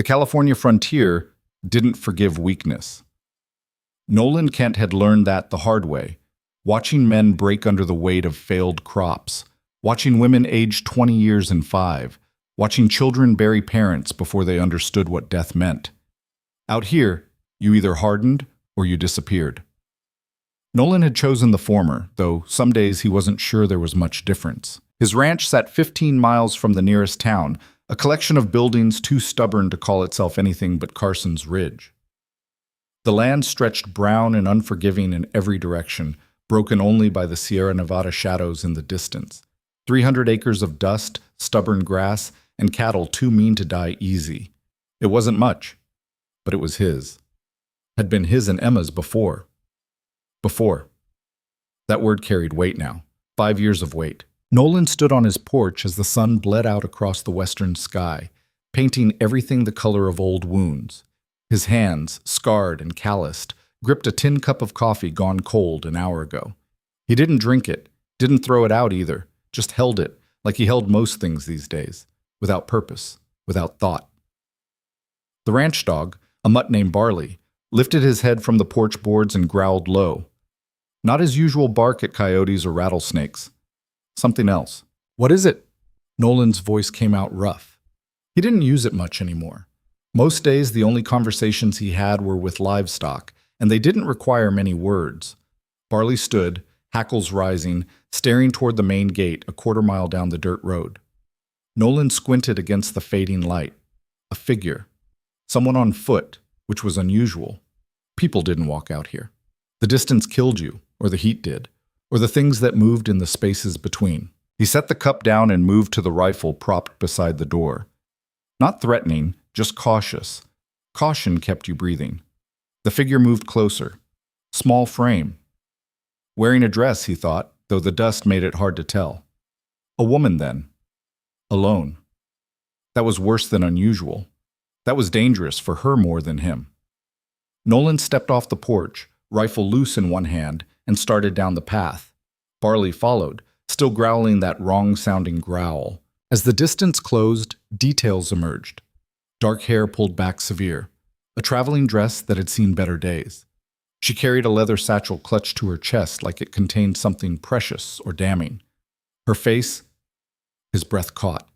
The California frontier didn't forgive weakness. Nolan Kent had learned that the hard way, watching men break under the weight of failed crops, watching women age 20 years in 5, watching children bury parents before they understood what death meant. Out here, you either hardened or you disappeared. Nolan had chosen the former, though some days he wasn't sure there was much difference. His ranch sat 15 miles from the nearest town, a collection of buildings too stubborn to call itself anything but Carson's Ridge. The land stretched brown and unforgiving in every direction, broken only by the Sierra Nevada shadows in the distance. 300 acres of dust, stubborn grass, and cattle too mean to die easy. It wasn't much, but it was his. Had been his and Emma's before. Before. That word carried weight now. 5 years of weight. Nolan stood on his porch as the sun bled out across the western sky, painting everything the color of old wounds. His hands, scarred and calloused, gripped a tin cup of coffee gone cold an hour ago. He didn't drink it, didn't throw it out either, just held it, like he held most things these days, without purpose, without thought. The ranch dog, a mutt named Barley, lifted his head from the porch boards and growled low. Not his usual bark at coyotes or rattlesnakes. Something else. "What is it?" Nolan's voice came out rough. He didn't use it much anymore. Most days the only conversations he had were with livestock, and they didn't require many words. Barley stood, hackles rising, staring toward the main gate a quarter-mile down the dirt road. Nolan squinted against the fading light. A figure. Someone on foot, which was unusual. People didn't walk out here. The distance killed you, or the heat did, or the things that moved in the spaces between. He set the cup down and moved to the rifle propped beside the door. Not threatening, just cautious. Caution kept you breathing. The figure moved closer. Small frame. Wearing a dress, he thought, though the dust made it hard to tell. A woman, then. Alone. That was worse than unusual. That was dangerous for her more than him. Nolan stepped off the porch, rifle loose in one hand, and started down the path. Barley followed, still growling that wrong-sounding growl. As the distance closed, details emerged. Dark hair pulled back severe. A traveling dress that had seen better days. She carried a leather satchel clutched to her chest like it contained something precious or damning. Her face, his breath caught.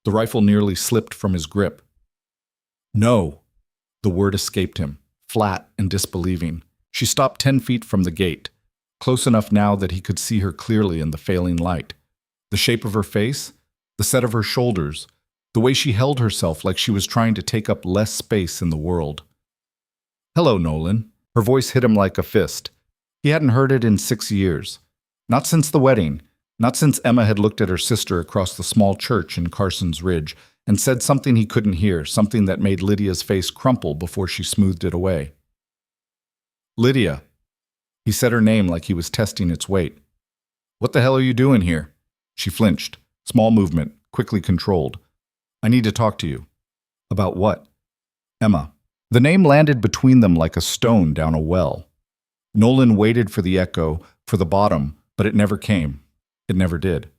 The rifle nearly slipped from his grip. "No!" The word escaped him, flat and disbelieving. She stopped 10 feet from the gate, close enough now that he could see her clearly in the failing light. The shape of her face, the set of her shoulders, the way she held herself like she was trying to take up less space in the world. "Hello, Nolan." Her voice hit him like a fist. He hadn't heard it in 6 years. Not since the wedding, not since Emma had looked at her sister across the small church in Carson's Ridge and said something he couldn't hear, something that made Lydia's face crumple before she smoothed it away. "Lydia." He said her name like he was testing its weight. "What the hell are you doing here?" She flinched. Small movement, quickly controlled. "I need to talk to you." "About what?" "Emma." The name landed between them like a stone down a well. Nolan waited for the echo, for the bottom, but it never came. It never did.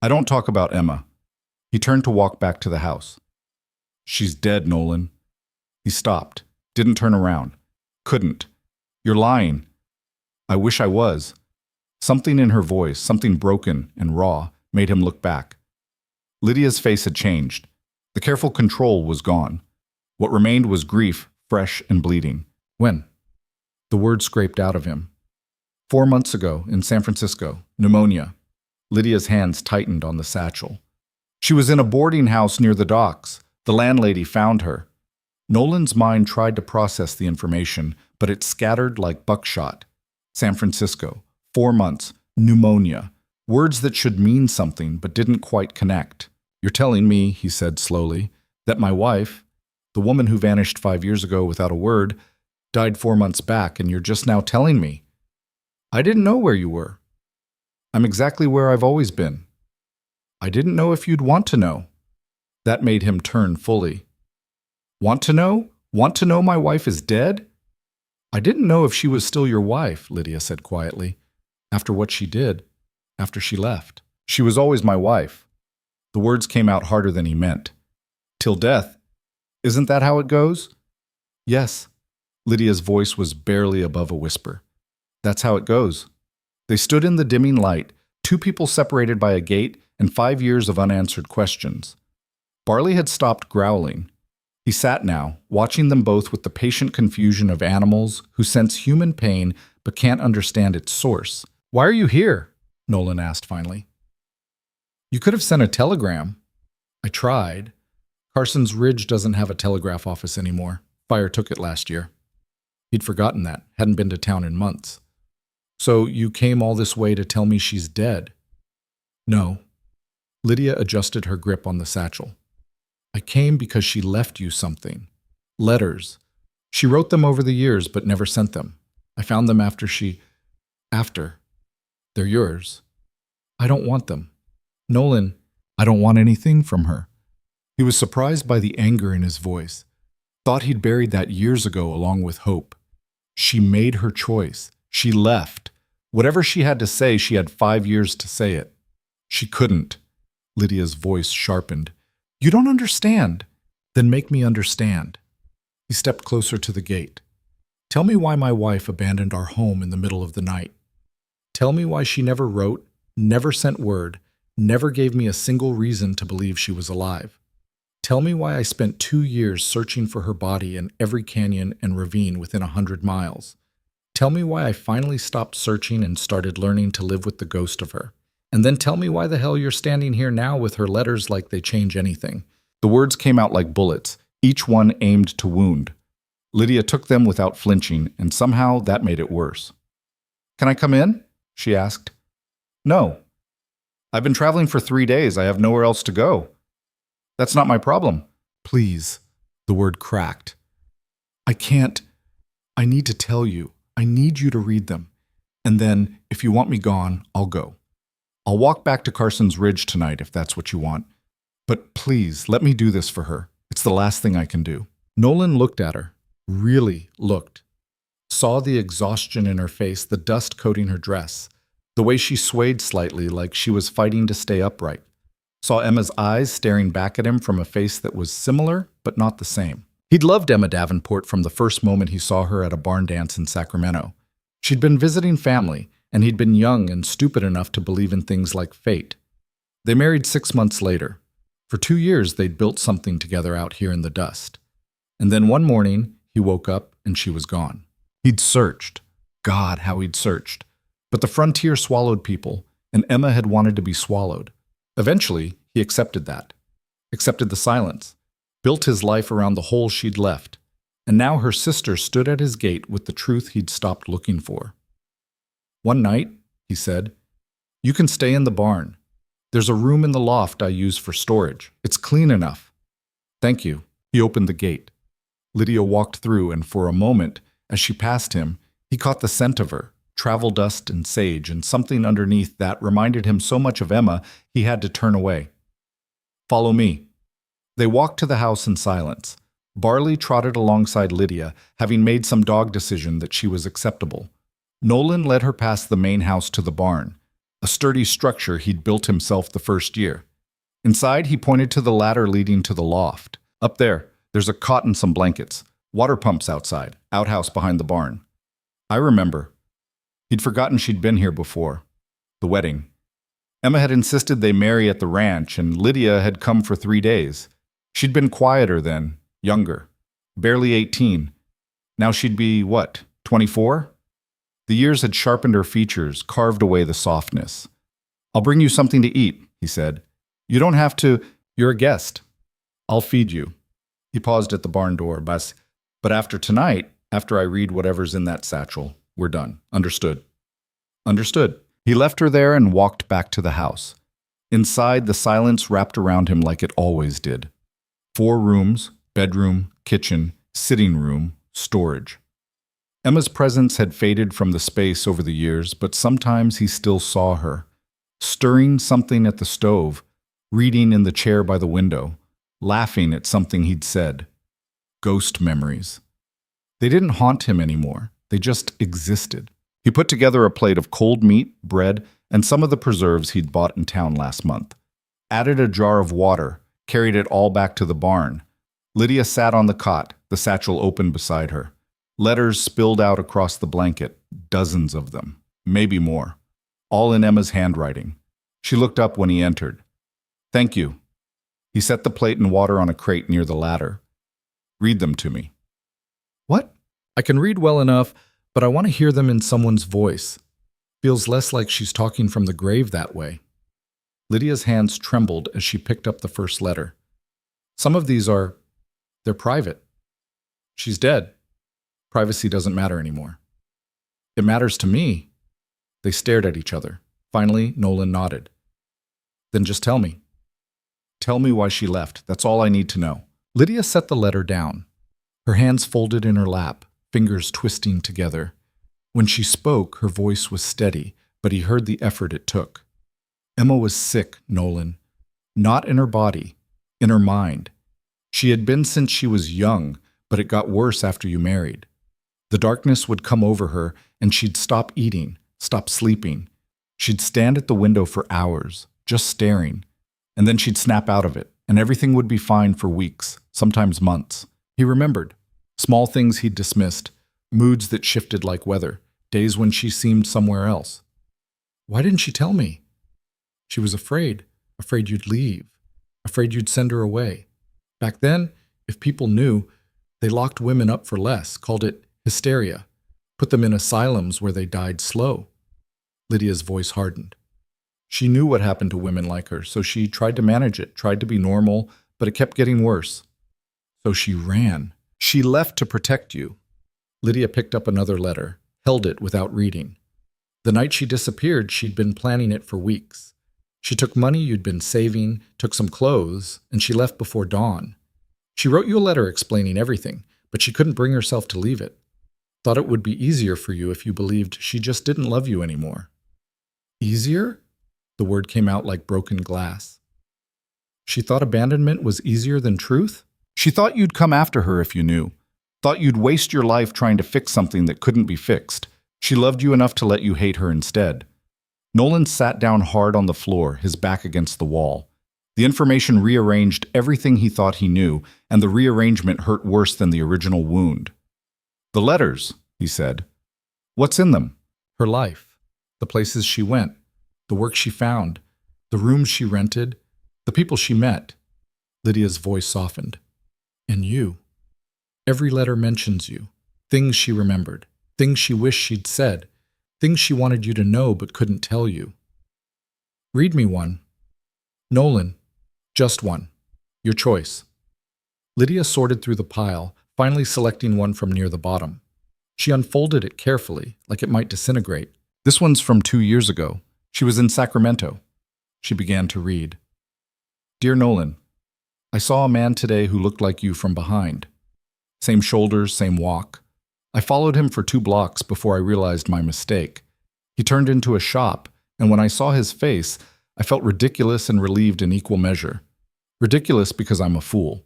"I don't talk about Emma." He turned to walk back to the house. "She's dead, Nolan." He stopped, didn't turn around. Couldn't. "You're lying." "I wish I was." Something in her voice, something broken and raw, made him look back. Lydia's face had changed. The careful control was gone. What remained was grief, fresh and bleeding. "When?" The word scraped out of him. 4 months ago, in San Francisco, pneumonia. Lydia's hands tightened on the satchel. She was in a boarding house near the docks. The landlady found her. Nolan's mind tried to process the information, but it scattered like buckshot. San Francisco, 4 months, pneumonia. Words that should mean something but didn't quite connect. "You're telling me," he said slowly, "that my wife, the woman who vanished 5 years ago without a word, died 4 months back, and you're just now telling me. I didn't know where you were. I'm exactly where I've always been. I didn't know if you'd want to know." That made him turn fully. "Want to know? Want to know my wife is dead?" "I didn't know if she was still your wife," Lydia said quietly. "After what she did, after she left. She was always my wife." The words came out harder than he meant. "Till death." Isn't that how it goes? Yes. Lydia's voice was barely above a whisper. That's how it goes. They stood in the dimming light, two people separated by a gate and 5 years of unanswered questions. Barley had stopped growling. He sat now, watching them both with the patient confusion of animals who sense human pain but can't understand its source. Why are you here? Nolan asked finally. You could have sent a telegram. I tried. Carson's Ridge doesn't have a telegraph office anymore. Fire took it last year. He'd forgotten that, hadn't been to town in months. So you came all this way to tell me she's dead? No. Lydia adjusted her grip on the satchel. I came because she left you something. Letters. She wrote them over the years but never sent them. I found them after. They're yours. I don't want them. Nolan, I don't want anything from her. He was surprised by the anger in his voice. Thought he'd buried that years ago along with hope. She made her choice. She left. Whatever she had to say, she had 5 years to say it. She couldn't. Lydia's voice sharpened. You don't understand. Then make me understand. He stepped closer to the gate. Tell me why my wife abandoned our home in the middle of the night. Tell me why she never wrote, never sent word, never gave me a single reason to believe she was alive. Tell me why I spent 2 years searching for her body in every canyon and ravine within 100 miles. Tell me why I finally stopped searching and started learning to live with the ghost of her. And then tell me why the hell you're standing here now with her letters like they change anything. The words came out like bullets, each one aimed to wound. Lydia took them without flinching, and somehow that made it worse. Can I come in? She asked. No. I've been traveling for 3 days. I have nowhere else to go. That's not my problem. Please. The word cracked. I can't. I need to tell you. I need you to read them. And then, if you want me gone, I'll go. I'll walk back to Carson's Ridge tonight if that's what you want. But please, let me do this for her. It's the last thing I can do. Nolan looked at her. Really looked. Saw the exhaustion in her face, the dust coating her dress, the way she swayed slightly like she was fighting to stay upright. Saw Emma's eyes staring back at him from a face that was similar but not the same. He'd loved Emma Davenport from the first moment he saw her at a barn dance in Sacramento. She'd been visiting family, and he'd been young and stupid enough to believe in things like fate. They married 6 months later. For 2 years, they'd built something together out here in the dust. And then one morning, he woke up and she was gone. He'd searched. God, how he'd searched. But the frontier swallowed people, and Emma had wanted to be swallowed. Eventually, he accepted that. Accepted the silence. Built his life around the hole she'd left. And now her sister stood at his gate with the truth he'd stopped looking for. One night, he said, you can stay in the barn. There's a room in the loft I use for storage. It's clean enough. Thank you. He opened the gate. Lydia walked through, and for a moment, as she passed him, he caught the scent of her, travel dust and sage, and something underneath that reminded him so much of Emma he had to turn away. Follow me. They walked to the house in silence. Barley trotted alongside Lydia, having made some dog decision that she was acceptable. Nolan led her past the main house to the barn, a sturdy structure he'd built himself the first year. Inside, he pointed to the ladder leading to the loft. Up there, there's a cot and some blankets. Water pumps outside, outhouse behind the barn. I remember. He'd forgotten she'd been here before. The wedding. Emma had insisted they marry at the ranch, and Lydia had come for 3 days. She'd been quieter then, younger, barely 18. Now she'd be, 24? The years had sharpened her features, carved away the softness. I'll bring you something to eat, he said. You don't have to. You're a guest. I'll feed you. He paused at the barn door, but after tonight, after I read whatever's in that satchel, we're done. Understood. Understood. He left her there and walked back to the house. Inside, the silence wrapped around him like it always did. 4 rooms, bedroom, kitchen, sitting room, storage. Emma's presence had faded from the space over the years, but sometimes he still saw her, stirring something at the stove, reading in the chair by the window, laughing at something he'd said. Ghost memories. They didn't haunt him anymore. They just existed. He put together a plate of cold meat, bread, and some of the preserves he'd bought in town last month. Added a jar of water, carried it all back to the barn. Lydia sat on the cot, the satchel open beside her. Letters spilled out across the blanket, dozens of them, maybe more, all in Emma's handwriting. She looked up when he entered. "Thank you." He set the plate and water on a crate near the ladder. "Read them to me." "What?" "I can read well enough, but I want to hear them in someone's voice. Feels less like she's talking from the grave that way." Lydia's hands trembled as she picked up the first letter. "Some of these they're private. She's dead. Privacy doesn't matter anymore." "It matters to me." They stared at each other. Finally, Nolan nodded. "Then just tell me. Tell me why she left. That's all I need to know." Lydia set the letter down, her hands folded in her lap, fingers twisting together. When she spoke, her voice was steady, but he heard the effort it took. Emma was sick, Nolan. Not in her body, in her mind. She had been since she was young, but it got worse after you married. The darkness would come over her, and she'd stop eating, stop sleeping. She'd stand at the window for hours, just staring, and then she'd snap out of it, and everything would be fine for weeks, sometimes months. He remembered. Small things he'd dismissed, moods that shifted like weather, days when she seemed somewhere else. Why didn't she tell me? She was afraid you'd leave, afraid you'd send her away. Back then, if people knew, they locked women up for less, called it hysteria, put them in asylums where they died slow. Lydia's voice hardened. She knew what happened to women like her, so she tried to manage it, tried to be normal, but it kept getting worse. So she ran. She left to protect you. Lydia picked up another letter, held it without reading. The night she disappeared, she'd been planning it for weeks. She took money you'd been saving, took some clothes, and she left before dawn. She wrote you a letter explaining everything, but she couldn't bring herself to leave it. Thought it would be easier for you if you believed she just didn't love you anymore. Easier? The word came out like broken glass. She thought abandonment was easier than truth? She thought you'd come after her if you knew. Thought you'd waste your life trying to fix something that couldn't be fixed. She loved you enough to let you hate her instead. Nolan sat down hard on the floor, his back against the wall. The information rearranged everything he thought he knew, and the rearrangement hurt worse than the original wound. "The letters," he said. "What's in them?" "Her life. The places she went. The work she found. The rooms she rented. The people she met." Lydia's voice softened. "And you. Every letter mentions you. Things she remembered. Things she wished she'd said. Things she wanted you to know but couldn't tell you. Read me one. Nolan. Just one. Your choice." Lydia sorted through the pile, finally selecting one from near the bottom. She unfolded it carefully, like it might disintegrate. "This one's from 2 years ago. She was in Sacramento." She began to read. "Dear Nolan, I saw a man today who looked like you from behind. Same shoulders, same walk. I followed him for 2 blocks before I realized my mistake. He turned into a shop, and when I saw his face, I felt ridiculous and relieved in equal measure. Ridiculous because I'm a fool.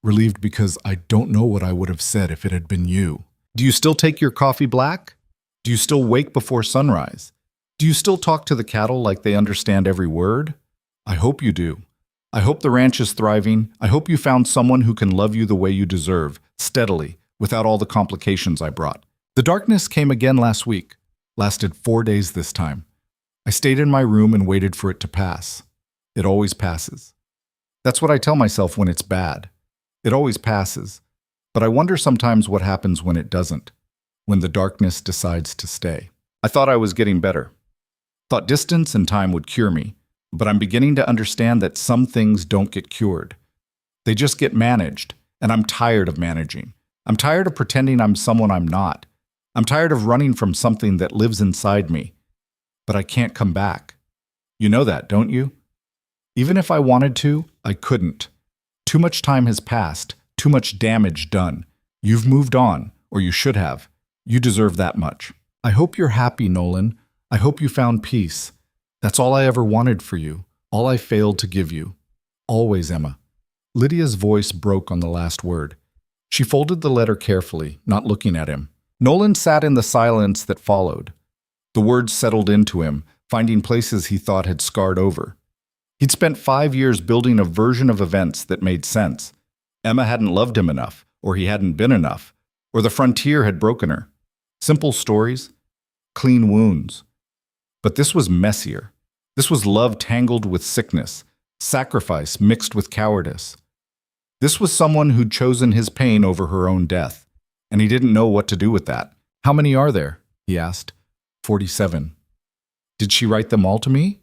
Relieved because I don't know what I would have said if it had been you. Do you still take your coffee black? Do you still wake before sunrise? Do you still talk to the cattle like they understand every word? I hope you do. I hope the ranch is thriving. I hope you found someone who can love you the way you deserve, steadily, without all the complications I brought. The darkness came again last week. Lasted 4 days this time. I stayed in my room and waited for it to pass. It always passes. That's what I tell myself when it's bad. It always passes. But I wonder sometimes what happens when it doesn't, when the darkness decides to stay. I thought I was getting better. Thought distance and time would cure me, but I'm beginning to understand that some things don't get cured. They just get managed, and I'm tired of managing. I'm tired of pretending I'm someone I'm not. I'm tired of running from something that lives inside me. But I can't come back. You know that, don't you? Even if I wanted to, I couldn't. Too much time has passed, too much damage done. You've moved on, or you should have. You deserve that much. I hope you're happy, Nolan. I hope you found peace. That's all I ever wanted for you, all I failed to give you. Always, Emma. Lydia's voice broke on the last word. She folded the letter carefully, not looking at him. Nolan sat in the silence that followed. The words settled into him, finding places he thought had scarred over. He'd spent 5 years building a version of events that made sense. Emma hadn't loved him enough, or he hadn't been enough, or the frontier had broken her. Simple stories, clean wounds. But this was messier. This was love tangled with sickness, sacrifice mixed with cowardice. This was someone who'd chosen his pain over her own death, and he didn't know what to do with that. "How many are there?" he asked. 47. "Did she write them all to me?"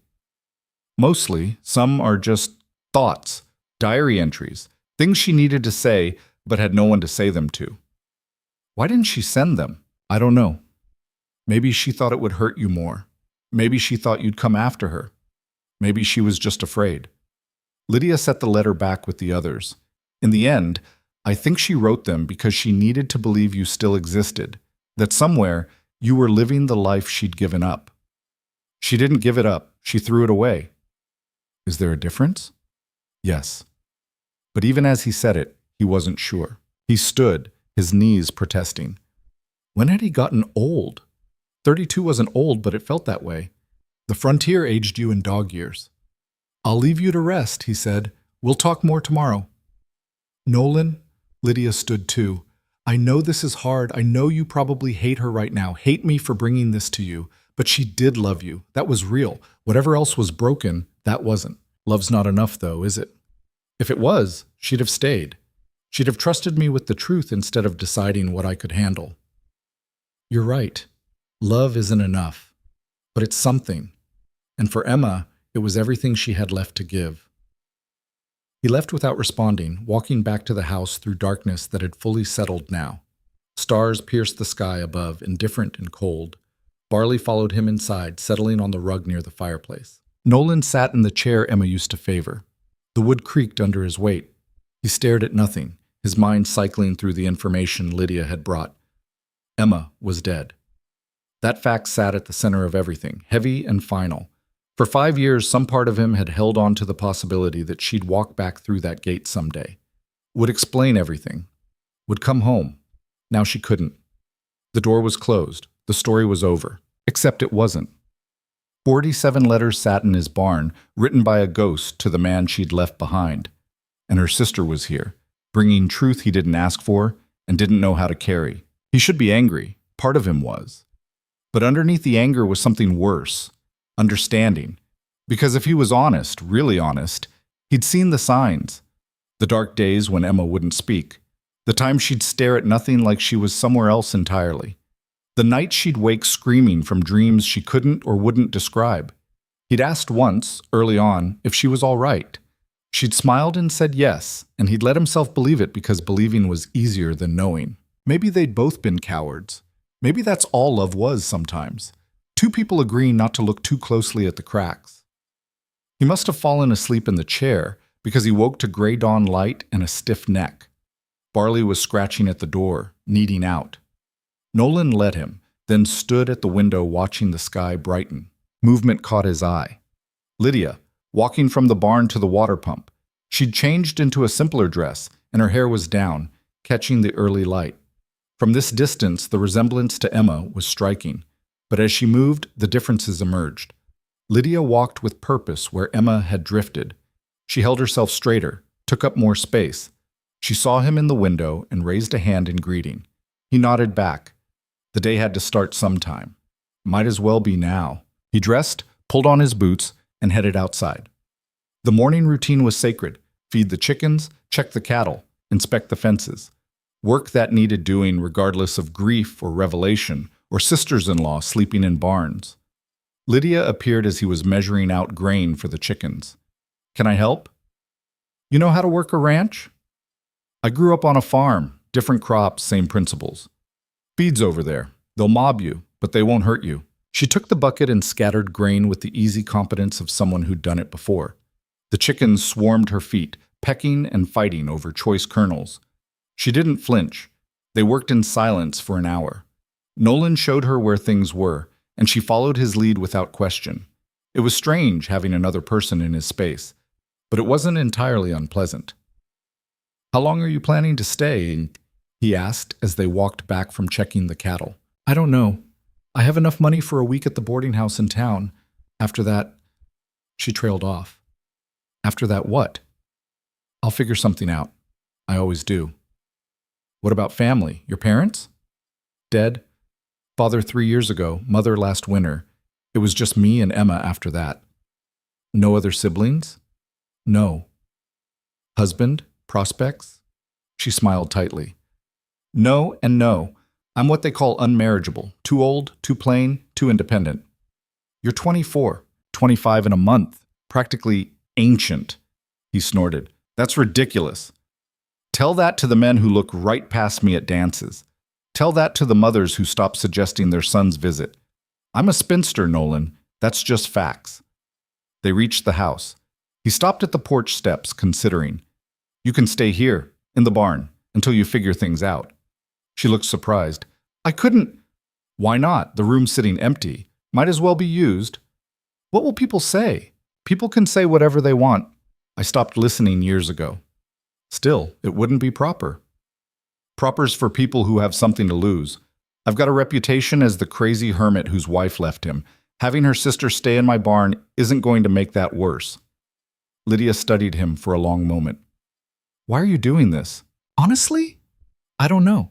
"Mostly. Some are just thoughts, diary entries, things she needed to say but had no one to say them to." "Why didn't she send them?" "I don't know. Maybe she thought it would hurt you more. Maybe she thought you'd come after her. Maybe she was just afraid." Lydia set the letter back with the others. "In the end, I think she wrote them because she needed to believe you still existed, that somewhere you were living the life she'd given up. She didn't give it up, she threw it away." "Is there a difference?" "Yes." But even as he said it, he wasn't sure. He stood, his knees protesting. When had he gotten old? 32 wasn't old, but it felt that way. The frontier aged you in dog years. "I'll leave you to rest," he said. "We'll talk more tomorrow." "Nolan," Lydia stood too. "I know this is hard. I know you probably hate her right now, hate me for bringing this to you. But she did love you. That was real. Whatever else was broken, that wasn't. Love's not enough, though, is it? If it was, she'd have stayed. She'd have trusted me with the truth instead of deciding what I could handle." "You're right. Love isn't enough. But it's something. And for Emma, it was everything she had left to give." He left without responding, walking back to the house through darkness that had fully settled now. Stars pierced the sky above, indifferent and cold. Barley followed him inside, settling on the rug near the fireplace. Nolan sat in the chair Emma used to favor. The wood creaked under his weight. He stared at nothing, his mind cycling through the information Lydia had brought. Emma was dead. That fact sat at the center of everything, heavy and final. For 5 years, some part of him had held on to the possibility that she'd walk back through that gate someday. Would explain everything. Would come home. Now she couldn't. The door was closed. The story was over. Except it wasn't. 47 letters sat in his barn, written by a ghost to the man she'd left behind. And her sister was here, bringing truth he didn't ask for and didn't know how to carry. He should be angry. Part of him was. But underneath the anger was something worse. Understanding. Because if he was honest, really honest, he'd seen the signs. The dark days when Emma wouldn't speak. The time she'd stare at nothing like she was somewhere else entirely. The nights she'd wake screaming from dreams she couldn't or wouldn't describe. He'd asked once, early on, if she was all right. She'd smiled and said yes, and he'd let himself believe it because believing was easier than knowing. Maybe they'd both been cowards. Maybe that's all love was sometimes. Two people agreeing not to look too closely at the cracks. He must have fallen asleep in the chair because he woke to gray dawn light and a stiff neck. Barley was scratching at the door, needing out. Nolan let him, then stood at the window watching the sky brighten. Movement caught his eye. Lydia, walking from the barn to the water pump. She'd changed into a simpler dress, and her hair was down, catching the early light. From this distance, the resemblance to Emma was striking. But as she moved, the differences emerged. Lydia walked with purpose where Emma had drifted. She held herself straighter, took up more space. She saw him in the window and raised a hand in greeting. He nodded back. The day had to start sometime. Might as well be now. He dressed, pulled on his boots, and headed outside. The morning routine was sacred. Feed the chickens, check the cattle, inspect the fences. Work that needed doing regardless of grief or revelation, or sisters-in-law sleeping in barns. Lydia appeared as he was measuring out grain for the chickens. "Can I help?" "You know how to work a ranch?" "I grew up on a farm, different crops, same principles." "Feed's over there. They'll mob you, but they won't hurt you." She took the bucket and scattered grain with the easy competence of someone who'd done it before. The chickens swarmed her feet, pecking and fighting over choice kernels. She didn't flinch. They worked in silence for an hour. Nolan showed her where things were, and she followed his lead without question. It was strange having another person in his space, but it wasn't entirely unpleasant. "How long are you planning to stay?" he asked as they walked back from checking the cattle. "I don't know. I have enough money for a week at the boarding house in town. After that..." She trailed off. "After that what?" "I'll figure something out." I always do. What about family? Your parents? Dead. Father 3 years ago, mother last winter. It was just me and Emma after that. No other siblings? No. Husband? Prospects? She smiled tightly. No and no. I'm what they call unmarriageable. Too old, too plain, too independent. You're 24, 25 in a month. Practically ancient, he snorted. That's ridiculous. Tell that to the men who look right past me at dances. Tell that to the mothers who stop suggesting their son's visit. I'm a spinster, Nolan. That's just facts. They reached the house. He stopped at the porch steps, considering. You can stay here, in the barn, until you figure things out. She looked surprised. I couldn't. Why not? The room's sitting empty. Might as well be used. What will people say? People can say whatever they want. I stopped listening years ago. Still, it wouldn't be proper. Proper's for people who have something to lose. I've got a reputation as the crazy hermit whose wife left him. Having her sister stay in my barn isn't going to make that worse. Lydia studied him for a long moment. Why are you doing this? Honestly, I don't know.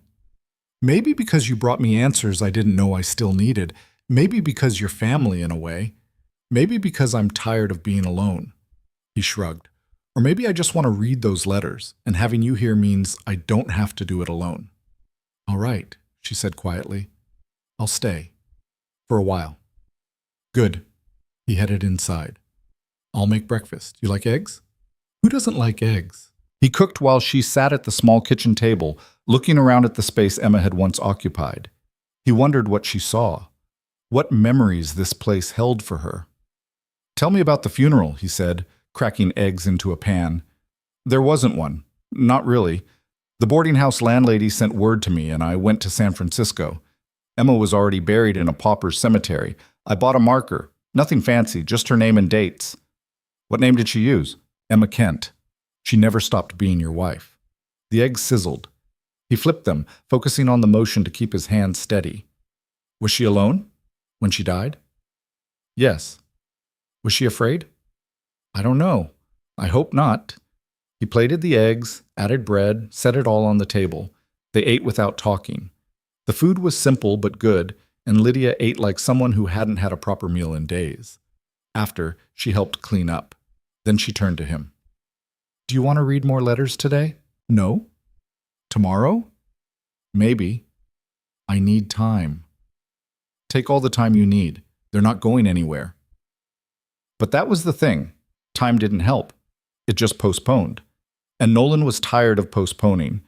Maybe because you brought me answers I didn't know I still needed. Maybe because you're family in a way. Maybe because I'm tired of being alone. He shrugged. Or maybe I just want to read those letters, and having you here means I don't have to do it alone. All right, she said quietly. I'll stay. For a while. Good. He headed inside. I'll make breakfast. You like eggs? Who doesn't like eggs? He cooked while she sat at the small kitchen table, looking around at the space Emma had once occupied. He wondered what she saw, what memories this place held for her. Tell me about the funeral, he said, cracking eggs into a pan. There wasn't one. Not really. The boarding house landlady sent word to me, and I went to San Francisco. Emma was already buried in a pauper's cemetery. I bought a marker. Nothing fancy, just her name and dates. What name did she use? Emma Kent. She never stopped being your wife. The eggs sizzled. He flipped them, focusing on the motion to keep his hands steady. Was she alone when she died? Yes. Was she afraid? I don't know. I hope not. He plated the eggs, added bread, set it all on the table. They ate without talking. The food was simple but good, and Lydia ate like someone who hadn't had a proper meal in days. After, she helped clean up. Then she turned to him. Do you want to read more letters today? No. Tomorrow? Maybe. I need time. Take all the time you need. They're not going anywhere. But that was the thing. Time didn't help. It just postponed. And Nolan was tired of postponing.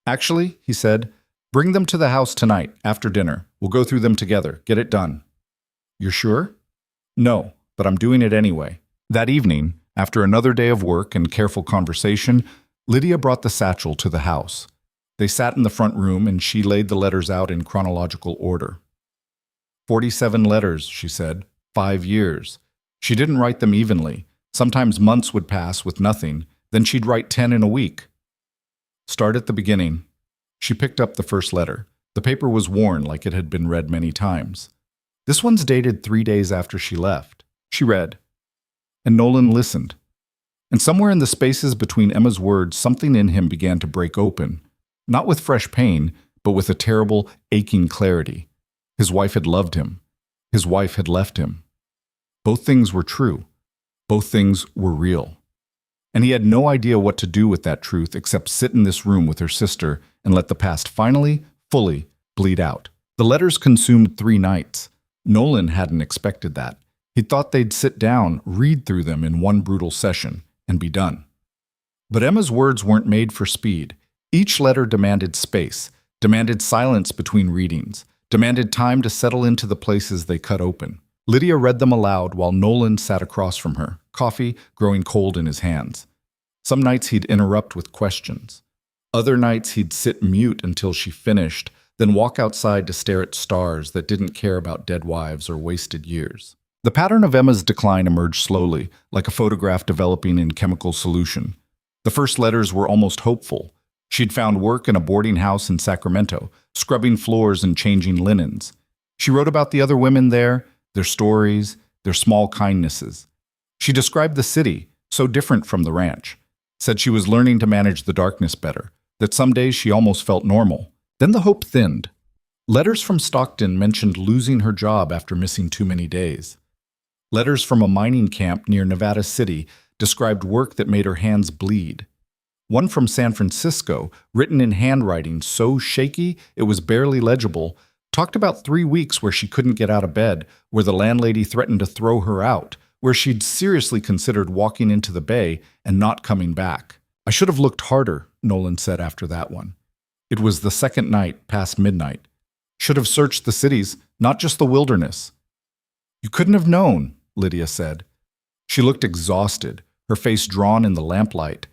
Actually, he said, bring them to the house tonight, after dinner. We'll go through them together. Get it done. You're sure? No, but I'm doing it anyway. That evening, after another day of work and careful conversation, Lydia brought the satchel to the house. They sat in the front room and she laid the letters out in chronological order. 47 letters, she said. 5 years. She didn't write them evenly. Sometimes months would pass with nothing. Then she'd write 10 in a week. Start at the beginning. She picked up the first letter. The paper was worn like it had been read many times. This one's dated 3 days after she left. She read. And Nolan listened. And somewhere in the spaces between Emma's words, something in him began to break open. Not with fresh pain, but with a terrible, aching clarity. His wife had loved him. His wife had left him. Both things were true. Both things were real. And he had no idea what to do with that truth except sit in this room with her sister and let the past finally, fully, bleed out. The letters consumed 3 nights. Nolan hadn't expected that. He thought they'd sit down, read through them in one brutal session, and be done. But Emma's words weren't made for speed. Each letter demanded space, demanded silence between readings, demanded time to settle into the places they cut open. Lydia read them aloud while Nolan sat across from her, coffee growing cold in his hands. Some nights he'd interrupt with questions. Other nights he'd sit mute until she finished, then walk outside to stare at stars that didn't care about dead wives or wasted years. The pattern of Emma's decline emerged slowly, like a photograph developing in chemical solution. The first letters were almost hopeful. She'd found work in a boarding house in Sacramento, scrubbing floors and changing linens. She wrote about the other women there, their stories, their small kindnesses. She described the city, so different from the ranch. Said she was learning to manage the darkness better, that some days she almost felt normal. Then the hope thinned. Letters from Stockton mentioned losing her job after missing too many days. Letters from a mining camp near Nevada City described work that made her hands bleed. One from San Francisco, written in handwriting so shaky it was barely legible, talked about 3 weeks where she couldn't get out of bed, where the landlady threatened to throw her out, where she'd seriously considered walking into the bay and not coming back. I should have looked harder, Nolan said after that one. It was the second night, past midnight. Should have searched the cities, not just the wilderness. You couldn't have known, Lydia said. She looked exhausted, her face drawn in the lamplight.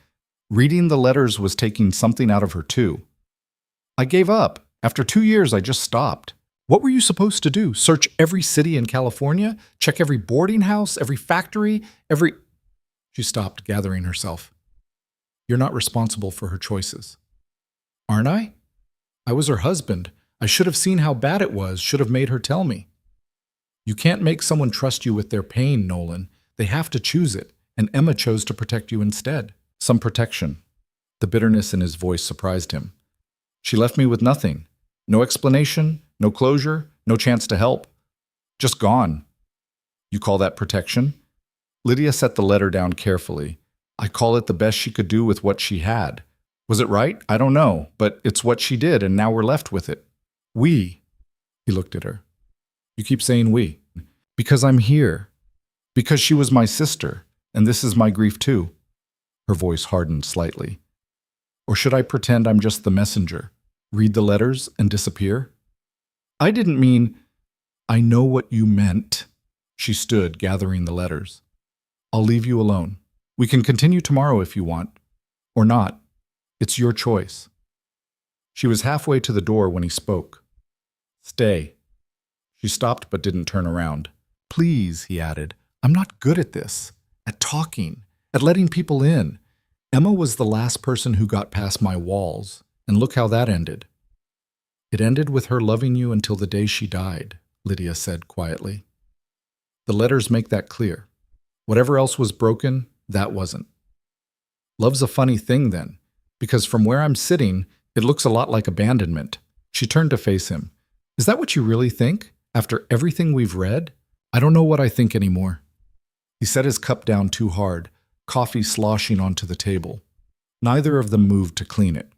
Reading the letters was taking something out of her too. I gave up. After 2 years, I just stopped. What were you supposed to do? Search every city in California? Check every boarding house, every factory, every... She stopped, gathering herself. You're not responsible for her choices. Aren't I? I was her husband. I should have seen how bad it was, should have made her tell me. You can't make someone trust you with their pain, Nolan. They have to choose it, and Emma chose to protect you instead. Some protection. The bitterness in his voice surprised him. She left me with nothing. No explanation, no closure, no chance to help. Just gone. You call that protection? Lydia set the letter down carefully. I call it the best she could do with what she had. Was it right? I don't know, but it's what she did, and now we're left with it. We. He looked at her. You keep saying we. Because I'm here. Because she was my sister, and this is my grief too. Her voice hardened slightly. Or should I pretend I'm just the messenger? Read the letters and disappear? I didn't mean... I know what you meant. She stood, gathering the letters. I'll leave you alone. We can continue tomorrow if you want. Or not. It's your choice. She was halfway to the door when he spoke. Stay. She stopped but didn't turn around. Please, he added. I'm not good at this. At talking. At letting people in. Emma was the last person who got past my walls. And look how that ended. It ended with her loving you until the day she died, Lydia said quietly. The letters make that clear. Whatever else was broken, that wasn't. Love's a funny thing then, because from where I'm sitting, it looks a lot like abandonment. She turned to face him. Is that what you really think? After everything we've read? I don't know what I think anymore. He set his cup down too hard, coffee sloshing onto the table. Neither of them moved to clean it.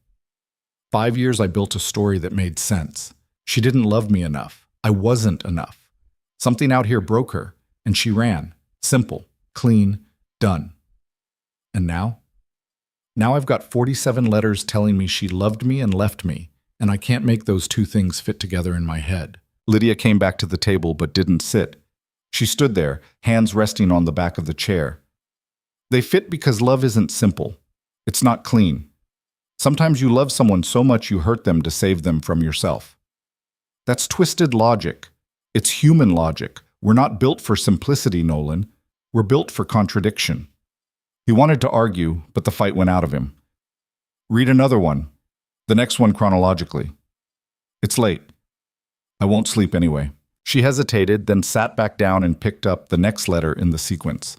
5 years I built a story that made sense. She didn't love me enough. I wasn't enough. Something out here broke her, and she ran. Simple, clean, done. And now? Now I've got 47 letters telling me she loved me and left me, and I can't make those two things fit together in my head. Lydia came back to the table but didn't sit. She stood there, hands resting on the back of the chair. They fit because love isn't simple. It's not clean. Sometimes you love someone so much you hurt them to save them from yourself. That's twisted logic. It's human logic. We're not built for simplicity, Nolan. We're built for contradiction. He wanted to argue, but the fight went out of him. Read another one. The next one chronologically. It's late. I won't sleep anyway. She hesitated, then sat back down and picked up the next letter in the sequence.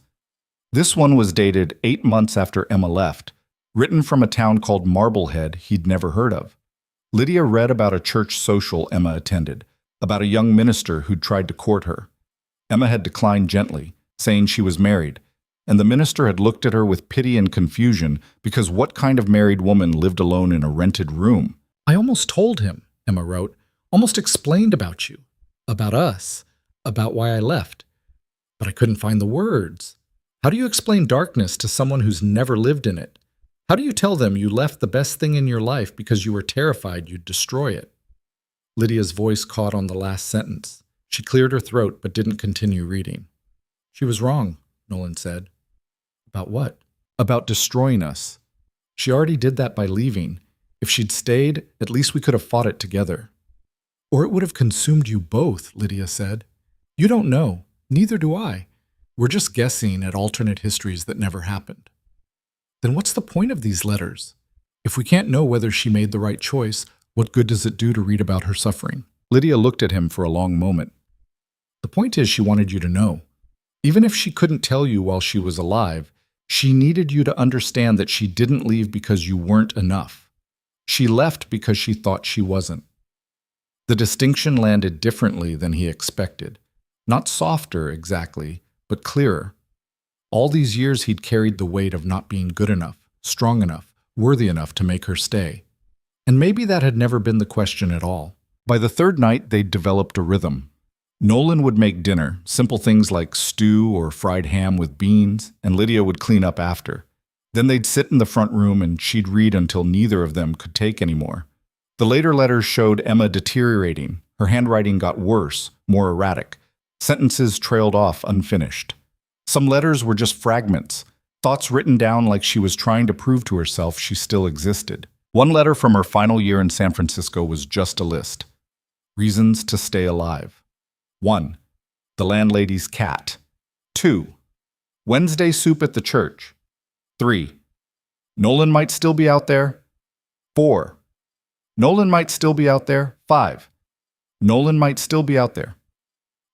This one was dated 8 months after Emma left, written from a town called Marblehead he'd never heard of. Lydia read about a church social Emma attended, about a young minister who'd tried to court her. Emma had declined gently, saying she was married, and the minister had looked at her with pity and confusion because what kind of married woman lived alone in a rented room? I almost told him, Emma wrote, almost explained about you, about us, about why I left. But I couldn't find the words. How do you explain darkness to someone who's never lived in it? How do you tell them you left the best thing in your life because you were terrified you'd destroy it? Lydia's voice caught on the last sentence. She cleared her throat but didn't continue reading. She was wrong, Nolan said. About what? About destroying us. She already did that by leaving. If she'd stayed, at least we could have fought it together. Or it would have consumed you both, Lydia said. You don't know. Neither do I. We're just guessing at alternate histories that never happened. Then what's the point of these letters? If we can't know whether she made the right choice, what good does it do to read about her suffering? Lydia looked at him for a long moment. The point is she wanted you to know. Even if she couldn't tell you while she was alive, She needed you to understand that she didn't leave because you weren't enough. She left because she thought she wasn't. The distinction landed differently than he expected. Not softer, exactly, but clearer. All these years he'd carried the weight of not being good enough, strong enough, worthy enough to make her stay. And maybe that had never been the question at all. By the third night, they'd developed a rhythm. Nolan would make dinner, simple things like stew or fried ham with beans, and Lydia would clean up after. Then they'd sit in the front room and she'd read until neither of them could take any more. The later letters showed Emma deteriorating. Her handwriting got worse, more erratic. Sentences trailed off unfinished. Some letters were just fragments, thoughts written down like she was trying to prove to herself she still existed. One letter from her final year in San Francisco was just a list. Reasons to stay alive. 1. The landlady's cat. 2. Wednesday soup at the church. 3. Nolan might still be out there. 4. Nolan might still be out there. 5. Nolan might still be out there.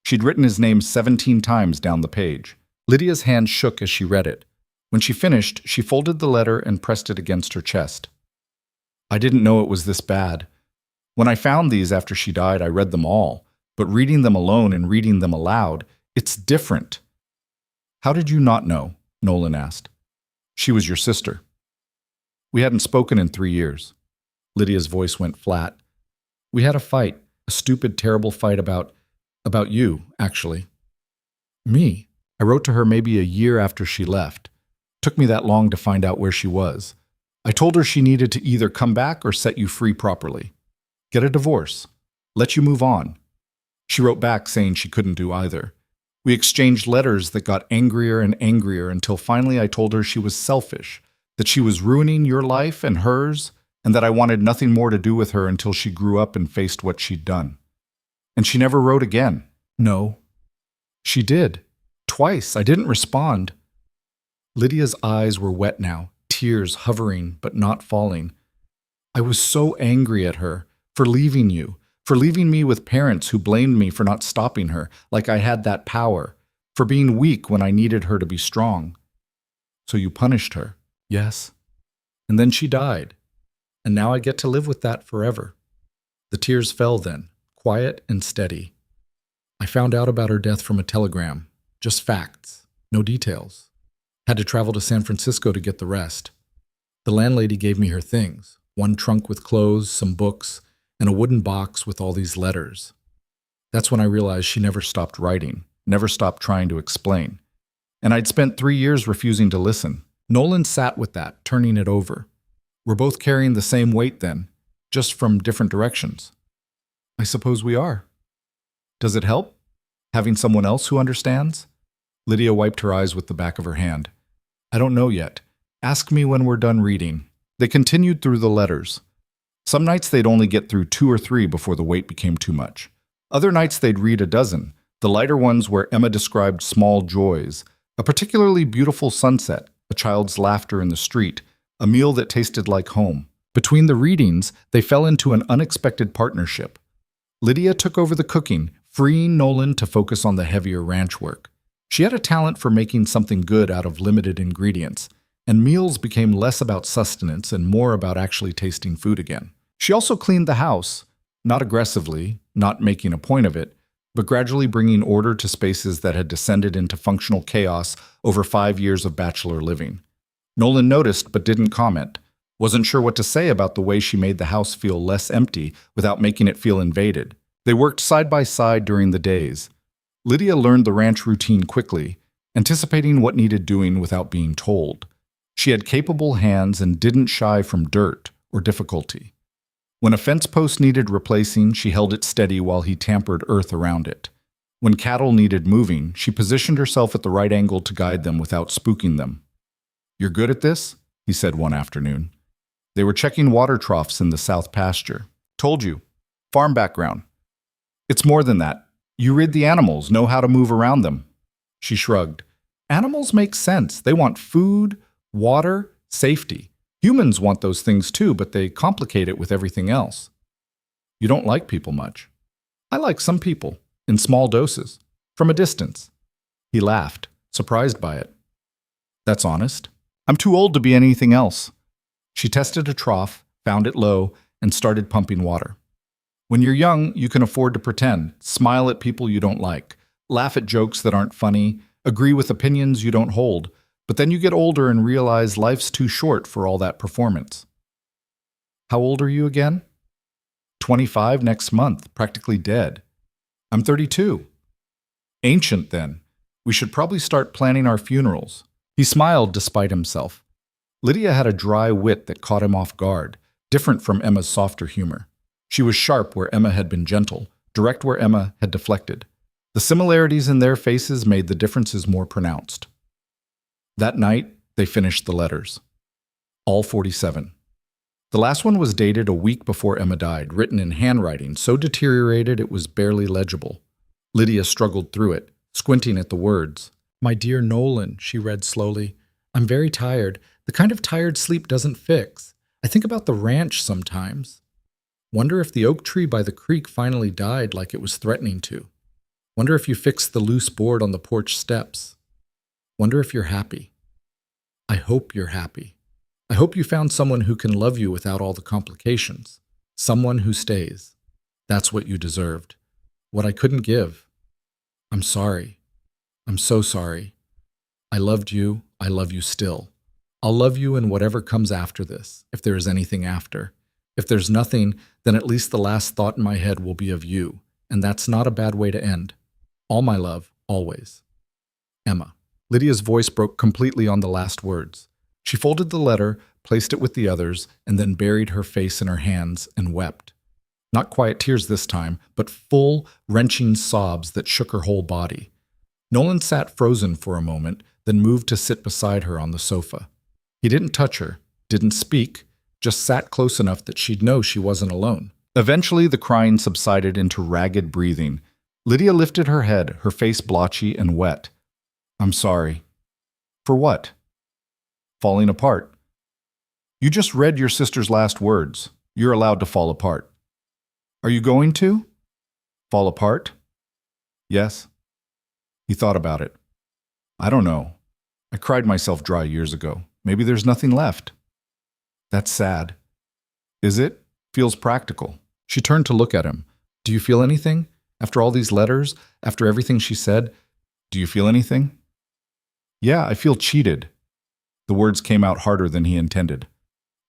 She'd written his name 17 times down the page. Lydia's hand shook as she read it. When she finished, she folded the letter and pressed it against her chest. I didn't know it was this bad. When I found these after she died, I read them all. But reading them alone and reading them aloud, it's different. How did you not know? Nolan asked. She was your sister. We hadn't spoken in 3 years. Lydia's voice went flat. We had a fight, a stupid, terrible fight about you, actually. Me? I wrote to her maybe a year after she left. Took me that long to find out where she was. I told her she needed to either come back or set you free properly. Get a divorce. Let you move on. She wrote back saying she couldn't do either. We exchanged letters that got angrier and angrier until finally I told her she was selfish, that she was ruining your life and hers, and that I wanted nothing more to do with her until she grew up and faced what she'd done. And she never wrote again. No. She did. Twice. I didn't respond. Lydia's eyes were wet now, tears hovering but not falling. I was so angry at her for leaving you, for leaving me with parents who blamed me for not stopping her, like I had that power, for being weak when I needed her to be strong. So you punished her. Yes. And then she died. And now I get to live with that forever. The tears fell then, quiet and steady. I found out about her death from a telegram. Just facts, no details. Had to travel to San Francisco to get the rest. The landlady gave me her things, one trunk with clothes, some books, and a wooden box with all these letters. That's when I realized she never stopped writing, never stopped trying to explain. And I'd spent 3 years refusing to listen. Nolan sat with that, turning it over. We're both carrying the same weight then, just from different directions. I suppose we are. Does it help? Having someone else who understands? Lydia wiped her eyes with the back of her hand. I don't know yet. Ask me when we're done reading. They continued through the letters. Some nights they'd only get through 2 or 3 before the weight became too much. Other nights they'd read a dozen, the lighter ones where Emma described small joys, a particularly beautiful sunset, a child's laughter in the street, a meal that tasted like home. Between the readings, they fell into an unexpected partnership. Lydia took over the cooking, freeing Nolan to focus on the heavier ranch work. She had a talent for making something good out of limited ingredients, and meals became less about sustenance and more about actually tasting food again. She also cleaned the house, not aggressively, not making a point of it, but gradually bringing order to spaces that had descended into functional chaos over 5 years of bachelor living. Nolan noticed but didn't comment, wasn't sure what to say about the way she made the house feel less empty without making it feel invaded. They worked side by side during the days. Lydia learned the ranch routine quickly, anticipating what needed doing without being told. She had capable hands and didn't shy from dirt or difficulty. When a fence post needed replacing, she held it steady while he tampered earth around it. When cattle needed moving, she positioned herself at the right angle to guide them without spooking them. You're good at this? He said one afternoon. They were checking water troughs in the south pasture. Told you. Farm background. It's more than that. You rid the animals, know how to move around them. She shrugged. Animals make sense. They want food, water, safety. Humans want those things too, but they complicate it with everything else. You don't like people much. I like some people, in small doses, from a distance. He laughed, surprised by it. That's honest. I'm too old to be anything else. She tested a trough, found it low, and started pumping water. When you're young, you can afford to pretend, smile at people you don't like, laugh at jokes that aren't funny, agree with opinions you don't hold, but then you get older and realize life's too short for all that performance. How old are you again? 25 next month, practically dead. I'm 32. Ancient, then. We should probably start planning our funerals. He smiled despite himself. Lydia had a dry wit that caught him off guard, different from Emma's softer humor. She was sharp where Emma had been gentle, direct where Emma had deflected. The similarities in their faces made the differences more pronounced. That night, they finished the letters. All 47. The last one was dated a week before Emma died, written in handwriting so deteriorated it was barely legible. Lydia struggled through it, squinting at the words. "My dear Nolan," she read slowly, "I'm very tired. The kind of tired sleep doesn't fix. I think about the ranch sometimes. Wonder if the oak tree by the creek finally died like it was threatening to. Wonder if you fixed the loose board on the porch steps. Wonder if you're happy. I hope you're happy. I hope you found someone who can love you without all the complications. Someone who stays. That's what you deserved. What I couldn't give. I'm sorry. I'm so sorry. I loved you. I love you still. I'll love you in whatever comes after this, if there is anything after. If there's nothing, then at least the last thought in my head will be of you, and that's not a bad way to end. All my love, always. Emma." Lydia's voice broke completely on the last words. She folded the letter, placed it with the others, and then buried her face in her hands and wept. Not quiet tears this time, but full, wrenching sobs that shook her whole body. Nolan sat frozen for a moment, then moved to sit beside her on the sofa. He didn't touch her, didn't speak, just sat close enough that she'd know she wasn't alone. Eventually, the crying subsided into ragged breathing. Lydia lifted her head, her face blotchy and wet. "I'm sorry." "For what?" "Falling apart." "You just read your sister's last words. You're allowed to fall apart." "Are you going to?" "Fall apart?" "Yes." He thought about it. "I don't know. I cried myself dry years ago. Maybe there's nothing left." "That's sad." "Is it? Feels practical." She turned to look at him. "Do you feel anything? After all these letters, after everything she said, do you feel anything?" "Yeah, I feel cheated." The words came out harder than he intended.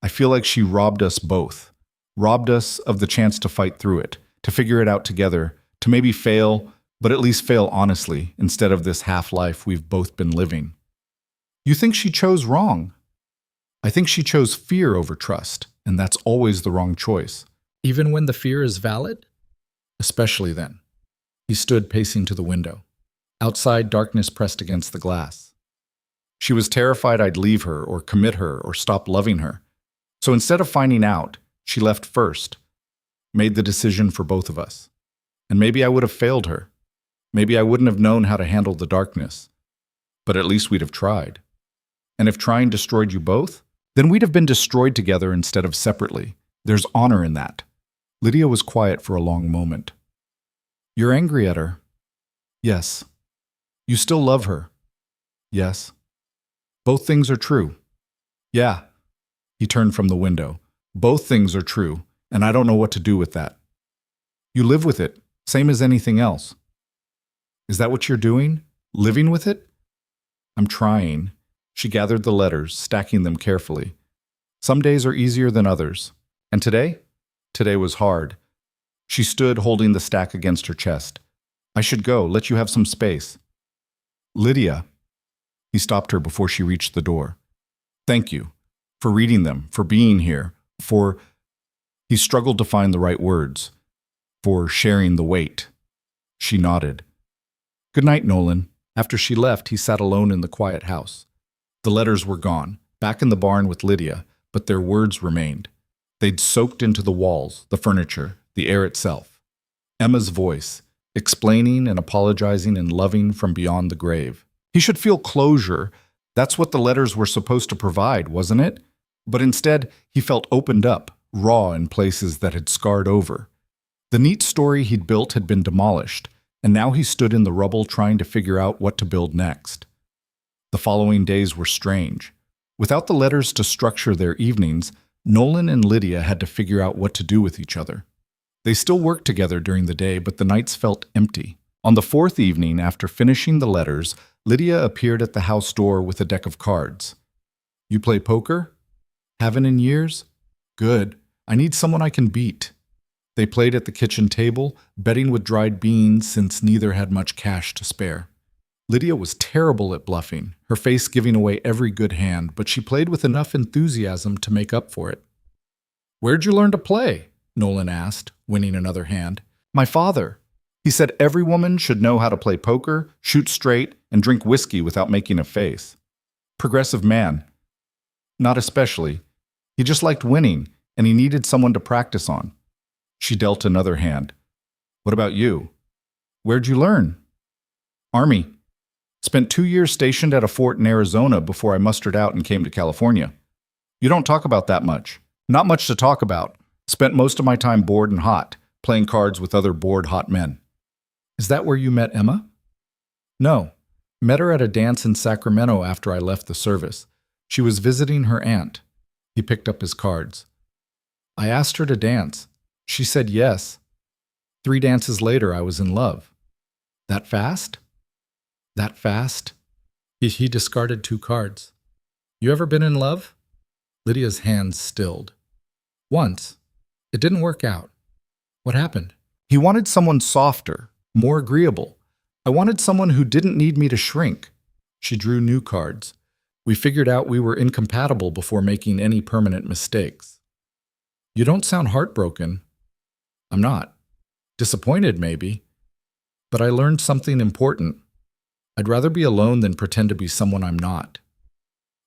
"I feel like she robbed us both. Robbed us of the chance to fight through it, to figure it out together, to maybe fail, but at least fail honestly, instead of this half-life we've both been living." "You think she chose wrong?" "I think she chose fear over trust, and that's always the wrong choice." "Even when the fear is valid?" "Especially then." He stood pacing to the window. Outside, darkness pressed against the glass. She was terrified I'd leave her or commit her or stop loving her. So instead of finding out, she left first, made the decision for both of us. And maybe I would have failed her. Maybe I wouldn't have known how to handle the darkness. But at least we'd have tried. And if trying destroyed you both, then we'd have been destroyed together instead of separately. There's honor in that. Lydia was quiet for a long moment. "You're angry at her?" "Yes." "You still love her?" "Yes." "Both things are true." "Yeah." He turned from the window. "Both things are true, and I don't know what to do with that." "You live with it, same as anything else." "Is that what you're doing? Living with it?" "I'm trying." She gathered the letters, stacking them carefully. "Some days are easier than others. And today? Today was hard." She stood holding the stack against her chest. "I should go, let you have some space." "Lydia." He stopped her before she reached the door. "Thank you. For reading them, for being here, for..." He struggled to find the right words. "For sharing the weight." She nodded. "Good night, Nolan." After she left, he sat alone in the quiet house. The letters were gone, back in the barn with Lydia, but their words remained. They'd soaked into the walls, the furniture, the air itself. Emma's voice, explaining and apologizing and loving from beyond the grave. He should feel closure. That's what the letters were supposed to provide, wasn't it? But instead, he felt opened up, raw in places that had scarred over. The neat story he'd built had been demolished, and now he stood in the rubble trying to figure out what to build next. The following days were strange. Without the letters to structure their evenings, Nolan and Lydia had to figure out what to do with each other. They still worked together during the day, but the nights felt empty. On the fourth evening, after finishing the letters, Lydia appeared at the house door with a deck of cards. "You play poker? Haven't in years? Good. I need someone I can beat." They played at the kitchen table, betting with dried beans since neither had much cash to spare. Lydia was terrible at bluffing, her face giving away every good hand, but she played with enough enthusiasm to make up for it. "Where'd you learn to play?" Nolan asked, winning another hand. "My father. He said every woman should know how to play poker, shoot straight, and drink whiskey without making a face." "Progressive man." "Not especially. He just liked winning, and he needed someone to practice on." She dealt another hand. "What about you? Where'd you learn?" "Army. Spent 2 years stationed at a fort in Arizona before I mustered out and came to California." "You don't talk about that much." "Not much to talk about. Spent most of my time bored and hot, playing cards with other bored, hot men." "Is that where you met Emma?" "No. Met her at a dance in Sacramento after I left the service. She was visiting her aunt." He picked up his cards. "I asked her to dance. She said yes. 3 dances later, I was in love." "That fast?" "That fast?" He discarded 2 cards. "You ever been in love?" Lydia's hands stilled. "Once. It didn't work out." "What happened?" "He wanted someone softer, more agreeable. I wanted someone who didn't need me to shrink." She drew new cards. "We figured out we were incompatible before making any permanent mistakes." "You don't sound heartbroken." "I'm not. Disappointed, maybe. But I learned something important. I'd rather be alone than pretend to be someone I'm not."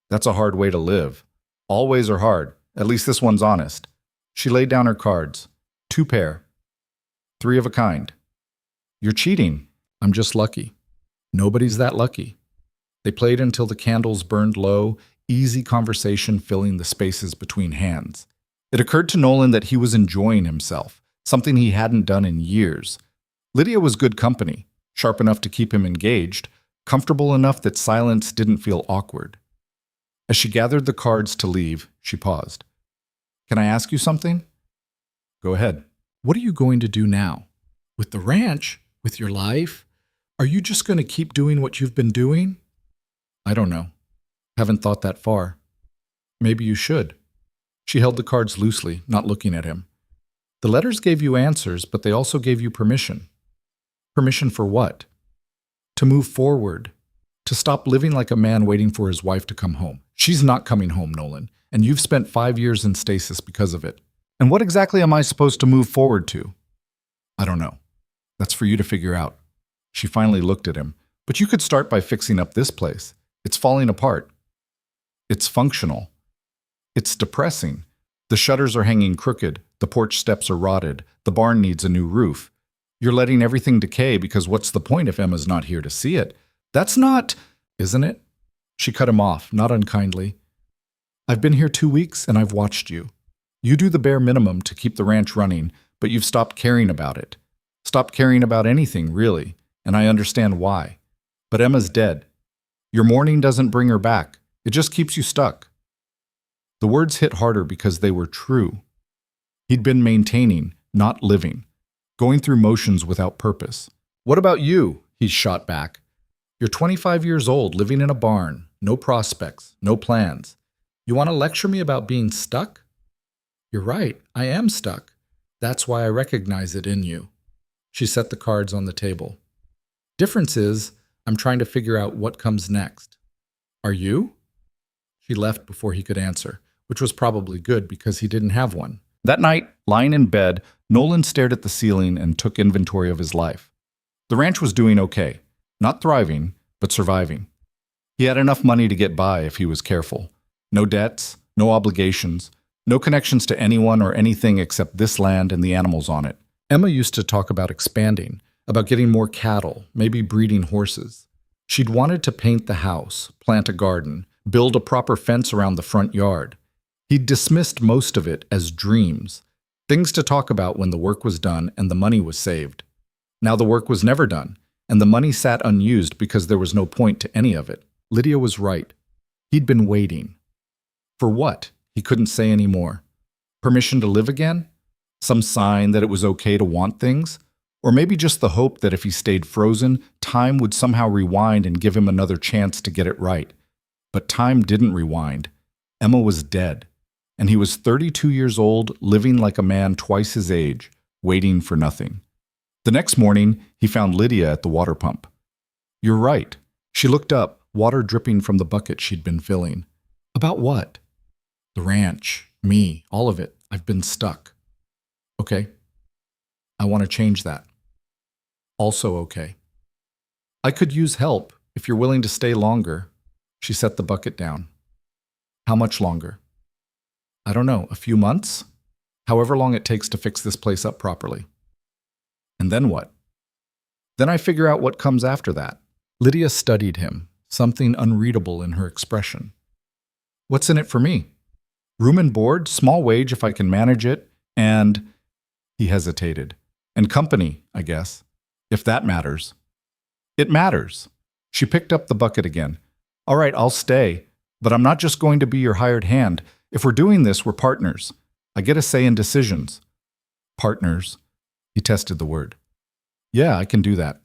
"That's a hard way to live. All ways are hard. At least this one's honest." She laid down her cards. 2 pair. 3 of a kind. "You're cheating." "I'm just lucky." "Nobody's that lucky." They played until the candles burned low, easy conversation filling the spaces between hands. It occurred to Nolan that he was enjoying himself, something he hadn't done in years. Lydia was good company, sharp enough to keep him engaged, comfortable enough that silence didn't feel awkward. As she gathered the cards to leave, she paused. "Can I ask you something?" "Go ahead." "What are you going to do now? With the ranch? With your life? Are you just going to keep doing what you've been doing?" "I don't know. Haven't thought that far." "Maybe you should." She held the cards loosely, not looking at him. "The letters gave you answers, but they also gave you permission." "Permission for what?" "To move forward. To stop living like a man waiting for his wife to come home. She's not coming home, Nolan, and you've spent 5 years in stasis because of it. And what exactly am I supposed to move forward to?" "I don't know. That's for you to figure out." She finally looked at him. "But you could start by fixing up this place. It's falling apart." "It's functional." "It's depressing. The shutters are hanging crooked, the porch steps are rotted, the barn needs a new roof. You're letting everything decay because what's the point if Emma's not here to see it? That's not, isn't it?" She cut him off, not unkindly. "I've been here 2 weeks and I've watched you. You do the bare minimum to keep the ranch running, but you've stopped caring about it. Stopped caring about anything, really, and I understand why. But Emma's dead. Your mourning doesn't bring her back. It just keeps you stuck." The words hit harder because they were true. He'd been maintaining, not living, going through motions without purpose. "What about you?" he shot back. "You're 25 years old, living in a barn, no prospects, no plans. You want to lecture me about being stuck?" "You're right, I am stuck. That's why I recognize it in you." She set the cards on the table. "Difference is, I'm trying to figure out what comes next." "Are you?" She left before he could answer, which was probably good because he didn't have one. That night, lying in bed, Nolan stared at the ceiling and took inventory of his life. The ranch was doing okay. Not thriving, but surviving. He had enough money to get by if he was careful. No debts, no obligations, no connections to anyone or anything except this land and the animals on it. Emma used to talk about expanding, about getting more cattle, maybe breeding horses. She'd wanted to paint the house, plant a garden, build a proper fence around the front yard. He'd dismissed most of it as dreams, things to talk about when the work was done and the money was saved. Now the work was never done, and the money sat unused because there was no point to any of it. Lydia was right. He'd been waiting. For what? He couldn't say any more. Permission to live again? Some sign that it was okay to want things? Or maybe just the hope that if he stayed frozen, time would somehow rewind and give him another chance to get it right. But time didn't rewind. Emma was dead. And he was 32 years old, living like a man twice his age, waiting for nothing. The next morning, he found Lydia at the water pump. "You're right." She looked up, water dripping from the bucket she'd been filling. "About what?" "The ranch, me, all of it. I've been stuck." "Okay. I want to change that." "Also okay." "I could use help if you're willing to stay longer." She set the bucket down. "How much longer?" "I don't know, a few months? However long it takes to fix this place up properly." "And then what?" "Then I figure out what comes after that." Lydia studied him, something unreadable in her expression. "What's in it for me?" "Room and board, small wage if I can manage it, and—" He hesitated. "And company, I guess, if that matters." "It matters." She picked up the bucket again. "All right, I'll stay, but I'm not just going to be your hired hand. If we're doing this, we're partners. I get a say in decisions." "Partners?" He tested the word. "Yeah, I can do that."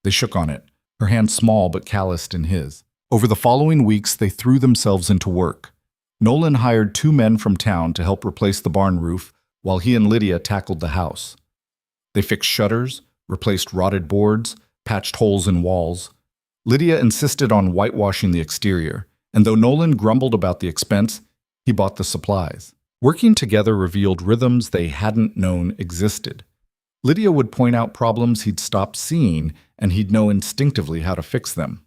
They shook on it, her hand small but calloused in his. Over the following weeks, they threw themselves into work. Nolan hired 2 men from town to help replace the barn roof, while he and Lydia tackled the house. They fixed shutters, replaced rotted boards, patched holes in walls. Lydia insisted on whitewashing the exterior, and though Nolan grumbled about the expense, he bought the supplies. Working together revealed rhythms they hadn't known existed. Lydia would point out problems he'd stopped seeing, and he'd know instinctively how to fix them.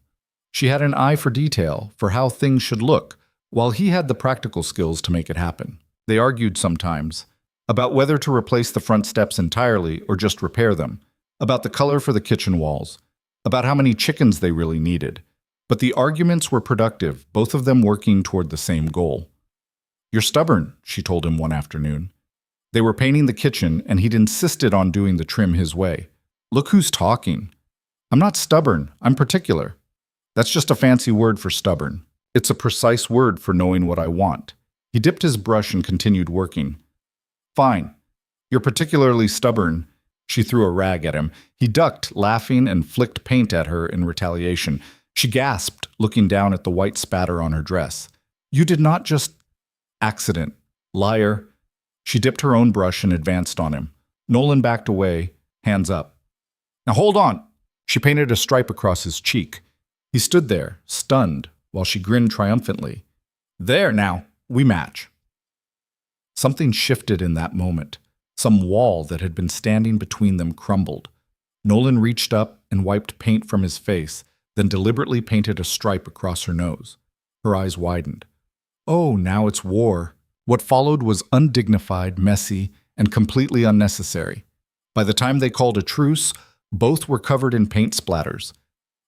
She had an eye for detail, for how things should look, while he had the practical skills to make it happen. They argued sometimes about whether to replace the front steps entirely or just repair them, about the color for the kitchen walls, about how many chickens they really needed. But the arguments were productive, both of them working toward the same goal. "You're stubborn," she told him one afternoon. They were painting the kitchen, and he'd insisted on doing the trim his way. "Look who's talking." "I'm not stubborn, I'm particular." "That's just a fancy word for stubborn. It's a precise word for knowing what I want." He dipped his brush and continued working. "Fine. You're particularly stubborn." She threw a rag at him. He ducked, laughing, and flicked paint at her in retaliation. She gasped, looking down at the white spatter on her dress. "You did not just—" "Accident. Liar." She dipped her own brush and advanced on him. Nolan backed away, hands up. "Now hold on." She painted a stripe across his cheek. He stood there, stunned, while she grinned triumphantly. "There now, we match." Something shifted in that moment. Some wall that had been standing between them crumbled. Nolan reached up and wiped paint from his face, then deliberately painted a stripe across her nose. Her eyes widened. "Oh, now it's war." What followed was undignified, messy, and completely unnecessary. By the time they called a truce, both were covered in paint splatters.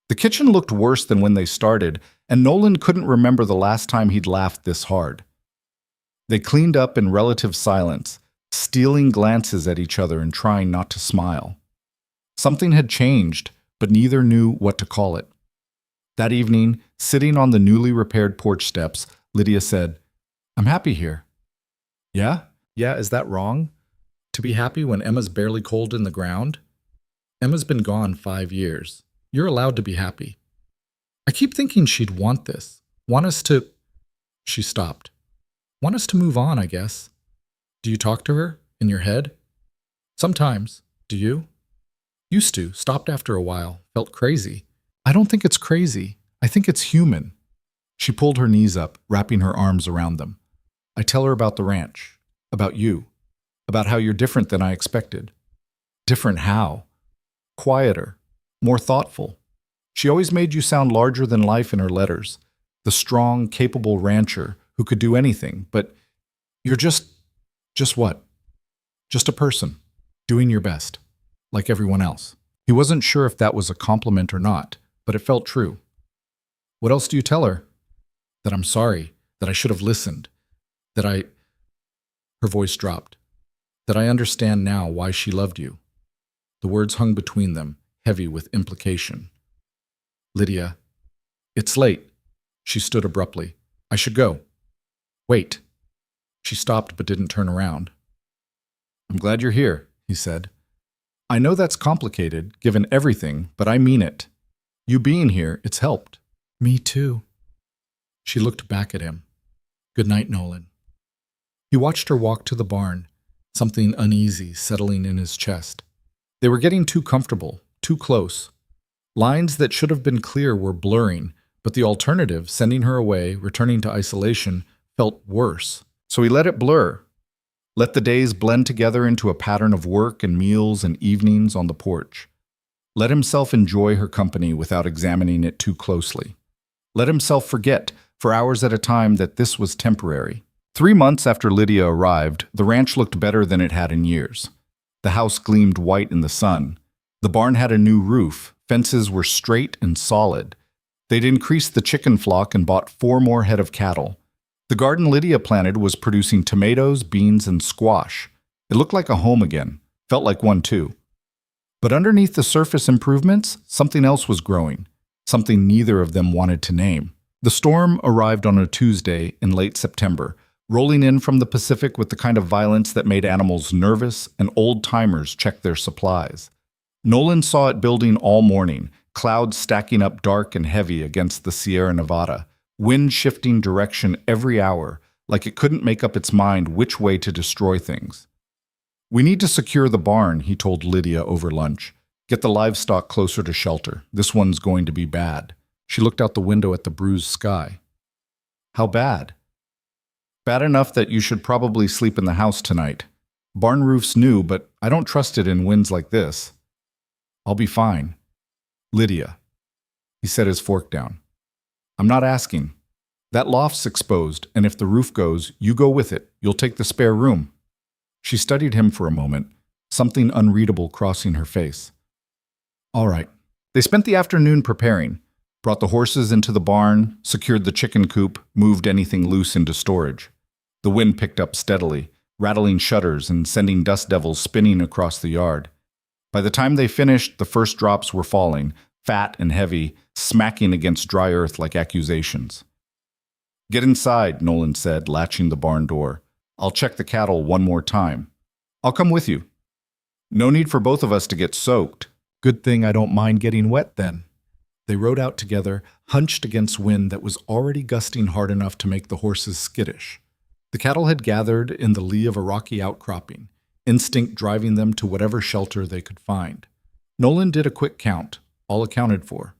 The kitchen looked worse than when they started, and Nolan couldn't remember the last time he'd laughed this hard. They cleaned up in relative silence, stealing glances at each other and trying not to smile. Something had changed, but neither knew what to call it. That evening, sitting on the newly repaired porch steps, Lydia said, "I'm happy here." "Yeah? Yeah, is that wrong? To be happy when Emma's barely cold in the ground? Emma's been gone 5 years. You're allowed to be happy." "I keep thinking she'd want this. Want us to—" She stopped. "Want us to move on, I guess." "Do you talk to her? In your head?" "Sometimes. Do you?" "Used to. Stopped after a while. Felt crazy." "I don't think it's crazy. I think it's human." She pulled her knees up, wrapping her arms around them. "I tell her about the ranch. About you. About how you're different than I expected." "Different how?" "Quieter. More thoughtful. She always made you sound larger than life in her letters. The strong, capable rancher who could do anything, but you're just what? Just a person, doing your best, like everyone else." He wasn't sure if that was a compliment or not, but it felt true. "What else do you tell her?" "That I'm sorry, that I should have listened, that I—" Her voice dropped. "That I understand now why she loved you." The words hung between them, heavy with implication. "Lydia, it's late. She stood abruptly. I should go. Wait. She stopped but didn't turn around. I'm glad you're here, he said. I know that's complicated, given everything, but I mean it. You being here, it's helped. Me too. She looked back at him. Good night, Nolan. He watched her walk to the barn, something uneasy settling in his chest. They were getting too comfortable, too close. Lines that should have been clear were blurring, but the alternative, sending her away, returning to isolation, felt worse. So he let it blur. Let the days blend together into a pattern of work and meals and evenings on the porch. Let himself enjoy her company without examining it too closely. Let himself forget, for hours at a time, that this was temporary. 3 months after Lydia arrived, the ranch looked better than it had in years. The house gleamed white in the sun. The barn had a new roof. Fences were straight and solid. They'd increased the chicken flock and bought 4 more head of cattle. The garden Lydia planted was producing tomatoes, beans, and squash. It looked like a home again. Felt like one too. But underneath the surface improvements, something else was growing. Something neither of them wanted to name. The storm arrived on a Tuesday in late September, rolling in from the Pacific with the kind of violence that made animals nervous and old-timers check their supplies. Nolan saw it building all morning, clouds stacking up dark and heavy against the Sierra Nevada, wind shifting direction every hour, like it couldn't make up its mind which way to destroy things. We need to secure the barn, he told Lydia over lunch. Get the livestock closer to shelter. This one's going to be bad. She looked out the window at the bruised sky. How bad? Bad enough that you should probably sleep in the house tonight. Barn roof's new, but I don't trust it in winds like this. I'll be fine. Lydia. He set his fork down. I'm not asking. That loft's exposed, and if the roof goes, you go with it. You'll take the spare room. She studied him for a moment, something unreadable crossing her face. All right. They spent the afternoon preparing, brought the horses into the barn, secured the chicken coop, moved anything loose into storage. The wind picked up steadily, rattling shutters and sending dust devils spinning across the yard. By the time they finished, the first drops were falling, fat and heavy, smacking against dry earth like accusations. Get inside, Nolan said, latching the barn door. I'll check the cattle one more time. I'll come with you. No need for both of us to get soaked. Good thing I don't mind getting wet then. They rode out together, hunched against wind that was already gusting hard enough to make the horses skittish. The cattle had gathered in the lee of a rocky outcropping, instinct driving them to whatever shelter they could find. Nolan did a quick count, all accounted for,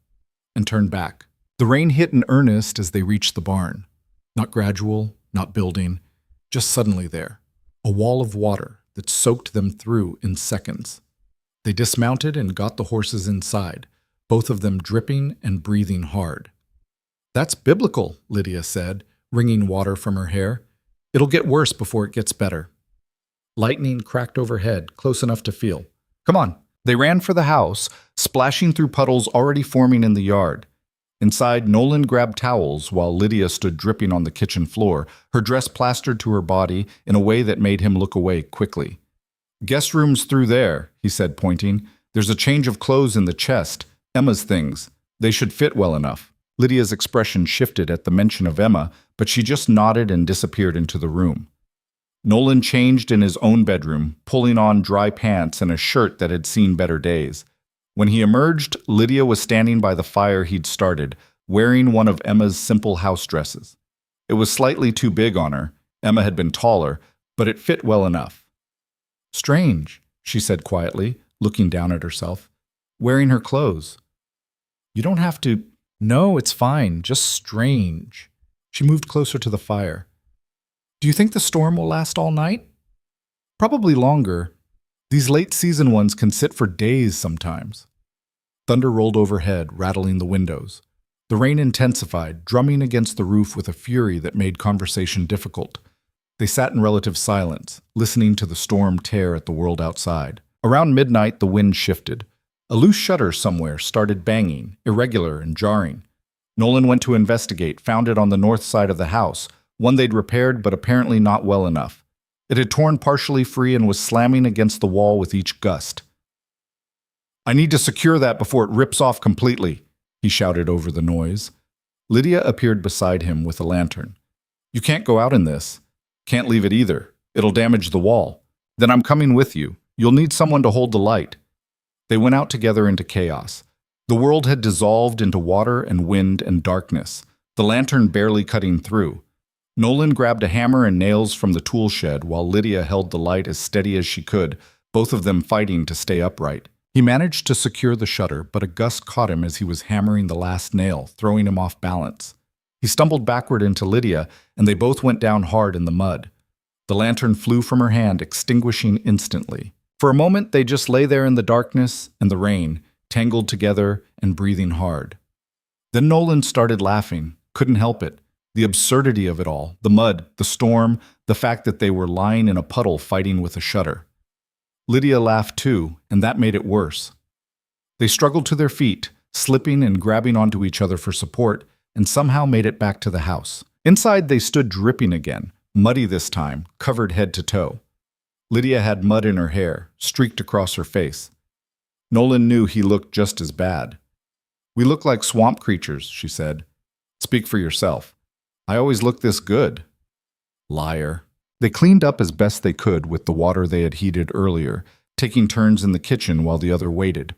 and turned back. The rain hit in earnest as they reached the barn. Not gradual, not building, just suddenly there. A wall of water that soaked them through in seconds. They dismounted and got the horses inside, both of them dripping and breathing hard. That's biblical, Lydia said, wringing water from her hair. It'll get worse before it gets better. Lightning cracked overhead, close enough to feel. Come on. They ran for the house, splashing through puddles already forming in the yard. Inside, Nolan grabbed towels while Lydia stood dripping on the kitchen floor, her dress plastered to her body in a way that made him look away quickly. Guest room's through there, he said, pointing. There's a change of clothes in the chest. Emma's things. They should fit well enough. Lydia's expression shifted at the mention of Emma, but she just nodded and disappeared into the room. Nolan changed in his own bedroom, pulling on dry pants and a shirt that had seen better days. When he emerged, Lydia was standing by the fire he'd started, wearing one of Emma's simple house dresses. It was slightly too big on her. Emma had been taller, but it fit well enough. Strange, she said quietly, looking down at herself. Wearing her clothes. You don't have to. No, it's fine, just strange. She moved closer to the fire. Do you think the storm will last all night? Probably longer. These late-season ones can sit for days sometimes. Thunder rolled overhead, rattling the windows. The rain intensified, drumming against the roof with a fury that made conversation difficult. They sat in relative silence, listening to the storm tear at the world outside. Around midnight, the wind shifted. A loose shutter somewhere started banging, irregular and jarring. Nolan went to investigate, found it on the north side of the house, one they'd repaired but apparently not well enough. It had torn partially free and was slamming against the wall with each gust. I need to secure that before it rips off completely, he shouted over the noise. Lydia appeared beside him with a lantern. You can't go out in this. Can't leave it either. It'll damage the wall. Then I'm coming with you. You'll need someone to hold the light. They went out together into chaos. The world had dissolved into water and wind and darkness, the lantern barely cutting through. Nolan grabbed a hammer and nails from the tool shed while Lydia held the light as steady as she could, both of them fighting to stay upright. He managed to secure the shutter, but a gust caught him as he was hammering the last nail, throwing him off balance. He stumbled backward into Lydia, and they both went down hard in the mud. The lantern flew from her hand, extinguishing instantly. For a moment, they just lay there in the darkness and the rain, tangled together and breathing hard. Then Nolan started laughing, couldn't help it. The absurdity of it all, the mud, the storm, the fact that they were lying in a puddle fighting with a shutter. Lydia laughed too, and that made it worse. They struggled to their feet, slipping and grabbing onto each other for support, and somehow made it back to the house. Inside, they stood dripping again, muddy this time, covered head to toe. Lydia had mud in her hair, streaked across her face. Nolan knew he looked just as bad. We look like swamp creatures, she said. Speak for yourself. I always look this good. Liar. They cleaned up as best they could with the water they had heated earlier, taking turns in the kitchen while the other waited.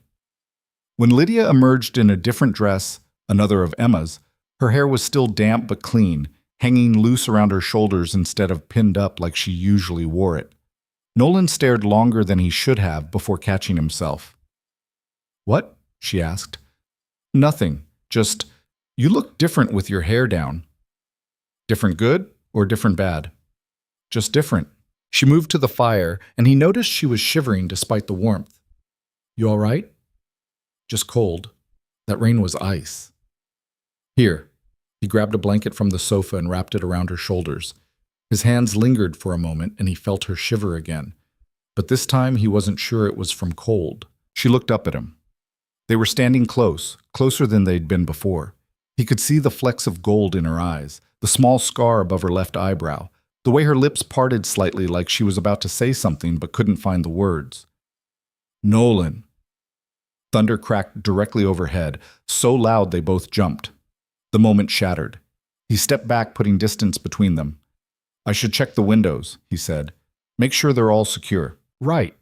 When Lydia emerged in a different dress, another of Emma's, her hair was still damp but clean, hanging loose around her shoulders instead of pinned up like she usually wore it. Nolan stared longer than he should have before catching himself. What? She asked. Nothing. Just, you look different with your hair down. Different good or different bad? Just different. She moved to the fire, and he noticed she was shivering despite the warmth. You all right? Just cold. That rain was ice. Here. He grabbed a blanket from the sofa and wrapped it around her shoulders. His hands lingered for a moment, and he felt her shiver again. But this time he wasn't sure it was from cold. She looked up at him. They were standing close, closer than they'd been before. He could see the flecks of gold in her eyes, the small scar above her left eyebrow, the way her lips parted slightly like she was about to say something but couldn't find the words. Nolan. Thunder cracked directly overhead, so loud they both jumped. The moment shattered. He stepped back, putting distance between them. I should check the windows, he said. Make sure they're all secure. Right.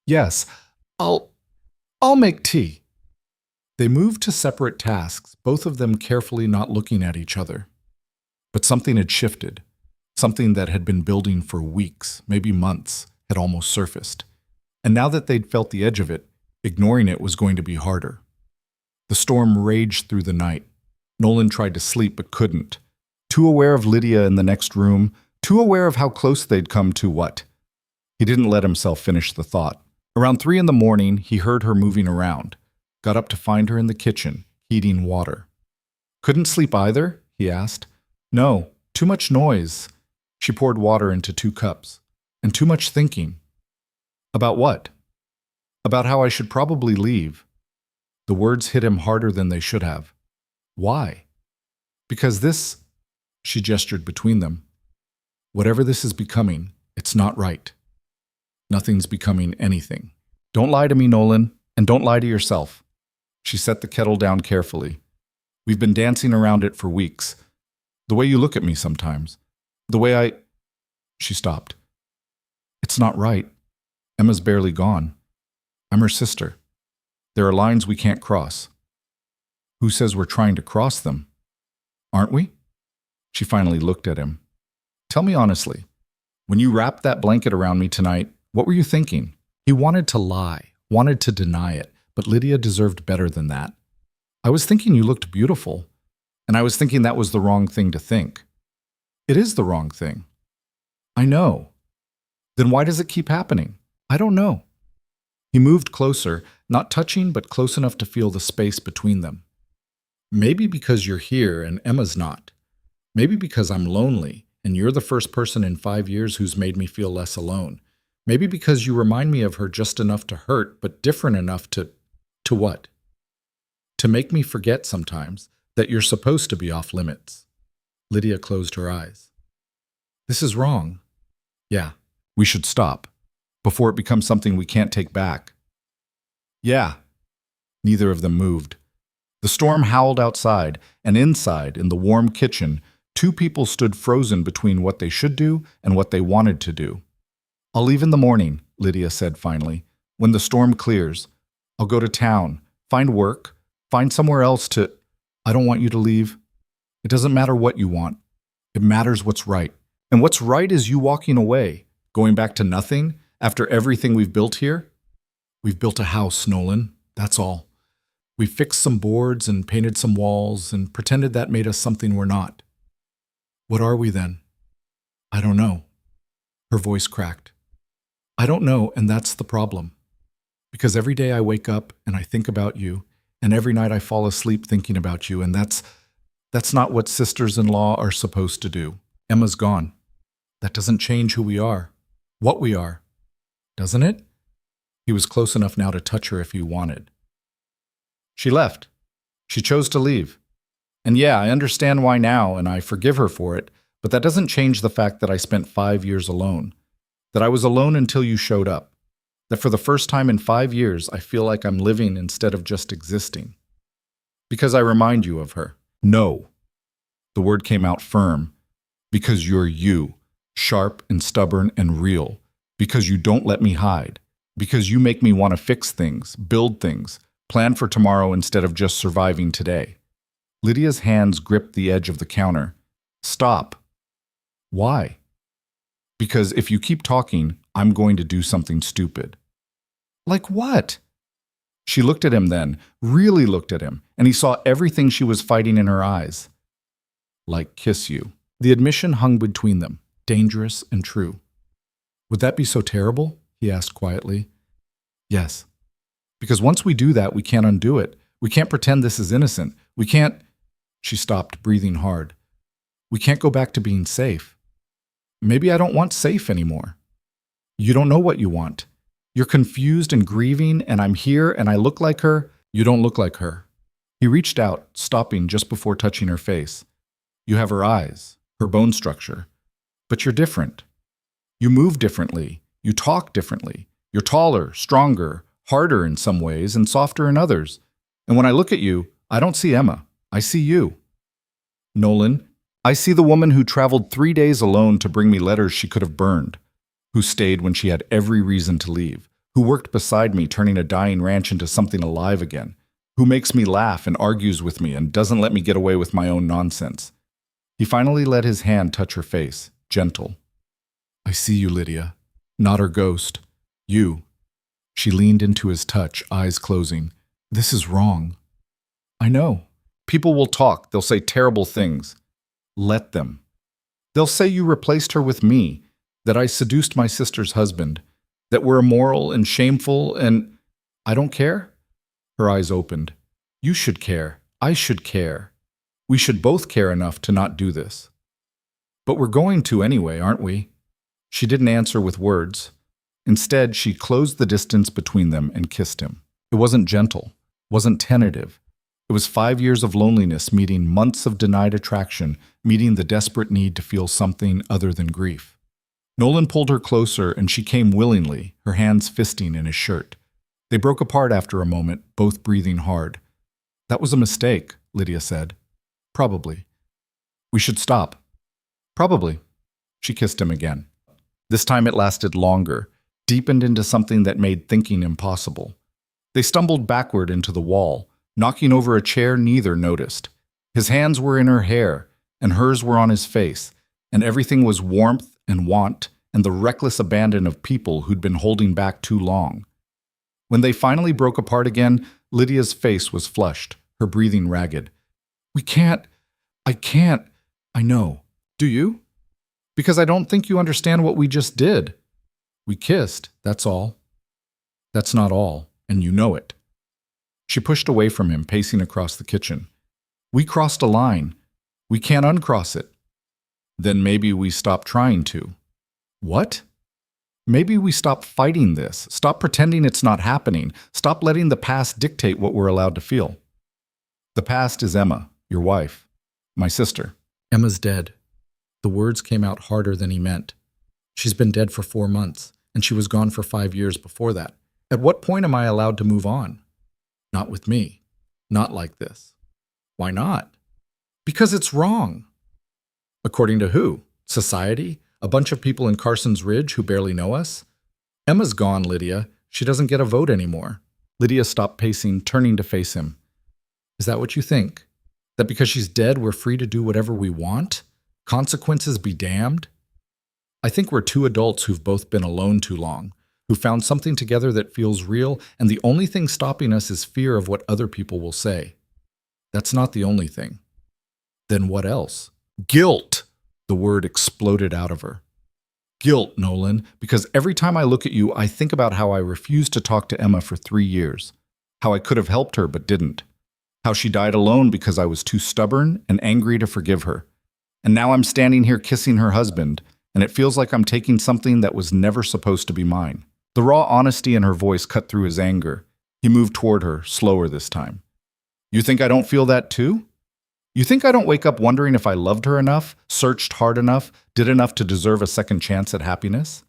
Yes, I'll make tea. They moved to separate tasks, both of them carefully not looking at each other. But something had shifted. Something that had been building for weeks, maybe months, had almost surfaced. And now that they'd felt the edge of it, ignoring it was going to be harder. The storm raged through the night. Nolan tried to sleep but couldn't. Too aware of Lydia in the next room, too aware of how close they'd come to what? He didn't let himself finish the thought. Around 3 a.m, he heard her moving around, got up to find her in the kitchen, heating water. Couldn't sleep either? He asked. No, too much noise. She poured water into 2 cups. And too much thinking. About what? About how I should probably leave. The words hit him harder than they should have. Why? Because this, she gestured between them. Whatever this is becoming, it's not right. Nothing's becoming anything. Don't lie to me, Nolan, and don't lie to yourself. She set the kettle down carefully. We've been dancing around it for weeks. The way you look at me sometimes. The way I... She stopped. It's not right. Emma's barely gone. I'm her sister. There are lines we can't cross. Who says we're trying to cross them? Aren't we? She finally looked at him. Tell me honestly, when you wrapped that blanket around me tonight, what were you thinking? He wanted to lie, wanted to deny it, but Lydia deserved better than that. I was thinking you looked beautiful, and I was thinking that was the wrong thing to think. It is the wrong thing. I know. Then why does it keep happening? I don't know. He moved closer, not touching, but close enough to feel the space between them. Maybe because you're here and Emma's not. Maybe because I'm lonely, and you're the first person in 5 years who's made me feel less alone. Maybe because you remind me of her just enough to hurt, but different enough to what? To make me forget sometimes that you're supposed to be off limits. Lydia closed her eyes. This is wrong. Yeah, we should stop, before it becomes something we can't take back. Yeah. Neither of them moved. The storm howled outside, and inside, in the warm kitchen, two people stood frozen between what they should do and what they wanted to do. "I'll leave in the morning," Lydia said finally. "When the storm clears, I'll go to town, find work, find somewhere else to—" "I don't want you to leave. It doesn't matter what you want. It matters what's right. And what's right is you walking away, going back to nothing after everything we've built here. We've built a house, Nolan. That's all. We fixed some boards and painted some walls and pretended that made us something we're not. What are we then? I don't know." Her voice cracked. "I don't know, and that's the problem. Because every day I wake up and I think about you, and every night I fall asleep thinking about you, and that's not what sisters-in-law are supposed to do. Emma's gone. That doesn't change who we are, what we are. Doesn't it?" He was close enough now to touch her if he wanted. She left. She chose to leave. And yeah, I understand why now, and I forgive her for it, but that doesn't change the fact that I spent 5 years alone. That I was alone until you showed up. That for the first time in 5 years, I feel like I'm living instead of just existing. Because I remind you of her. No. The word came out firm. Because you're you, sharp and stubborn and real. Because you don't let me hide. Because you make me want to fix things, build things, plan for tomorrow instead of just surviving today. Lydia's hands gripped the edge of the counter. "Stop." "Why?" "Because if you keep talking, I'm going to do something stupid." "Like what?" She looked at him then, really looked at him, and he saw everything she was fighting in her eyes. "Like kiss you." The admission hung between them, dangerous and true. "Would that be so terrible?" he asked quietly. "Yes. Because once we do that, we can't undo it. We can't pretend this is innocent. We can't—" She stopped, breathing hard. "We can't go back to being safe. Maybe I don't want safe anymore. You don't know what you want. You're confused and grieving, and I'm here and I look like her. You don't look like her." He reached out, stopping just before touching her face. "You have her eyes, her bone structure. But you're different. You move differently. You talk differently. You're taller, stronger, harder in some ways, and softer in others. And when I look at you, I don't see Emma. I see you. Nolan, I see the woman who traveled 3 days alone to bring me letters she could have burned, who stayed when she had every reason to leave, who worked beside me turning a dying ranch into something alive again, who makes me laugh and argues with me and doesn't let me get away with my own nonsense." He finally let his hand touch her face, gentle. "I see you, Lydia. Not her ghost. You." She leaned into his touch, eyes closing. "This is wrong." "I know. People will talk. They'll say terrible things. Let them. They'll say you replaced her with me, that I seduced my sister's husband, that we're immoral and shameful and— I don't care?" Her eyes opened. "You should care. I should care. We should both care enough to not do this. But we're going to anyway, aren't we?" She didn't answer with words. Instead, she closed the distance between them and kissed him. It wasn't gentle, wasn't tentative. It was 5 years of loneliness meeting months of denied attraction, meeting the desperate need to feel something other than grief. Nolan pulled her closer and she came willingly, her hands fisting in his shirt. They broke apart after a moment, both breathing hard. "That was a mistake," Lydia said. "Probably. We should stop." "Probably." She kissed him again. This time it lasted longer, deepened into something that made thinking impossible. They stumbled backward into the wall, knocking over a chair neither noticed. His hands were in her hair, and hers were on his face, and everything was warmth and want and the reckless abandon of people who'd been holding back too long. When they finally broke apart again, Lydia's face was flushed, her breathing ragged. I can't. I know. Do you? Because I don't think you understand what we just did. We kissed, that's all. That's not all, and you know it." She pushed away from him, pacing across the kitchen. "We crossed a line. We can't uncross it." "Then maybe we stop trying to." "What?" "Maybe we stop fighting this, stop pretending it's not happening, stop letting the past dictate what we're allowed to feel." "The past is Emma, your wife, my sister." "Emma's dead." The words came out harder than he meant. "She's been dead for 4 months, and she was gone for 5 years before that. At what point am I allowed to move on?" "Not with me." Not like this. Why not? Because it's wrong. According to who? Society? A bunch of people in Carson's Ridge who barely know us? Emma's gone, Lydia. She doesn't get a vote anymore. Lydia stopped pacing, turning to face him. Is that what you think? That because she's dead, we're free to do whatever we want? Consequences be damned? I think we're two adults who've both been alone too long, who found something together that feels real, and the only thing stopping us is fear of what other people will say. That's not the only thing. Then what else? Guilt! The word exploded out of her. Guilt, Nolan, because every time I look at you, I think about how I refused to talk to Emma for 3 years, how I could have helped her but didn't, how she died alone because I was too stubborn and angry to forgive her. And now I'm standing here kissing her husband, and it feels like I'm taking something that was never supposed to be mine. The raw honesty in her voice cut through his anger. He moved toward her, slower this time. You think I don't feel that too? You think I don't wake up wondering if I loved her enough, searched hard enough, did enough to deserve a second chance at happiness?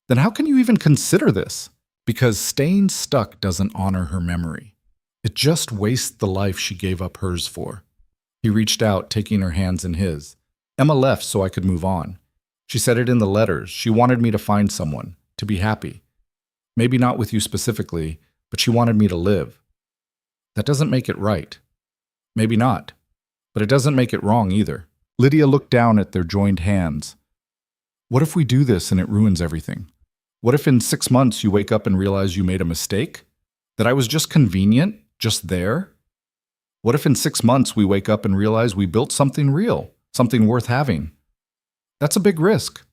Then how can you even consider this? Because staying stuck doesn't honor her memory. It just wastes the life she gave up hers for. He reached out, taking her hands in his. Emma left so I could move on. She said it in the letters. She wanted me to find someone, to be happy. Maybe not with you specifically, but she wanted me to live. That doesn't make it right. Maybe not. But it doesn't make it wrong either. Lydia looked down at their joined hands. What if we do this and it ruins everything? What if in 6 months you wake up and realize you made a mistake? That I was just convenient, just there? What if in 6 months we wake up and realize we built something real, something worth having? That's a big risk.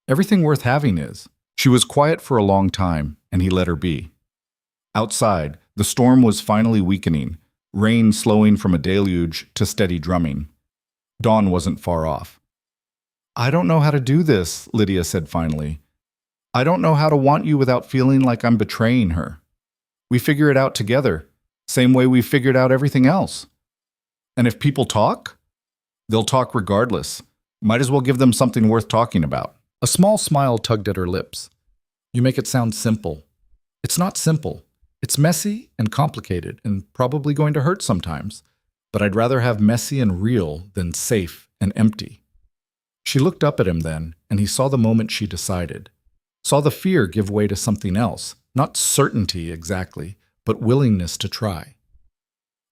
Everything worth having is. She was quiet for a long time, and he let her be. Outside, the storm was finally weakening, rain slowing from a deluge to steady drumming. Dawn wasn't far off. I don't know how to do this, Lydia said finally. I don't know how to want you without feeling like I'm betraying her. We figure it out together, same way we figured out everything else. And if people talk, they'll talk regardless. Might as well give them something worth talking about. A small smile tugged at her lips. You make it sound simple. It's not simple. It's messy and complicated and probably going to hurt sometimes, but I'd rather have messy and real than safe and empty. She looked up at him then, and he saw the moment she decided. Saw the fear give way to something else, not certainty exactly, but willingness to try.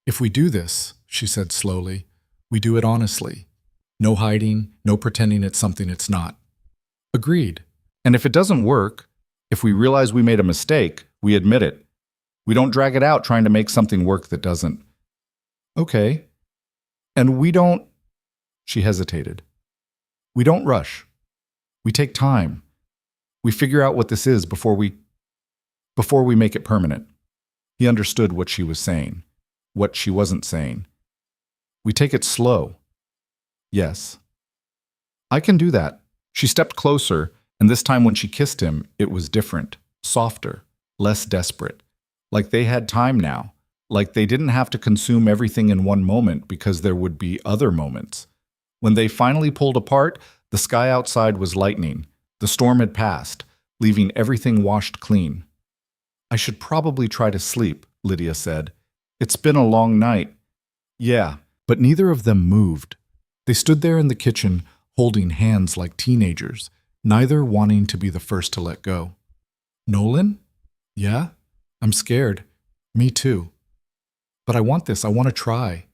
If we do this, she said slowly, we do it honestly. No hiding, no pretending it's something it's not. Agreed. And if it doesn't work, if we realize we made a mistake, we admit it. We don't drag it out trying to make something work that doesn't. Okay. And we don't... She hesitated. We don't rush. We take time. We figure out what this is before we make it permanent. He understood what she was saying, what she wasn't saying. We take it slow. Yes. I can do that. She stepped closer, and this time when she kissed him, it was different, softer, less desperate. Like they had time now, like they didn't have to consume everything in one moment because there would be other moments. When they finally pulled apart, the sky outside was lightening. The storm had passed, leaving everything washed clean. I should probably try to sleep, Lydia said. It's been a long night. Yeah, but neither of them moved. They stood there in the kitchen, holding hands like teenagers, neither wanting to be the first to let go. Nolan? Yeah? I'm scared. Me too. But I want this. I want to try.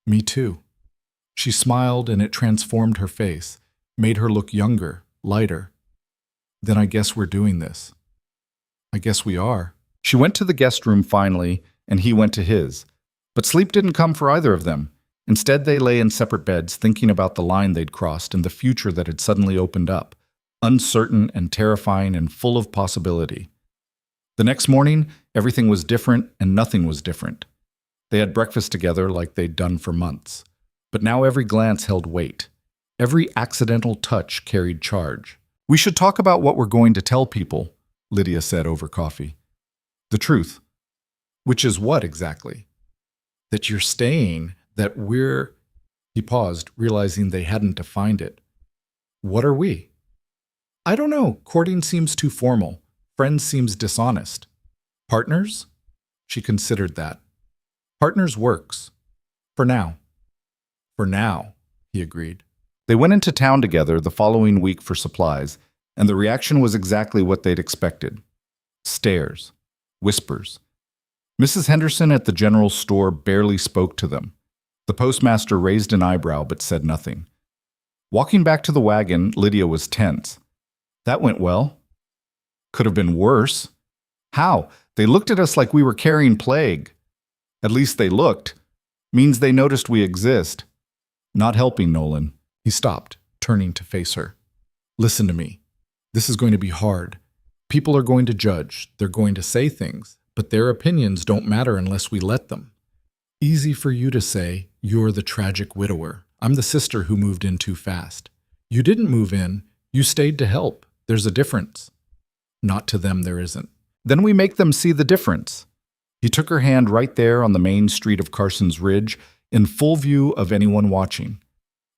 Me too. She smiled and it transformed her face, made her look younger, lighter. Then I guess we're doing this. I guess we are. She went to the guest room finally, and he went to his. But sleep didn't come for either of them. Instead, they lay in separate beds, thinking about the line they'd crossed and the future that had suddenly opened up, uncertain and terrifying and full of possibility. The next morning, everything was different and nothing was different. They had breakfast together like they'd done for months. But now every glance held weight. Every accidental touch carried charge. We should talk about what we're going to tell people, Lydia said over coffee. The truth. Which is what exactly? That you're staying, that we're... He paused, realizing they hadn't defined it. What are we? I don't know. Courting seems too formal. Friends seems dishonest. Partners? She considered that. Partners works. For now. For now, he agreed. They went into town together the following week for supplies, and the reaction was exactly what they'd expected. Stares. Whispers. Mrs. Henderson at the general store barely spoke to them. The postmaster raised an eyebrow but said nothing. Walking back to the wagon, Lydia was tense. That went well. Could have been worse. How? They looked at us like we were carrying plague. At least they looked. Means they noticed we exist. Not helping Nolan. He stopped, turning to face her. Listen to me. This is going to be hard. People are going to judge. They're going to say things, but their opinions don't matter unless we let them. Easy for you to say, you're the tragic widower. I'm the sister who moved in too fast. You didn't move in. You stayed to help. There's a difference. Not to them there isn't. Then we make them see the difference. He took her hand right there on the main street of Carson's Ridge, in full view of anyone watching.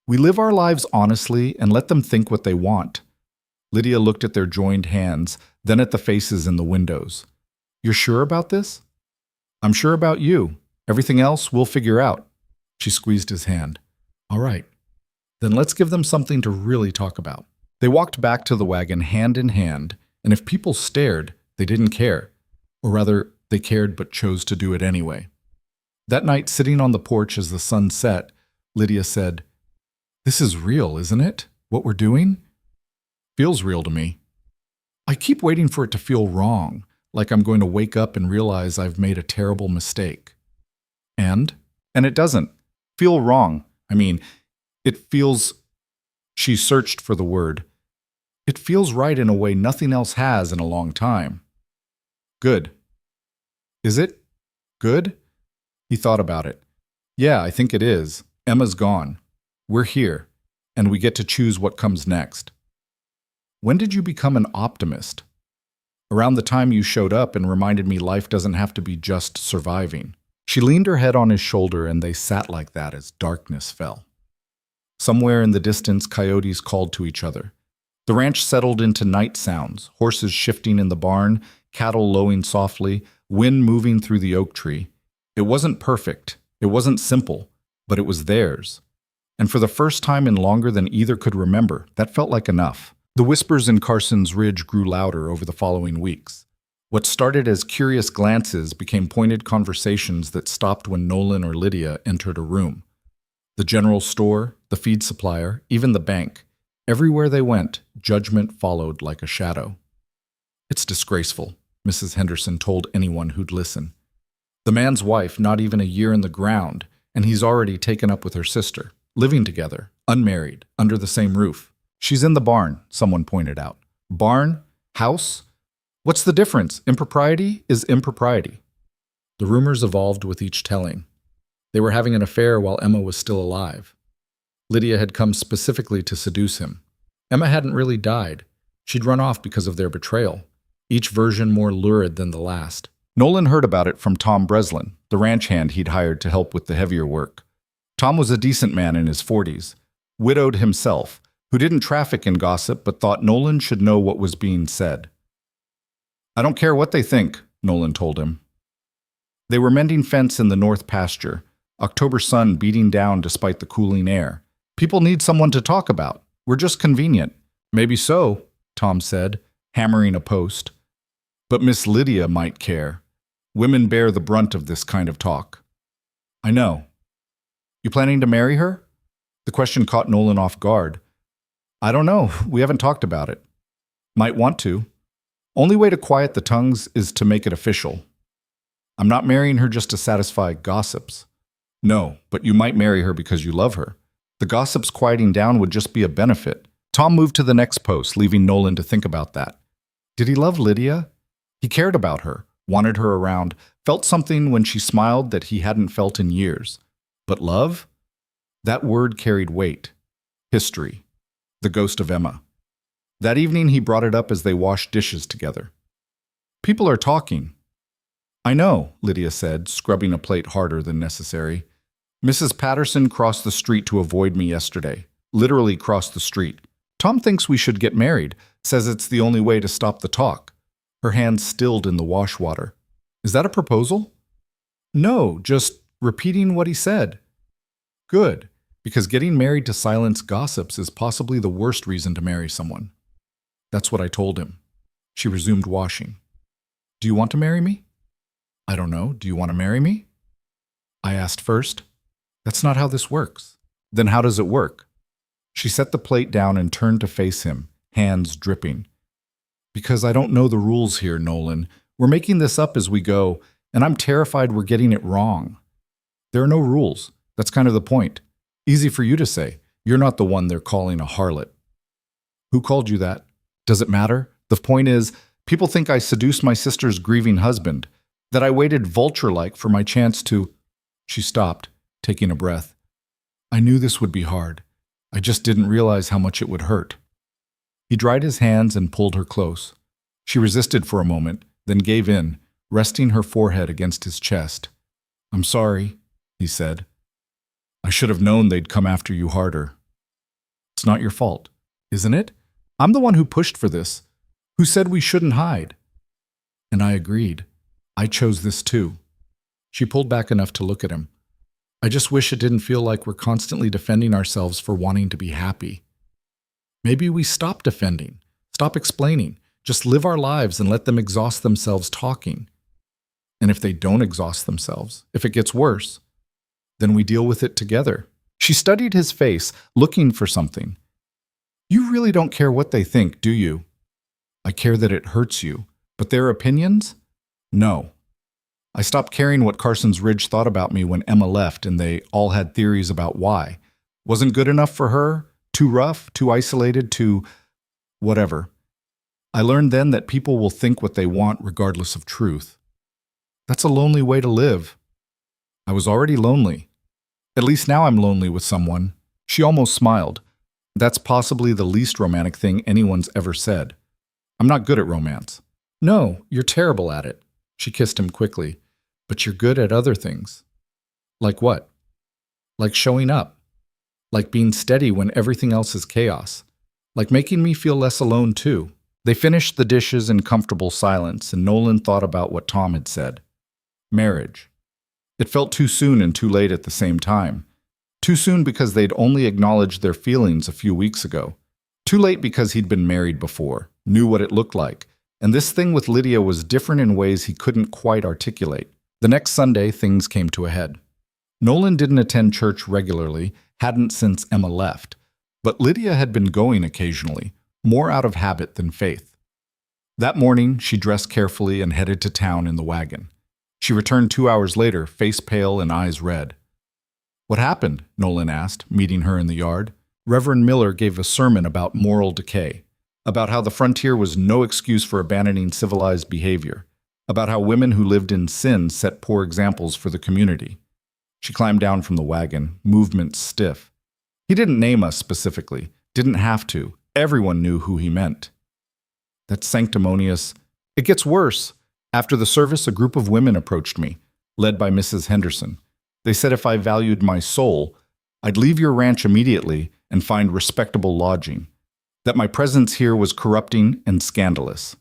We live our lives honestly and let them think what they want. Lydia looked at their joined hands, then at the faces in the windows. You're sure about this? I'm sure about you. Everything else we'll figure out. She squeezed his hand. All right. Then let's give them something to really talk about. They walked back to the wagon hand in hand, and if people stared, they didn't care. Or rather, they cared but chose to do it anyway. That night, sitting on the porch as the sun set, Lydia said, This is real, isn't it? What we're doing? Feels real to me. I keep waiting for it to feel wrong, like I'm going to wake up and realize I've made a terrible mistake. And it doesn't feel wrong. I mean, it feels... She searched for the word. It feels right in a way nothing else has in a long time. Good. Is it? Good? He thought about it. Yeah, I think it is. Emma's gone. We're here, and we get to choose what comes next. When did you become an optimist? Around the time you showed up and reminded me life doesn't have to be just surviving. She leaned her head on his shoulder, and they sat like that as darkness fell. Somewhere in the distance, coyotes called to each other. The ranch settled into night sounds, horses shifting in the barn, cattle lowing softly, wind moving through the oak tree. It wasn't perfect, it wasn't simple, but it was theirs. And for the first time in longer than either could remember, that felt like enough. The whispers in Carson's Ridge grew louder over the following weeks. What started as curious glances became pointed conversations that stopped when Nolan or Lydia entered a room. The general store, the feed supplier, even the bank. Everywhere they went, judgment followed like a shadow. It's disgraceful, Mrs. Henderson told anyone who'd listen. The man's wife, not even a year in the ground, and he's already taken up with her sister, living together, unmarried, under the same roof. She's in the barn, someone pointed out. Barn? House? What's the difference? Impropriety is impropriety. The rumors evolved with each telling. They were having an affair while Emma was still alive. Lydia had come specifically to seduce him. Emma hadn't really died. She'd run off because of their betrayal, each version more lurid than the last. Nolan heard about it from Tom Breslin, the ranch hand he'd hired to help with the heavier work. Tom was a decent man in his 40s, widowed himself, who didn't traffic in gossip but thought Nolan should know what was being said. I don't care what they think, Nolan told him. They were mending fence in the north pasture, October sun beating down despite the cooling air. People need someone to talk about. We're just convenient. Maybe so, Tom said, hammering a post. But Miss Lydia might care. Women bear the brunt of this kind of talk. I know. You planning to marry her? The question caught Nolan off guard. I don't know. We haven't talked about it. Might want to. Only way to quiet the tongues is to make it official. I'm not marrying her just to satisfy gossips. No, but you might marry her because you love her. The gossips quieting down would just be a benefit. Tom moved to the next post, leaving Nolan to think about that. Did he love Lydia? He cared about her, wanted her around, felt something when she smiled that he hadn't felt in years. But love? That word carried weight. History. The ghost of Emma. That evening he brought it up as they washed dishes together. People are talking. I know, Lydia said, scrubbing a plate harder than necessary. Mrs. Patterson crossed the street to avoid me yesterday. Literally crossed the street. Tom thinks we should get married, says it's the only way to stop the talk. Her hand stilled in the wash water. Is that a proposal? No, just repeating what he said. Good, because getting married to silence gossips is possibly the worst reason to marry someone. That's what I told him. She resumed washing. Do you want to marry me? I don't know. Do you want to marry me? I asked first. That's not how this works. Then how does it work? She set the plate down and turned to face him, hands dripping. Because I don't know the rules here, Nolan. We're making this up as we go, and I'm terrified we're getting it wrong. There are no rules. That's kind of the point. Easy for you to say. You're not the one they're calling a harlot. Who called you that? Does it matter? The point is, people think I seduced my sister's grieving husband, that I waited vulture-like for my chance to... She stopped, taking a breath. I knew this would be hard. I just didn't realize how much it would hurt. He dried his hands and pulled her close. She resisted for a moment, then gave in, resting her forehead against his chest. I'm sorry, he said. I should have known they'd come after you harder. It's not your fault, isn't it? I'm the one who pushed for this, who said we shouldn't hide. And I agreed. I chose this too. She pulled back enough to look at him. I just wish it didn't feel like we're constantly defending ourselves for wanting to be happy. Maybe we stop defending, stop explaining, just live our lives and let them exhaust themselves talking. And if they don't exhaust themselves, if it gets worse, then we deal with it together. She studied his face, looking for something. You really don't care what they think, do you? I care that it hurts you, but their opinions? No. I stopped caring what Carson's Ridge thought about me when Emma left and they all had theories about why. Wasn't good enough for her? Too rough? Too isolated? Too... whatever. I learned then that people will think what they want regardless of truth. That's a lonely way to live. I was already lonely. At least now I'm lonely with someone. She almost smiled. That's possibly the least romantic thing anyone's ever said. I'm not good at romance. No, you're terrible at it. She kissed him quickly. But you're good at other things. Like what? Like showing up. Like being steady when everything else is chaos. Like making me feel less alone too. They finished the dishes in comfortable silence, and Nolan thought about what Tom had said. Marriage. It felt too soon and too late at the same time. Too soon because they'd only acknowledged their feelings a few weeks ago. Too late because he'd been married before, knew what it looked like. And this thing with Lydia was different in ways he couldn't quite articulate. The next Sunday, things came to a head. Nolan didn't attend church regularly, hadn't since Emma left. But Lydia had been going occasionally, more out of habit than faith. That morning, she dressed carefully and headed to town in the wagon. She returned 2 hours later, face pale and eyes red. What happened? Nolan asked, meeting her in the yard. Reverend Miller gave a sermon about moral decay, about how the frontier was no excuse for abandoning civilized behavior, about how women who lived in sin set poor examples for the community. She climbed down from the wagon, movement stiff. He didn't name us specifically, didn't have to. Everyone knew who he meant. That's sanctimonious. It gets worse. After the service, a group of women approached me, led by Mrs. Henderson. They said if I valued my soul, I'd leave your ranch immediately and find respectable lodging, that my presence here was corrupting and scandalous.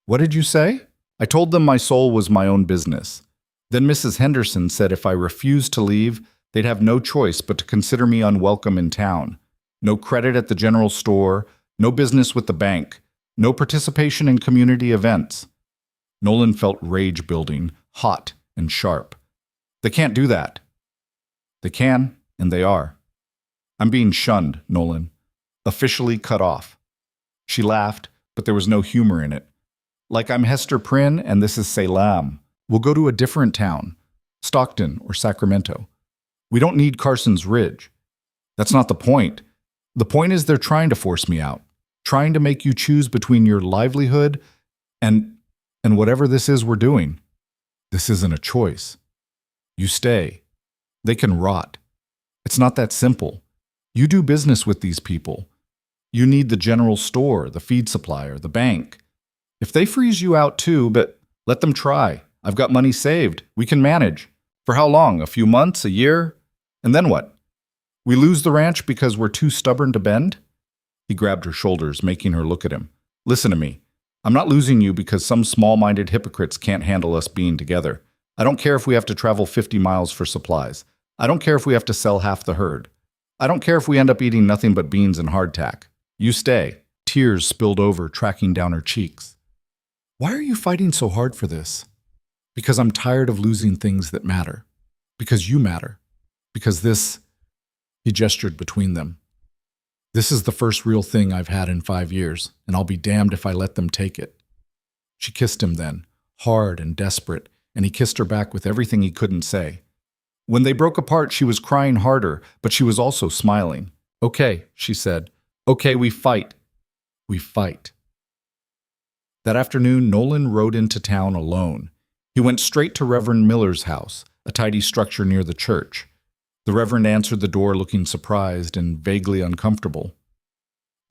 What did you say? I told them my soul was my own business. Then Mrs. Henderson said if I refused to leave, they'd have no choice but to consider me unwelcome in town. No credit at the general store, no business with the bank, no participation in community events. Nolan felt rage building, hot and sharp. They can't do that. They can, and they are. I'm being shunned, Nolan. Officially cut off. She laughed, but there was no humor in it. Like I'm Hester Prynne and this is Salem. We'll go to a different town, Stockton or Sacramento. We don't need Carson's Ridge. That's not the point. The point is they're trying to force me out, trying to make you choose between your livelihood and whatever this is we're doing. This isn't a choice. You stay. They can rot. It's not that simple. You do business with these people. You need the general store, the feed supplier, the bank. If they freeze you out too, but let them try. I've got money saved. We can manage. For how long? A few months? A year? And then what? We lose the ranch because we're too stubborn to bend? He grabbed her shoulders, making her look at him. Listen to me. I'm not losing you because some small-minded hypocrites can't handle us being together. I don't care if we have to travel 50 miles for supplies. I don't care if we have to sell half the herd. I don't care if we end up eating nothing but beans and hardtack. You stay." Tears spilled over, tracking down her cheeks. "Why are you fighting so hard for this?" "Because I'm tired of losing things that matter. Because you matter. Because this," he gestured between them, "this is the first real thing I've had in 5 years, and I'll be damned if I let them take it." She kissed him then, hard and desperate, and he kissed her back with everything he couldn't say. When they broke apart, she was crying harder, but she was also smiling. "Okay," she said. "Okay, we fight. We fight." That afternoon, Nolan rode into town alone. He went straight to Reverend Miller's house, a tidy structure near the church. The Reverend answered the door looking surprised and vaguely uncomfortable.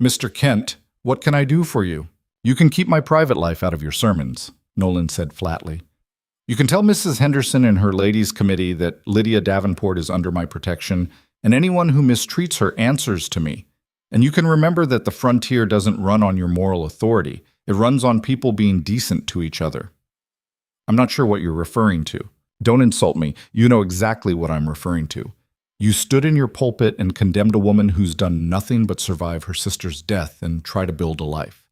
"Mr. Kent, what can I do for you?" "You can keep my private life out of your sermons," Nolan said flatly. "You can tell Mrs. Henderson and her ladies' committee that Lydia Davenport is under my protection, and anyone who mistreats her answers to me. And you can remember that the frontier doesn't run on your moral authority. It runs on people being decent to each other." "I'm not sure what you're referring to." "Don't insult me. You know exactly what I'm referring to. You stood in your pulpit and condemned a woman who's done nothing but survive her sister's death and try to build a life.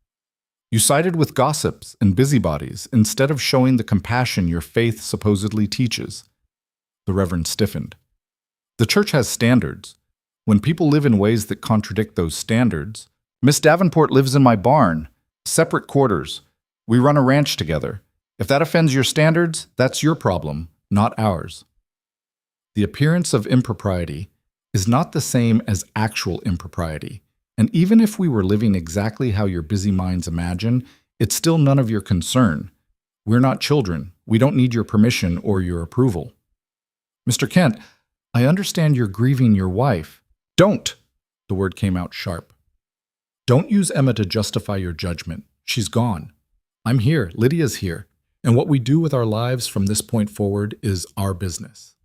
You sided with gossips and busybodies instead of showing the compassion your faith supposedly teaches." The Reverend stiffened. "The church has standards. When people live in ways that contradict those standards— Miss Davenport lives in my barn, separate quarters. We run a ranch together. If that offends your standards, that's your problem, not ours." The appearance of impropriety is not the same as actual impropriety. And even if we were living exactly how your busy minds imagine, it's still none of your concern. We're not children. We don't need your permission or your approval. "Mr. Kent, I understand you're grieving your wife." "Don't!" The word came out sharp. "Don't use Emma to justify your judgment. She's gone. I'm here. Lydia's here. And what we do with our lives from this point forward is our business."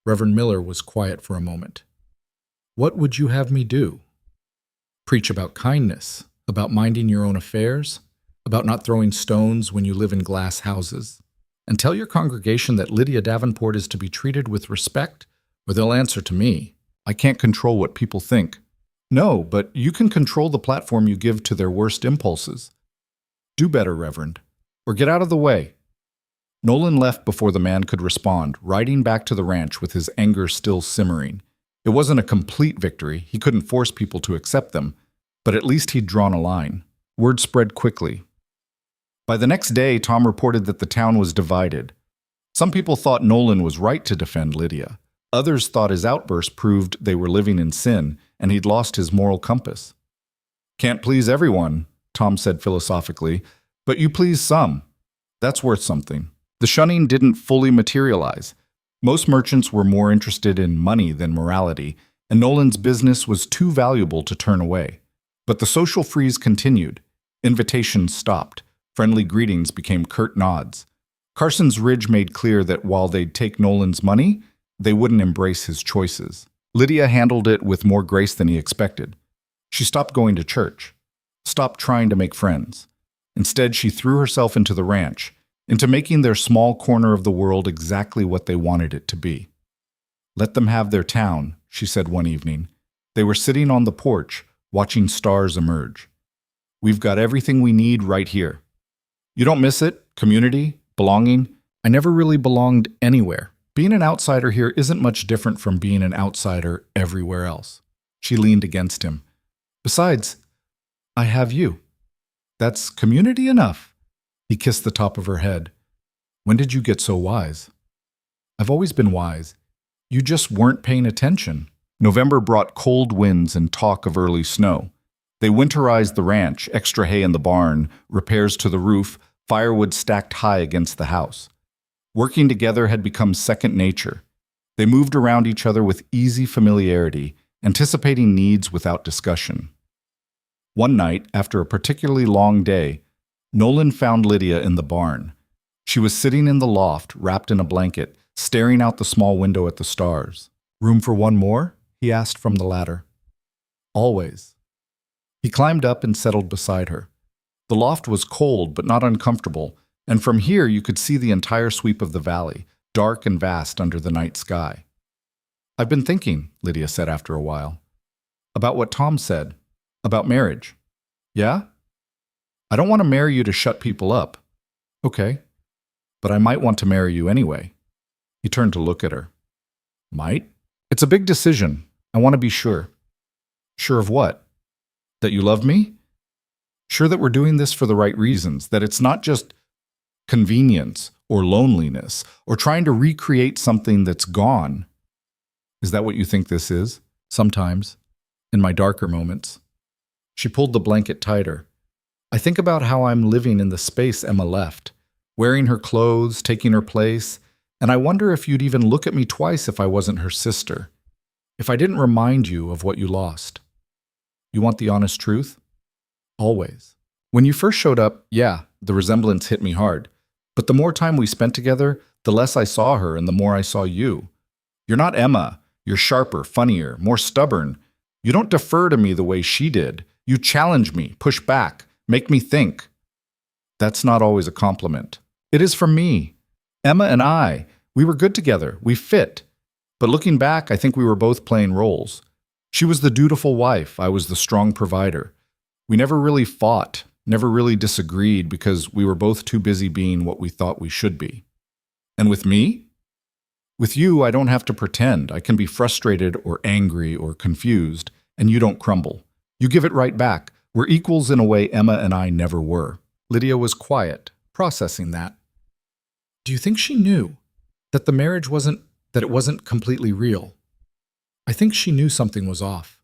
Reverend Miller was quiet for a moment. "What would you have me do? Preach about kindness, about minding your own affairs, about not throwing stones when you live in glass houses, and tell your congregation that Lydia Davenport is to be treated with respect, or they'll answer to me. I can't control what people think." "No, but you can control the platform you give to their worst impulses. Do better, Reverend, or get out of the way." Nolan left before the man could respond, riding back to the ranch with his anger still simmering. It wasn't a complete victory. He couldn't force people to accept them, but at least he'd drawn a line. Word spread quickly. By the next day, Tom reported that the town was divided. Some people thought Nolan was right to defend Lydia. Others thought his outburst proved they were living in sin, and he'd lost his moral compass. "Can't please everyone," Tom said philosophically, "but you please some. That's worth something." The shunning didn't fully materialize. Most merchants were more interested in money than morality, and Nolan's business was too valuable to turn away. But the social freeze continued. Invitations stopped. Friendly greetings became curt nods. Carson's Ridge made clear that while they'd take Nolan's money, they wouldn't embrace his choices. Lydia handled it with more grace than he expected. She stopped going to church, stopped trying to make friends. Instead, she threw herself into the ranch, into making their small corner of the world exactly what they wanted it to be. "Let them have their town," she said one evening. They were sitting on the porch, watching stars emerge. "We've got everything we need right here. You don't miss it? Community? Belonging?" "I never really belonged anywhere. Being an outsider here isn't much different from being an outsider everywhere else." She leaned against him. "Besides, I have you. That's community enough." He kissed the top of her head. "When did you get so wise?" "I've always been wise. You just weren't paying attention." November brought cold winds and talk of early snow. They winterized the ranch, extra hay in the barn, repairs to the roof, firewood stacked high against the house. Working together had become second nature. They moved around each other with easy familiarity, anticipating needs without discussion. One night, after a particularly long day, Nolan found Lydia in the barn. She was sitting in the loft, wrapped in a blanket, staring out the small window at the stars. "Room for one more?" he asked from the ladder. "Always." He climbed up and settled beside her. The loft was cold but not uncomfortable, and from here you could see the entire sweep of the valley, dark and vast under the night sky. "I've been thinking," Lydia said after a while, "about what Tom said, about marriage." "Yeah? I don't want to marry you to shut people up." "Okay, but I might want to marry you anyway." He turned to look at her. "Might? It's a big decision. I want to be sure." "Sure of what? That you love me? Sure that we're doing this for the right reasons, that it's not just convenience or loneliness or trying to recreate something that's gone." "Is that what you think this is?" "Sometimes, in my darker moments." She pulled the blanket tighter. "I think about how I'm living in the space Emma left, wearing her clothes, taking her place, and I wonder if you'd even look at me twice if I wasn't her sister, if I didn't remind you of what you lost." "You want the honest truth?" "Always. When you first showed up, yeah, the resemblance hit me hard. But the more time we spent together, the less I saw her and the more I saw you. You're not Emma. You're sharper, funnier, more stubborn. You don't defer to me the way she did. You challenge me, push back, make me think." "That's not always a compliment." "It is for me. Emma and I, we were good together. We fit. But looking back, I think we were both playing roles. She was the dutiful wife. I was the strong provider. We never really fought, never really disagreed because we were both too busy being what we thought we should be." "And with me?" "With you, I don't have to pretend. I can be frustrated or angry or confused, and you don't crumble. You give it right back. We're equals in a way Emma and I never were." Lydia was quiet, processing that. "Do you think she knew that the marriage wasn't completely real?" "I think she knew something was off.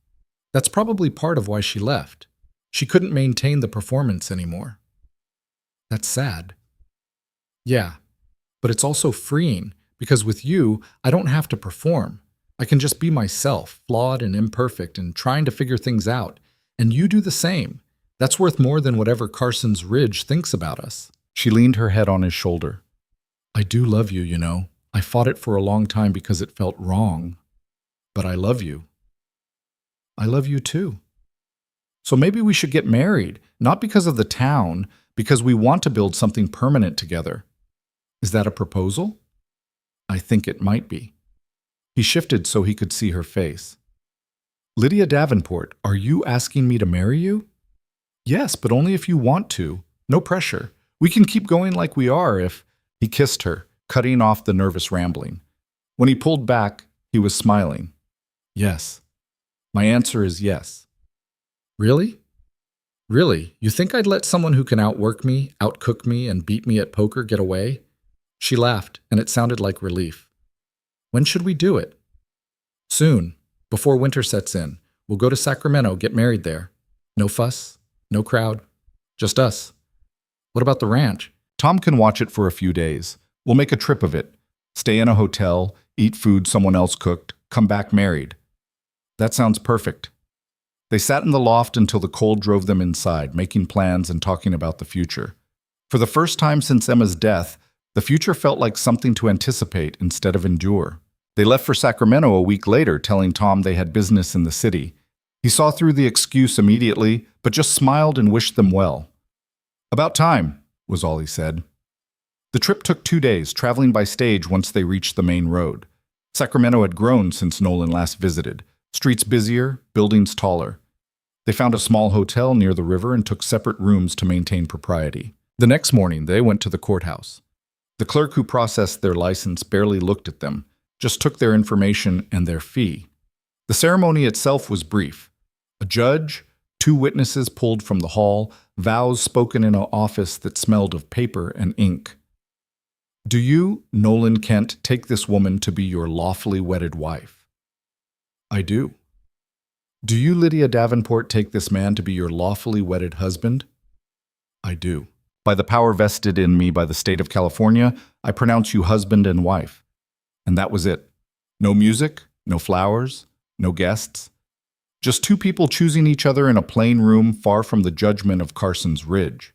That's probably part of why she left. She couldn't maintain the performance anymore." "That's sad." "Yeah, but it's also freeing, because with you, I don't have to perform. I can just be myself, flawed and imperfect and trying to figure things out. And you do the same. That's worth more than whatever Carson's Ridge thinks about us." She leaned her head on his shoulder. "I do love you, you know. I fought it for a long time because it felt wrong. But I love you." "I love you too. So maybe we should get married, not because of the town, because we want to build something permanent together." "Is that a proposal?" "I think it might be." He shifted so he could see her face. "Lydia Davenport, are you asking me to marry you?" "Yes, but only if you want to. No pressure. We can keep going like we are if—" He kissed her, cutting off the nervous rambling. When he pulled back, he was smiling. "Yes. My answer is yes." "Really? Really? You think I'd let someone who can outwork me, outcook me, and beat me at poker get away?" She laughed, and it sounded like relief. "When should we do it?" "Soon, before winter sets in. We'll go to Sacramento, get married there. No fuss, no crowd, just us." "What about the ranch?" "Tom can watch it for a few days. We'll make a trip of it. Stay in a hotel, eat food someone else cooked, come back married." "That sounds perfect." They sat in the loft until the cold drove them inside, making plans and talking about the future. For the first time since Emma's death, the future felt like something to anticipate instead of endure. They left for Sacramento a week later, telling Tom they had business in the city. He saw through the excuse immediately, but just smiled and wished them well. "About time," was all he said. The trip took 2 days, traveling by stage once they reached the main road. Sacramento had grown since Nolan last visited. Streets busier, buildings taller. They found a small hotel near the river and took separate rooms to maintain propriety. The next morning, they went to the courthouse. The clerk who processed their license barely looked at them, just took their information and their fee. The ceremony itself was brief. A judge, 2 witnesses pulled from the hall, vows spoken in an office that smelled of paper and ink. "Do you, Nolan Kent, take this woman to be your lawfully wedded wife?" "I do." "Do you, Lydia Davenport, take this man to be your lawfully wedded husband?" "I do." "By the power vested in me by the state of California, I pronounce you husband and wife." And that was it. No music, no flowers, no guests. Just 2 people choosing each other in a plain room far from the judgment of Carson's Ridge.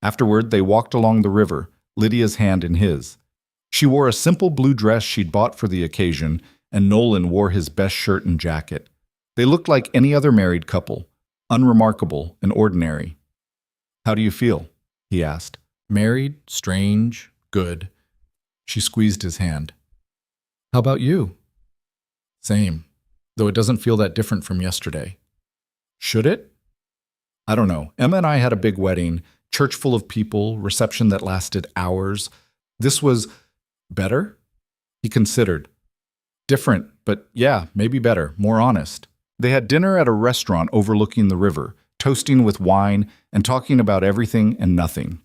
Afterward, they walked along the river, Lydia's hand in his. She wore a simple blue dress she'd bought for the occasion, and Nolan wore his best shirt and jacket. They looked like any other married couple, unremarkable and ordinary. "How do you feel?" he asked. "Married, strange, good." She squeezed his hand. How about you? Same, though it doesn't feel that different from yesterday. Should it? I don't know. Emma and I had a big wedding, church full of people, reception that lasted hours. This was better? He considered. Different, but yeah, maybe better, more honest. They had dinner at a restaurant overlooking the river, toasting with wine and talking about everything and nothing.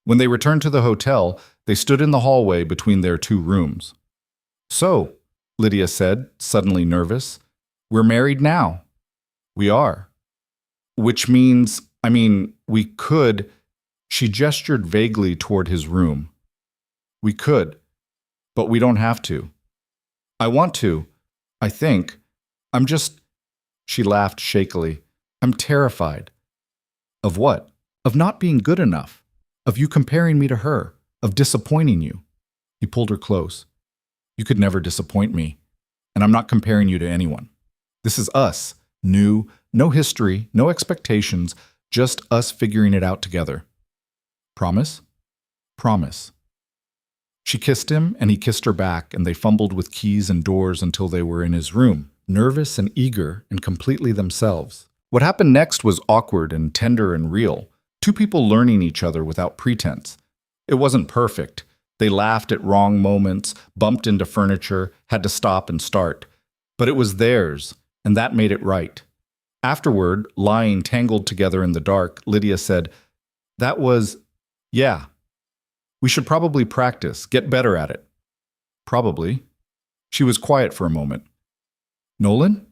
When they returned to the hotel, they stood in the hallway between their two rooms. So, Lydia said, suddenly nervous, we're married now. We are. Which means, we could. She gestured vaguely toward his room. We could, but we don't have to. I want to, I think. She laughed shakily. I'm terrified. Of what? Of not being good enough. Of you comparing me to her. Of disappointing you. He pulled her close. You could never disappoint me. And I'm not comparing you to anyone. This is us. New, no history, no expectations, just us figuring it out together. Promise? Promise. She kissed him, and he kissed her back, and they fumbled with keys and doors until they were in his room, nervous and eager and completely themselves. What happened next was awkward and tender and real, two people learning each other without pretense. It wasn't perfect. They laughed at wrong moments, bumped into furniture, had to stop and start. But it was theirs, and that made it right. Afterward, lying tangled together in the dark, Lydia said, yeah. We should probably practice, get better at it. Probably. She was quiet for a moment. Nolan?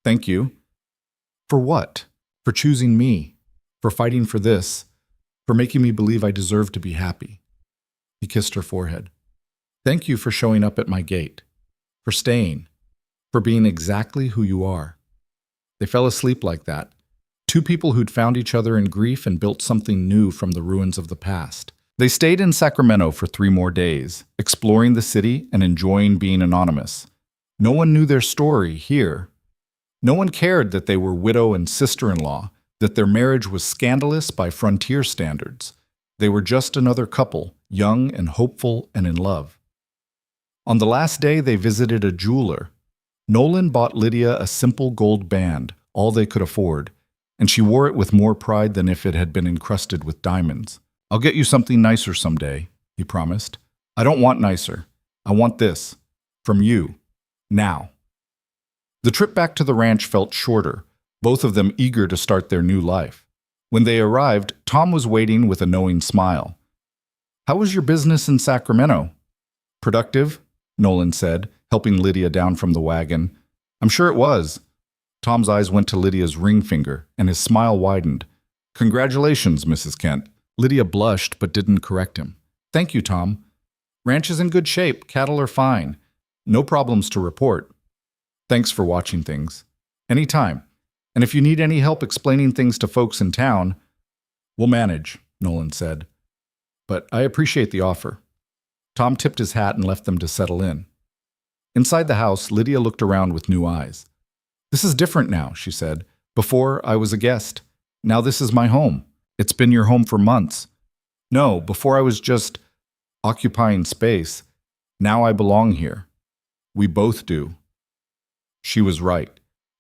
Thank you. For what? For choosing me. For fighting for this. For making me believe I deserve to be happy. He kissed her forehead. Thank you for showing up at my gate. For staying. For being exactly who you are. They fell asleep like that. Two people who'd found each other in grief and built something new from the ruins of the past. They stayed in Sacramento for 3 more days, exploring the city and enjoying being anonymous. No one knew their story here. No one cared that they were widow and sister-in-law, that their marriage was scandalous by frontier standards. They were just another couple, young and hopeful and in love. On the last day, they visited a jeweler. Nolan bought Lydia a simple gold band, all they could afford, and she wore it with more pride than if it had been encrusted with diamonds. I'll get you something nicer someday, he promised. I don't want nicer. I want this. From you. Now. The trip back to the ranch felt shorter, both of them eager to start their new life. When they arrived, Tom was waiting with a knowing smile. How was your business in Sacramento? Productive, Nolan said, helping Lydia down from the wagon. I'm sure it was. Tom's eyes went to Lydia's ring finger, and his smile widened. Congratulations, Mrs. Kent. Lydia blushed but didn't correct him. Thank you, Tom. Ranch is in good shape. Cattle are fine. No problems to report. Thanks for watching things. Anytime. And if you need any help explaining things to folks in town, we'll manage, Nolan said. But I appreciate the offer. Tom tipped his hat and left them to settle in. Inside the house, Lydia looked around with new eyes. This is different now, she said. Before, I was a guest. Now this is my home. It's been your home for months. No, before I was just occupying space. Now I belong here. We both do. She was right.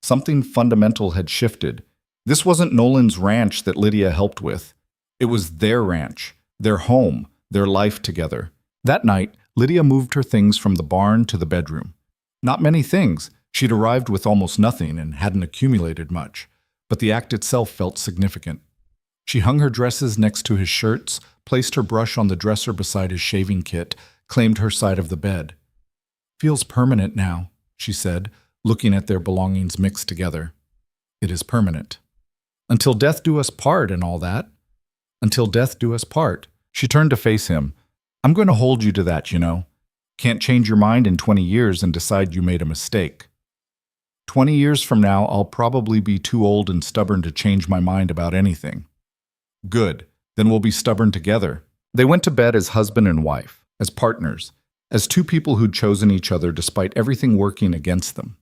Something fundamental had shifted. This wasn't Nolan's ranch that Lydia helped with. It was their ranch, their home, their life together. That night, Lydia moved her things from the barn to the bedroom. Not many things. She'd arrived with almost nothing and hadn't accumulated much, but the act itself felt significant. She hung her dresses next to his shirts, placed her brush on the dresser beside his shaving kit, claimed her side of the bed. Feels permanent now, she said, looking at their belongings mixed together. It is permanent. Until death do us part and all that. Until death do us part. She turned to face him. I'm going to hold you to that, you know. Can't change your mind in 20 years and decide you made a mistake. 20 years from now, I'll probably be too old and stubborn to change my mind about anything. Good. Then we'll be stubborn together. They went to bed as husband and wife, as partners, as two people who'd chosen each other despite everything working against them.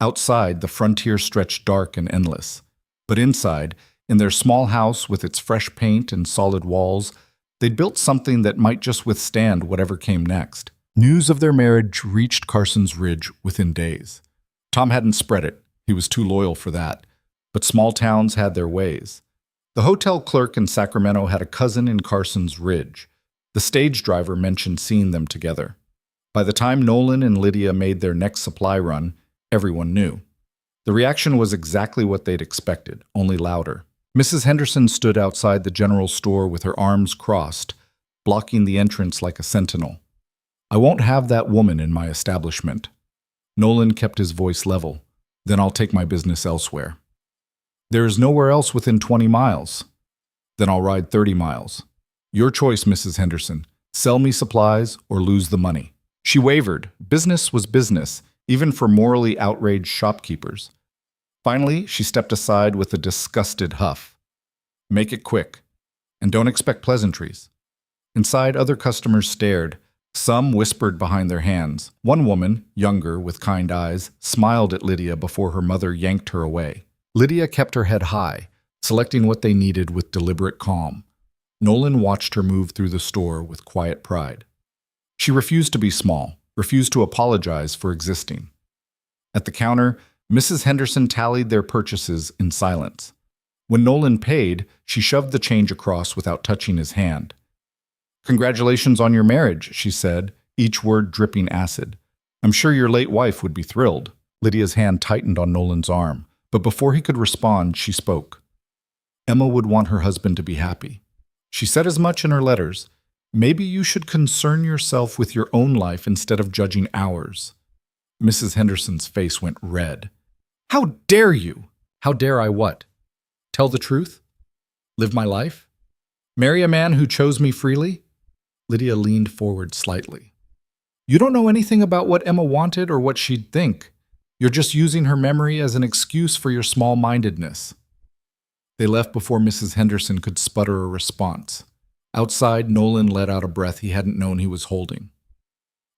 Outside, the frontier stretched dark and endless. But inside, in their small house with its fresh paint and solid walls, They'd built something that might just withstand whatever came next. News of their marriage reached Carson's Ridge within days. Tom hadn't spread it. He was too loyal for that. But small towns had their ways. The hotel clerk in Sacramento had a cousin in Carson's Ridge. The stage driver mentioned seeing them together. By the time Nolan and Lydia made their next supply run, everyone knew. The reaction was exactly what they'd expected, only louder. Mrs. Henderson stood outside the general store with her arms crossed, blocking the entrance like a sentinel. "I won't have that woman in my establishment." Nolan kept his voice level. "Then I'll take my business elsewhere." "There is nowhere else within 20 miles. "Then I'll ride 30 miles. "Your choice, Mrs. Henderson. Sell me supplies or lose the money." She wavered. Business was business, even for morally outraged shopkeepers. Finally, she stepped aside with a disgusted huff. "Make it quick. And don't expect pleasantries." Inside, other customers stared. Some whispered behind their hands. One woman, younger, with kind eyes, smiled at Lydia before her mother yanked her away. Lydia kept her head high, selecting what they needed with deliberate calm. Nolan watched her move through the store with quiet pride. She refused to be small, refused to apologize for existing. At the counter, Mrs. Henderson tallied their purchases in silence. When Nolan paid, she shoved the change across without touching his hand. "Congratulations on your marriage," she said, each word dripping acid. "I'm sure your late wife would be thrilled." Lydia's hand tightened on Nolan's arm, but before he could respond, she spoke. "Emma would want her husband to be happy. She said as much in her letters. Maybe you should concern yourself with your own life instead of judging ours." Mrs. Henderson's face went red. "How dare you?" "How dare I what? Tell the truth? Live my life? Marry a man who chose me freely?" Lydia leaned forward slightly. "You don't know anything about what Emma wanted or what she'd think. You're just using her memory as an excuse for your small-mindedness." They left before Mrs. Henderson could sputter a response. Outside, Nolan let out a breath he hadn't known he was holding.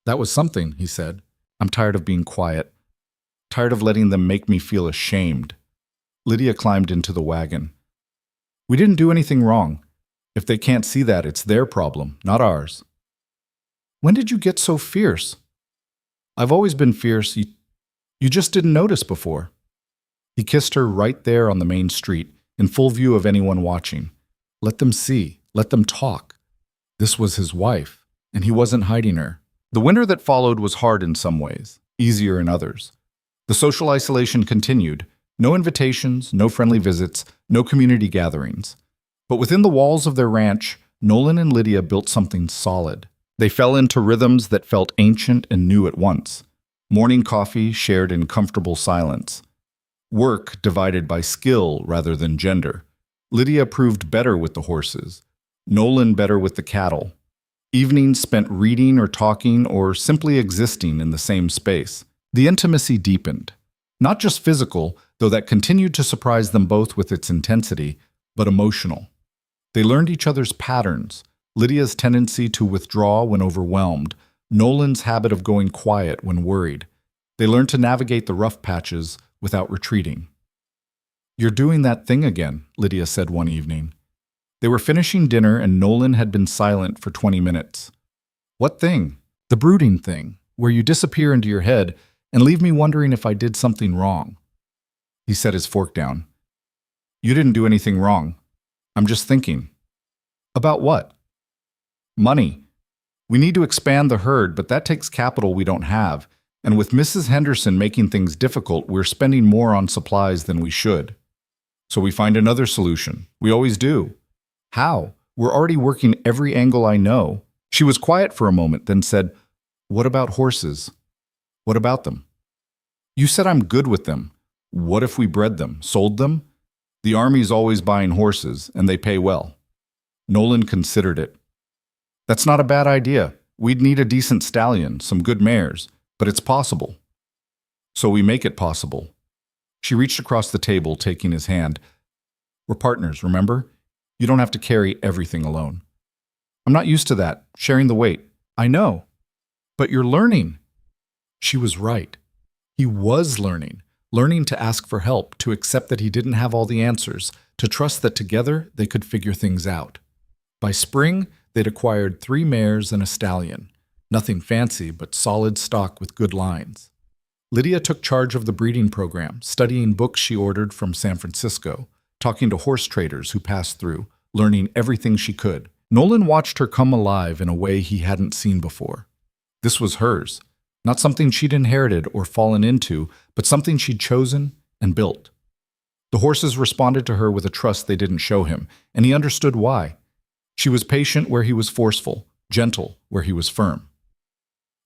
"That was something," he said. "I'm tired of being quiet. Tired of letting them make me feel ashamed." Lydia climbed into the wagon. "We didn't do anything wrong. If they can't see that, it's their problem, not ours." "When did you get so fierce?" "I've always been fierce. You just didn't notice before." He kissed her right there on the main street, in full view of anyone watching. Let them see. Let them talk. This was his wife, and he wasn't hiding her. The winter that followed was hard in some ways, easier in others. The social isolation continued. No invitations, no friendly visits, no community gatherings. But within the walls of their ranch, Nolan and Lydia built something solid. They fell into rhythms that felt ancient and new at once. Morning coffee shared in comfortable silence. Work divided by skill rather than gender. Lydia proved better with the horses. Nolan better with the cattle. Evenings spent reading or talking or simply existing in the same space. The intimacy deepened. Not just physical, though that continued to surprise them both with its intensity, but emotional. They learned each other's patterns, Lydia's tendency to withdraw when overwhelmed, Nolan's habit of going quiet when worried. They learned to navigate the rough patches without retreating. "You're doing that thing again," Lydia said one evening. They were finishing dinner and Nolan had been silent for 20 minutes. "What thing?" "The brooding thing, where you disappear into your head and leave me wondering if I did something wrong." He set his fork down. "You didn't do anything wrong. I'm just thinking." "About what?" "Money. We need to expand the herd, but that takes capital we don't have. And with Mrs. Henderson making things difficult, we're spending more on supplies than we should. So we find another solution. We always do." "How? We're already working every angle I know." She was quiet for a moment, then said, "What about horses?" "What about them?" "You said I'm good with them. What if we bred them, sold them? The Army's always buying horses, and they pay well." Nolan considered it. "That's not a bad idea. We'd need a decent stallion, some good mares, but it's possible. So we make it possible." She reached across the table, taking his hand. "We're partners, remember? You don't have to carry everything alone." "I'm not used to that, sharing the weight." "I know. But you're learning." She was right. He was learning to ask for help, to accept that he didn't have all the answers, to trust that together they could figure things out. By spring, They'd acquired 3 mares and a stallion. Nothing fancy, but solid stock with good lines. Lydia took charge of the breeding program, studying books she ordered from San Francisco, talking to horse traders who passed through, learning everything she could. Nolan watched her come alive in a way he hadn't seen before. This was hers, not something she'd inherited or fallen into, but something she'd chosen and built. The horses responded to her with a trust they didn't show him, and he understood why. She was patient where he was forceful, gentle where he was firm.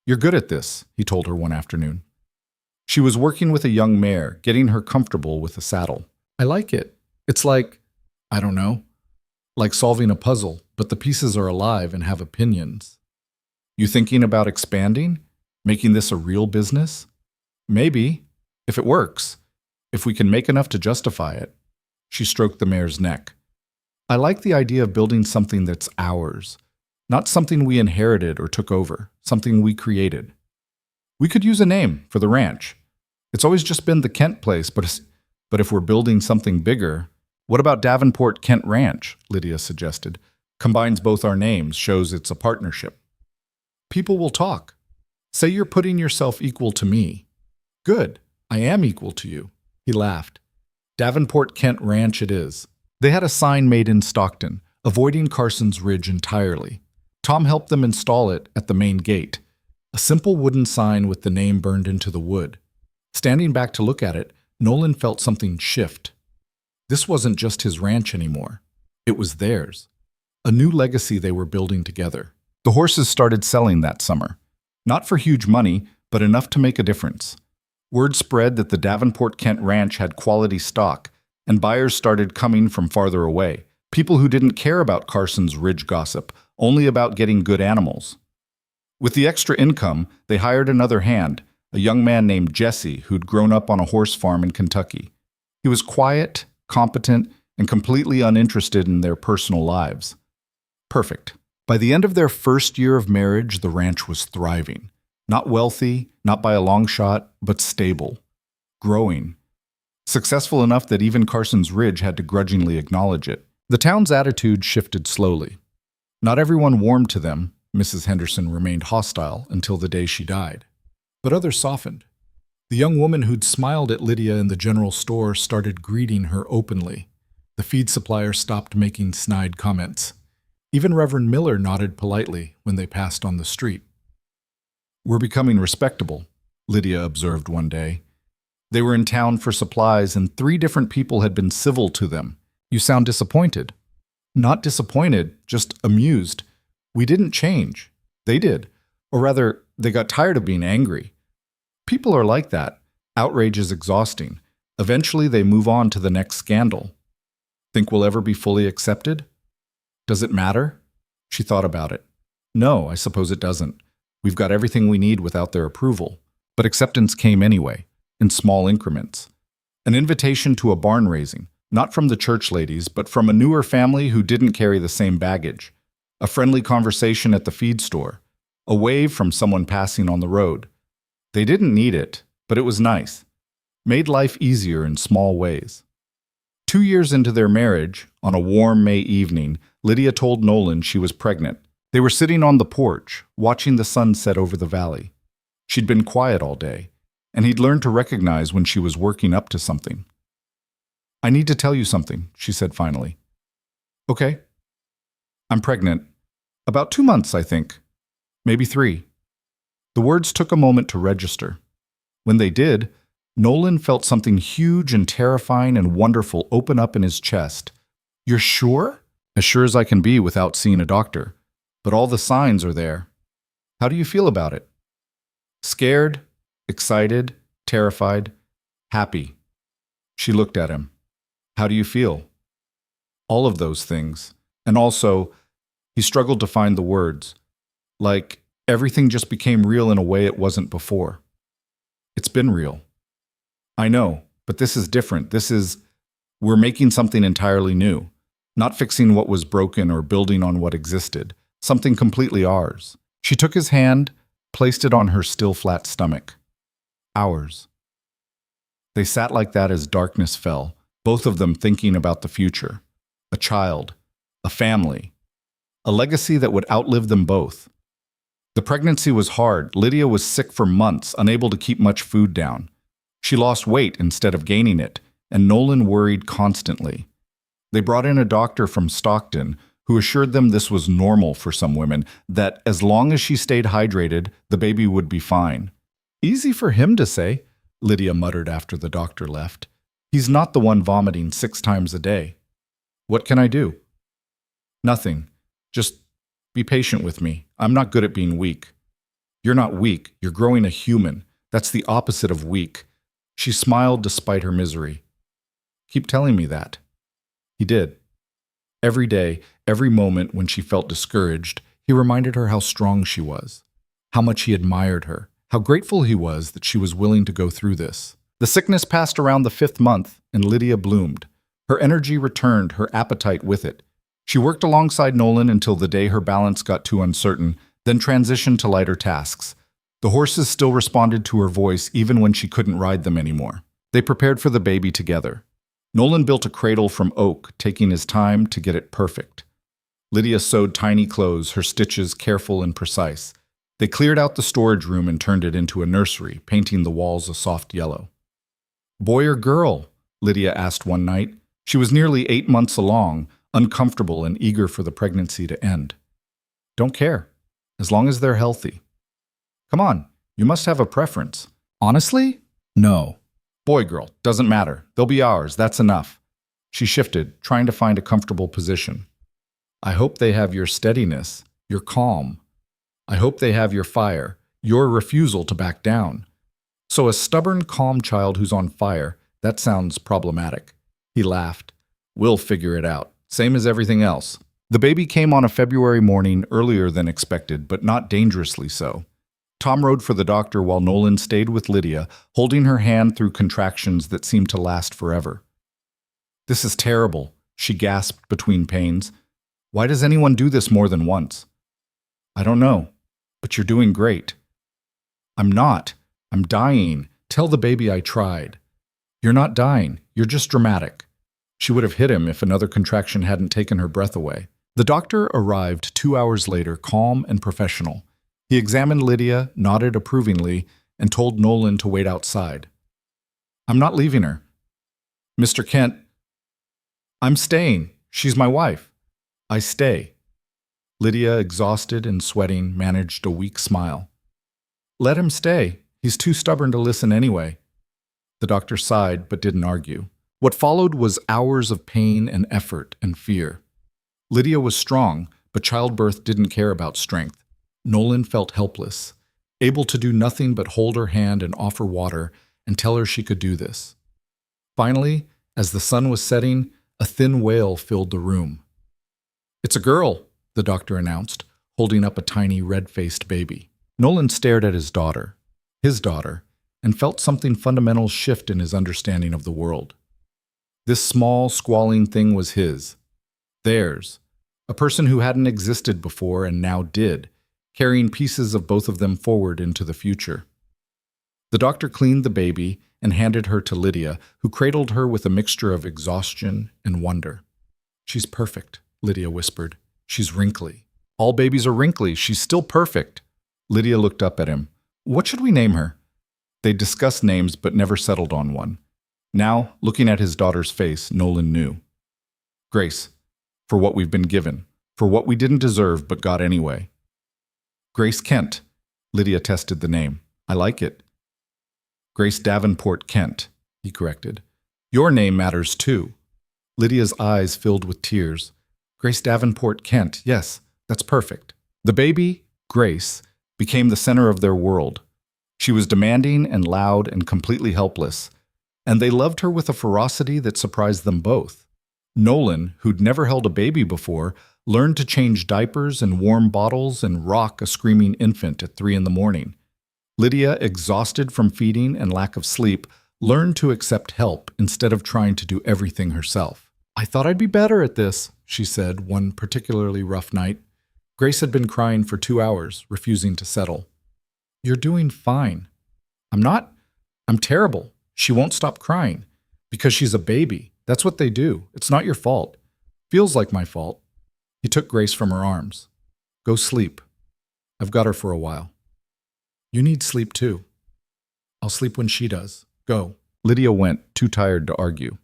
"You're good at this," he told her one afternoon. She was working with a young mare, getting her comfortable with the saddle. "I like it. It's like, I don't know, like solving a puzzle, but the pieces are alive and have opinions." "You thinking about expanding? Making this a real business?" "Maybe, if it works. If we can make enough to justify it." She stroked the mare's neck. "I like the idea of building something that's ours. Not something we inherited or took over, something we created. We could use a name for the ranch. It's always just been the Kent place, but if we're building something bigger, what about Davenport Kent Ranch?" Lydia suggested. "Combines both our names, shows it's a partnership." "People will talk. Say you're putting yourself equal to me." "Good. I am equal to you." He laughed. "Davenport Kent Ranch it is." They had a sign made in Stockton, avoiding Carson's Ridge entirely. Tom helped them install it at the main gate, a simple wooden sign with the name burned into the wood. Standing back to look at it, Nolan felt something shift. This wasn't just his ranch anymore. It was theirs. A new legacy they were building together. The horses started selling that summer. Not for huge money, but enough to make a difference. Word spread that the Davenport Kent Ranch had quality stock, and buyers started coming from farther away. People who didn't care about Carson's Ridge gossip, only about getting good animals. With the extra income, they hired another hand, a young man named Jesse who'd grown up on a horse farm in Kentucky. He was quiet, competent, and completely uninterested in their personal lives. Perfect. By the end of their first year of marriage, the ranch was thriving. Not wealthy, not by a long shot, but stable. Growing. Successful enough that even Carson's Ridge had to grudgingly acknowledge it. The town's attitude shifted slowly. Not everyone warmed to them. Mrs. Henderson remained hostile until the day she died. But others softened. The young woman who'd smiled at Lydia in the general store started greeting her openly. The feed supplier stopped making snide comments. Even Reverend Miller nodded politely when they passed on the street. "We're becoming respectable," Lydia observed one day. They were in town for supplies and 3 different people had been civil to them. "You sound disappointed." "Not disappointed, just amused. We didn't change. They did. Or rather, they got tired of being angry. People are like that. Outrage is exhausting. Eventually they move on to the next scandal." "Think we'll ever be fully accepted?" "Does it matter?" She thought about it. "No, I suppose it doesn't. We've got everything we need without their approval." But acceptance came anyway, in small increments. An invitation to a barn raising, not from the church ladies, but from a newer family who didn't carry the same baggage. A friendly conversation at the feed store. A wave from someone passing on the road. They didn't need it, but it was nice. Made life easier in small ways. 2 years into their marriage, on a warm May evening, Lydia told Nolan she was pregnant. They were sitting on the porch, watching the sun set over the valley. She'd been quiet all day, and he'd learned to recognize when she was working up to something. "I need to tell you something," she said finally. "Okay." "I'm pregnant. About 2 months, I think. Maybe 3. The words took a moment to register. When they did, Nolan felt something huge and terrifying and wonderful open up in his chest. "You're sure?" "As sure as I can be without seeing a doctor. But all the signs are there." "How do you feel about it?" "Scared, excited, terrified, happy." She looked at him. "How do you feel?" "All of those things. And also," he struggled to find the words, "like everything just became real in a way it wasn't before." "It's been real." "I know, but this is different. We're making something entirely new. Not fixing what was broken or building on what existed. Something completely ours." She took his hand, placed it on her still flat stomach. "Ours." They sat like that as darkness fell, both of them thinking about the future. A child. A family. a legacy that would outlive them both. The pregnancy was hard. Lydia was sick for months, unable to keep much food down. She lost weight instead of gaining it, and Nolan worried constantly. They brought in a doctor from Stockton who assured them this was normal for some women, that as long as she stayed hydrated, the baby would be fine. Easy for him to say, Lydia muttered after the doctor left. He's not the one vomiting 6 times a day. What can I do? Nothing. Just be patient with me. I'm not good at being weak. You're not weak. You're growing a human. That's the opposite of weak. She smiled despite her misery. Keep telling me that. He did. Every day, every moment when she felt discouraged, he reminded her how strong she was, how much he admired her, how grateful he was that she was willing to go through this. The sickness passed around the 5th month, and Lydia bloomed. Her energy returned, her appetite with it. She worked alongside Nolan until the day her balance got too uncertain, then transitioned to lighter tasks. The horses still responded to her voice even when she couldn't ride them anymore. They prepared for the baby together. Nolan built a cradle from oak, taking his time to get it perfect. Lydia sewed tiny clothes, her stitches careful and precise. They cleared out the storage room and turned it into a nursery, painting the walls a soft yellow. Boy or girl? Lydia asked one night. She was nearly 8 months along, uncomfortable and eager for the pregnancy to end. Don't care, as long as they're healthy. Come on, you must have a preference. Honestly? No. Boy, girl, doesn't matter. They'll be ours, that's enough. She shifted, trying to find a comfortable position. I hope they have your steadiness, your calm. I hope they have your fire, your refusal to back down. So a stubborn, calm child who's on fire, that sounds problematic. He laughed. We'll figure it out, same as everything else. The baby came on a February morning earlier than expected, but not dangerously so. Tom rode for the doctor while Nolan stayed with Lydia, holding her hand through contractions that seemed to last forever. This is terrible, she gasped between pains. Why does anyone do this more than once? I don't know, but you're doing great. I'm not. I'm dying. Tell the baby I tried. You're not dying. You're just dramatic. She would have hit him if another contraction hadn't taken her breath away. The doctor arrived 2 hours later, calm and professional. He examined Lydia, nodded approvingly, and told Nolan to wait outside. I'm not leaving her. Mr. Kent, I'm staying. She's my wife. I stay. Lydia, exhausted and sweating, managed a weak smile. Let him stay. He's too stubborn to listen anyway. The doctor sighed but didn't argue. What followed was hours of pain and effort and fear. Lydia was strong, but childbirth didn't care about strength. Nolan felt helpless, able to do nothing but hold her hand and offer water and tell her she could do this. Finally, as the sun was setting, a thin wail filled the room. It's a girl, the doctor announced, holding up a tiny red-faced baby. Nolan stared at his daughter, and felt something fundamental shift in his understanding of the world. This small, squalling thing was his, theirs, a person who hadn't existed before and now did, carrying pieces of both of them forward into the future. The doctor cleaned the baby and handed her to Lydia, who cradled her with a mixture of exhaustion and wonder. She's perfect, Lydia whispered. She's wrinkly. All babies are wrinkly. She's still perfect. Lydia looked up at him. What should we name her? They discussed names but never settled on one. Now, looking at his daughter's face, Nolan knew. Grace, for what we've been given, for what we didn't deserve but got anyway. Grace Kent. Lydia tested the name. I like it. Grace Davenport Kent, he corrected. Your name matters too. Lydia's eyes filled with tears. Grace Davenport Kent, yes, that's perfect. The baby, Grace, became the center of their world. She was demanding and loud and completely helpless, and they loved her with a ferocity that surprised them both. Nolan, who'd never held a baby before, learned to change diapers and warm bottles and rock a screaming infant at 3 a.m. Lydia, exhausted from feeding and lack of sleep, learned to accept help instead of trying to do everything herself. I thought I'd be better at this, she said one particularly rough night. Grace had been crying for 2 hours, refusing to settle. You're doing fine. I'm not. I'm terrible. She won't stop crying. Because she's a baby. That's what they do. It's not your fault. Feels like my fault. He took Grace from her arms. Go sleep. I've got her for a while. You need sleep too. I'll sleep when she does. Go. Lydia went, too tired to argue.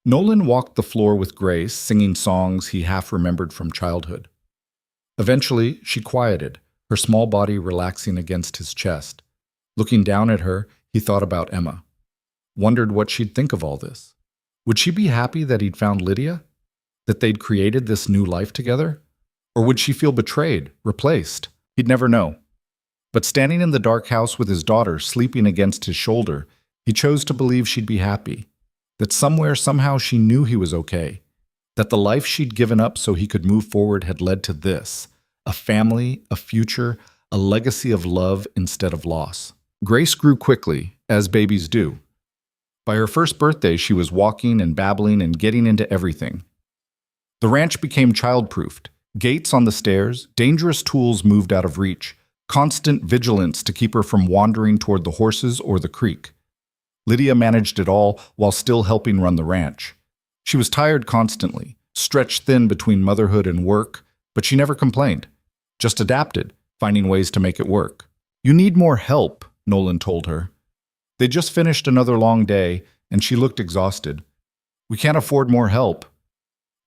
Nolan walked the floor with Grace, singing songs he half remembered from childhood. Eventually, she quieted, her small body relaxing against his chest. Looking down at her, he thought about Emma. Wondered what she'd think of all this. Would she be happy that he'd found Lydia? That they'd created this new life together? Or would she feel betrayed, replaced? He'd never know. But standing in the dark house with his daughter sleeping against his shoulder, he chose to believe she'd be happy. That somewhere, somehow she knew he was okay. That the life she'd given up so he could move forward had led to this. A family, a future, a legacy of love instead of loss. Grace grew quickly, as babies do. By her first birthday, she was walking and babbling and getting into everything. The ranch became child-proofed. Gates on the stairs, dangerous tools moved out of reach, constant vigilance to keep her from wandering toward the horses or the creek. Lydia managed it all while still helping run the ranch. She was tired constantly, stretched thin between motherhood and work, but she never complained. Just adapted, finding ways to make it work. You need more help, Nolan told her. They just finished another long day, and she looked exhausted. We can't afford more help.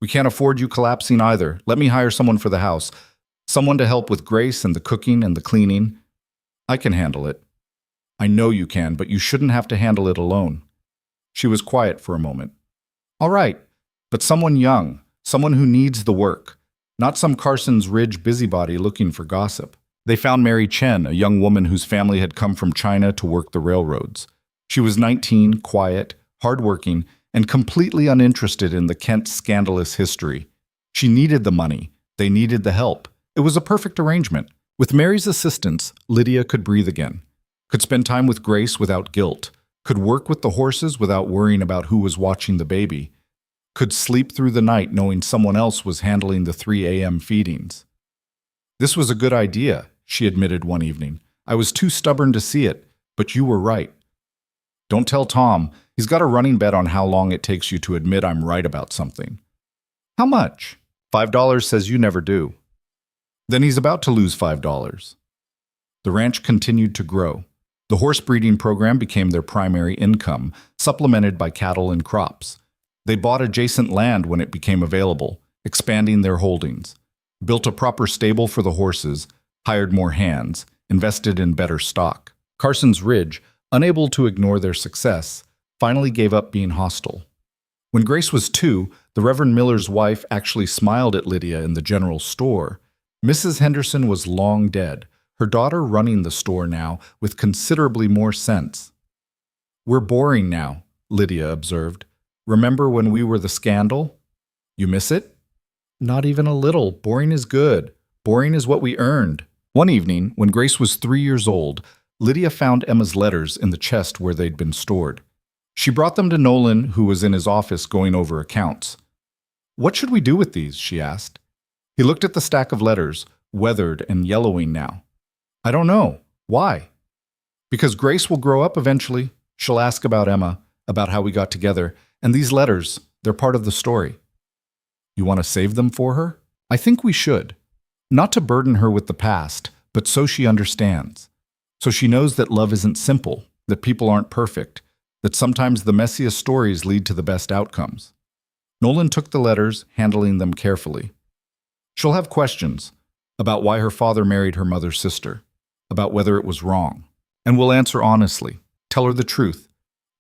We can't afford you collapsing either. Let me hire someone for the house. Someone to help with Grace and the cooking and the cleaning. I can handle it. I know you can, but you shouldn't have to handle it alone. She was quiet for a moment. All right, but someone young, someone who needs the work, not some Carson's Ridge busybody looking for gossip. They found Mary Chen, a young woman whose family had come from China to work the railroads. She was 19, quiet, hardworking, and completely uninterested in the Kent scandalous history. She needed the money. They needed the help. It was a perfect arrangement. With Mary's assistance, Lydia could breathe again, could spend time with Grace without guilt, could work with the horses without worrying about who was watching the baby, could sleep through the night knowing someone else was handling the 3 a.m. feedings. This was a good idea, she admitted one evening. I was too stubborn to see it, but you were right. Don't tell Tom. He's got a running bet on how long it takes you to admit I'm right about something. How much? $5 says you never do. Then he's about to lose $5. The ranch continued to grow. The horse breeding program became their primary income, supplemented by cattle and crops. They bought adjacent land when it became available, expanding their holdings, built a proper stable for the horses, hired more hands, invested in better stock. Carson's Ridge, unable to ignore their success, finally gave up being hostile. When Grace was 2, the Reverend Miller's wife actually smiled at Lydia in the general store. Mrs. Henderson was long dead, her daughter running the store now with considerably more sense. We're boring now, Lydia observed. Remember when we were the scandal? You miss it? Not even a little. Boring is good. Boring is what we earned. One evening, when Grace was 3 years old, Lydia found Emma's letters in the chest where they'd been stored. She brought them to Nolan, who was in his office going over accounts. What should we do with these? She asked. He looked at the stack of letters, weathered and yellowing now. I don't know. Why? Because Grace will grow up eventually. She'll ask about Emma, about how we got together, and these letters, they're part of the story. You want to save them for her? I think we should. Not to burden her with the past, but so she understands. So she knows that love isn't simple, that people aren't perfect, that sometimes the messiest stories lead to the best outcomes. Nolan took the letters, handling them carefully. She'll have questions about why her father married her mother's sister, about whether it was wrong, and we'll answer honestly, tell her the truth,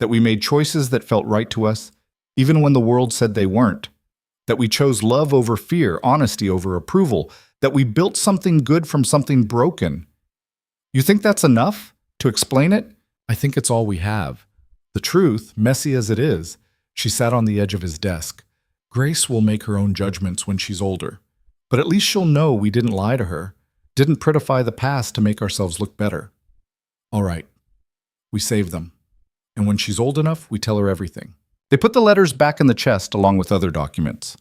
that we made choices that felt right to us, even when the world said they weren't, that we chose love over fear, honesty over approval, that we built something good from something broken. You think that's enough to explain it? I think it's all we have. The truth, messy as it is, she sat on the edge of his desk. Grace will make her own judgments when she's older, but at least she'll know we didn't lie to her, didn't prettify the past to make ourselves look better. All right, we save them. And when she's old enough, we tell her everything. They put the letters back in the chest along with other documents.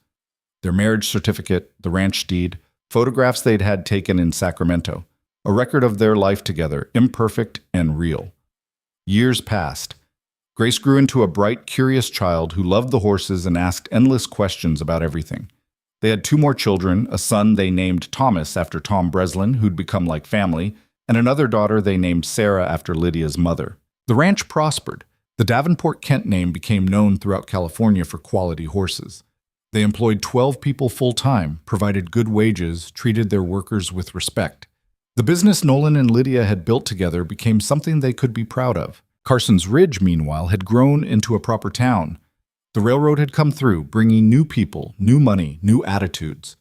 Their marriage certificate, the ranch deed, photographs they'd had taken in Sacramento, a record of their life together, imperfect and real. Years passed. Grace grew into a bright, curious child who loved the horses and asked endless questions about everything. They had two more children, a son they named Thomas after Tom Breslin, who'd become like family, and another daughter they named Sarah after Lydia's mother. The ranch prospered. The Davenport Kent name became known throughout California for quality horses. They employed 12 people full-time, provided good wages, treated their workers with respect. The business Nolan and Lydia had built together became something they could be proud of. Carson's Ridge, meanwhile, had grown into a proper town. The railroad had come through, bringing new people, new money, new attitudes.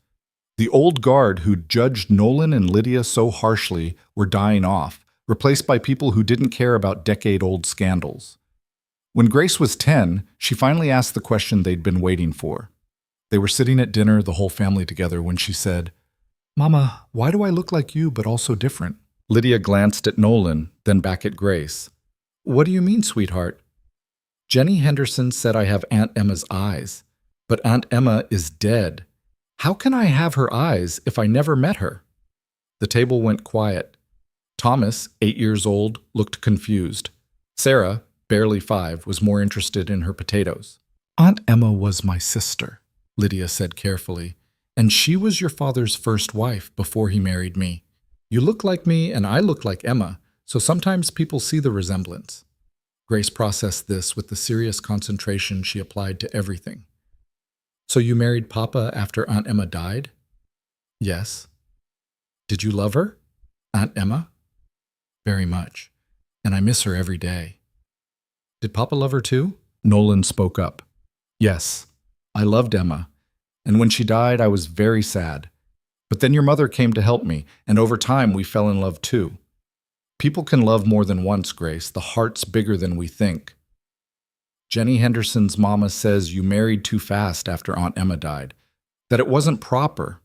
The old guard who'd judged Nolan and Lydia so harshly were dying off, replaced by people who didn't care about decade-old scandals. When Grace was 10, she finally asked the question they'd been waiting for. They were sitting at dinner, the whole family together, when she said, "Mama, why do I look like you but also different?" Lydia glanced at Nolan, then back at Grace. "What do you mean, sweetheart?" "Jenny Henderson said I have Aunt Emma's eyes, but Aunt Emma is dead. How can I have her eyes if I never met her?" The table went quiet. Thomas, 8 years old, looked confused. Sarah, barely 5, was more interested in her potatoes. "Aunt Emma was my sister," Lydia said carefully, "and she was your father's first wife before he married me. You look like me and I look like Emma, so sometimes people see the resemblance." Grace processed this with the serious concentration she applied to everything. "So you married Papa after Aunt Emma died?" "Yes." "Did you love her, Aunt Emma?" "Very much, and I miss her every day." "Did Papa love her too?" Nolan spoke up. "Yes, I loved Emma, and when she died I was very sad. But then your mother came to help me, and over time we fell in love too. People can love more than once, Grace. The heart's bigger than we think. Jenny Henderson's mama says you married too fast after Aunt Emma died, that it wasn't proper."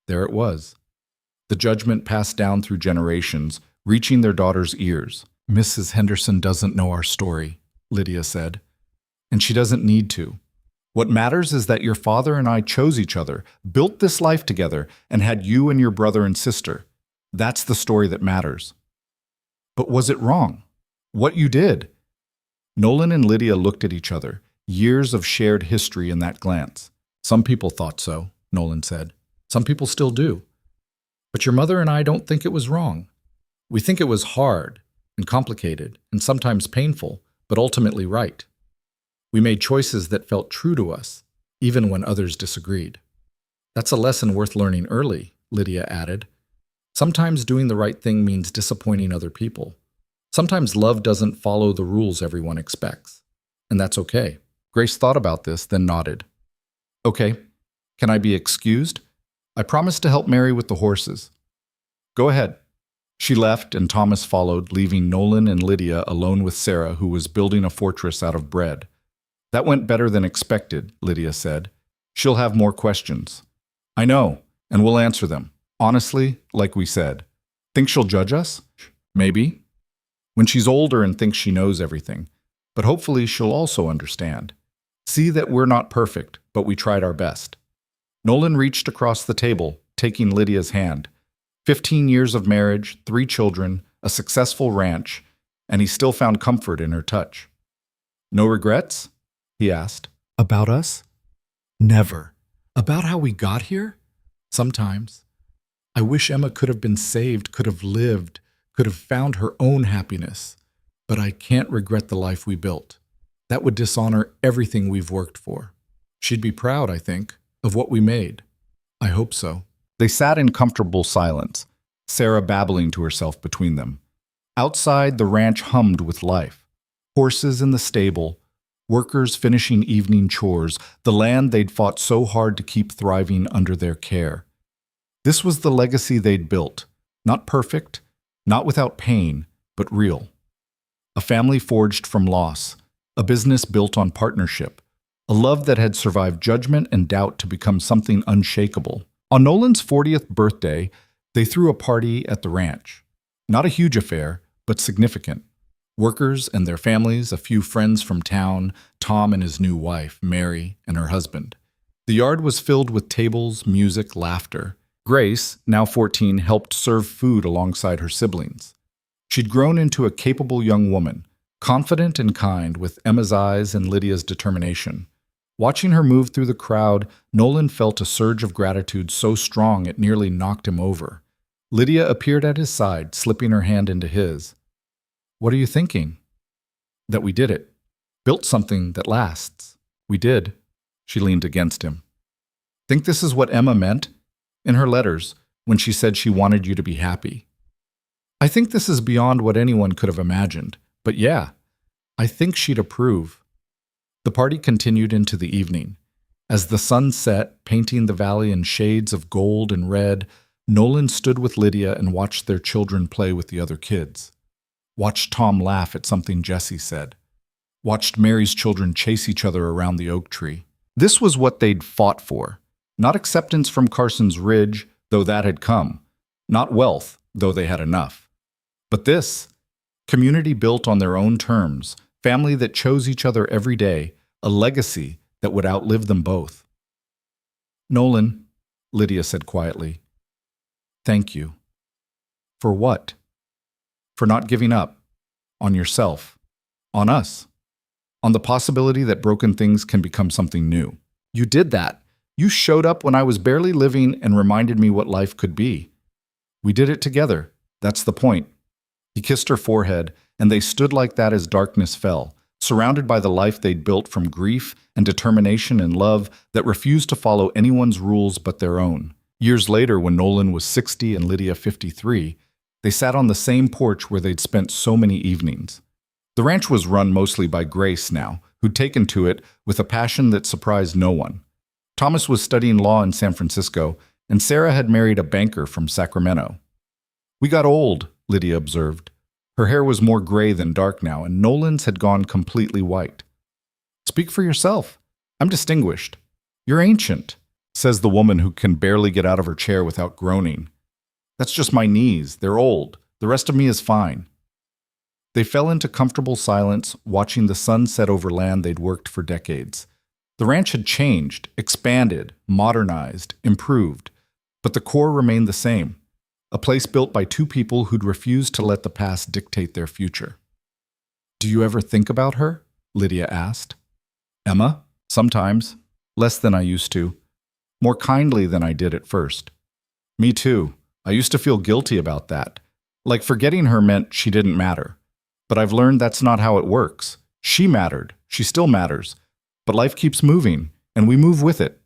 There it was. The judgment passed down through generations, reaching their daughter's ears. "Mrs. Henderson doesn't know our story," Lydia said, "and she doesn't need to. What matters is that your father and I chose each other, built this life together, and had you and your brother and sister. That's the story that matters." "But was it wrong? What you did?" Nolan and Lydia looked at each other, years of shared history in that glance. "Some people thought so," Nolan said. "Some people still do. But your mother and I don't think it was wrong. We think it was hard and complicated and sometimes painful, but ultimately right. We made choices that felt true to us, even when others disagreed." "That's a lesson worth learning early," Lydia added. "Sometimes doing the right thing means disappointing other people. Sometimes love doesn't follow the rules everyone expects, and that's okay." Grace thought about this, then nodded. "Okay, can I be excused? I promised to help Mary with the horses." "Go ahead." She left, and Thomas followed, leaving Nolan and Lydia alone with Sarah, who was building a fortress out of bread. "That went better than expected," Lydia said. "She'll have more questions." "I know, and we'll answer them. Honestly, like we said. Think she'll judge us? Maybe. When she's older and thinks she knows everything. But hopefully she'll also understand. See that we're not perfect, but we tried our best." Nolan reached across the table, taking Lydia's hand. 15 years of marriage, 3 children, a successful ranch, and he still found comfort in her touch. "No regrets?" he asked. "About us? Never. About how we got here? Sometimes. I wish Emma could have been saved, could have lived, could have found her own happiness. But I can't regret the life we built. That would dishonor everything we've worked for. She'd be proud, I think, of what we made. I hope so." They sat in comfortable silence, Sarah babbling to herself between them. Outside, the ranch hummed with life. Horses in the stable, workers finishing evening chores, the land they'd fought so hard to keep thriving under their care. This was the legacy they'd built, not perfect, not without pain, but real. A family forged from loss, a business built on partnership, a love that had survived judgment and doubt to become something unshakable. On Nolan's 40th birthday, they threw a party at the ranch. Not a huge affair, but significant. Workers and their families, a few friends from town, Tom and his new wife, Mary, and her husband. The yard was filled with tables, music, laughter. Grace, now 14, helped serve food alongside her siblings. She'd grown into a capable young woman, confident and kind, with Emma's eyes and Lydia's determination. Watching her move through the crowd, Nolan felt a surge of gratitude so strong it nearly knocked him over. Lydia appeared at his side, slipping her hand into his. "What are you thinking?" "That we did it. Built something that lasts." "We did." She leaned against him. "Think this is what Emma meant? In her letters, when she said she wanted you to be happy." "I think this is beyond what anyone could have imagined. But yeah, I think she'd approve." The party continued into the evening. As the sun set, painting the valley in shades of gold and red, Nolan stood with Lydia and watched their children play with the other kids. Watched Tom laugh at something Jesse said. Watched Mary's children chase each other around the oak tree. This was what they'd fought for. Not acceptance from Carson's Ridge, though that had come. Not wealth, though they had enough. But this, community built on their own terms, family that chose each other every day, a legacy that would outlive them both. "Nolan," Lydia said quietly, "thank you." "For what?" "For not giving up. On yourself. On us. On the possibility that broken things can become something new. You did that. You showed up when I was barely living and reminded me what life could be. We did it together. That's the point." He kissed her forehead, and they stood like that as darkness fell, surrounded by the life they'd built from grief and determination and love that refused to follow anyone's rules but their own. Years later, when Nolan was 60 and Lydia 53, they sat on the same porch where they'd spent so many evenings. The ranch was run mostly by Grace now, who'd taken to it with a passion that surprised no one. Thomas was studying law in San Francisco, and Sarah had married a banker from Sacramento. "We got old," Lydia observed. Her hair was more gray than dark now, and Nolan's had gone completely white. "Speak for yourself. I'm distinguished." "You're ancient," says the woman who can barely get out of her chair without groaning. "That's just my knees. They're old. The rest of me is fine." They fell into comfortable silence, watching the sun set over land they'd worked for decades. The ranch had changed, expanded, modernized, improved, but the core remained the same. A place built by two people who'd refused to let the past dictate their future. "Do you ever think about her?" Lydia asked. "Emma? Sometimes. Less than I used to. More kindly than I did at first." "Me too. I used to feel guilty about that. Like forgetting her meant she didn't matter. But I've learned that's not how it works. She mattered. She still matters. But life keeps moving, and we move with it."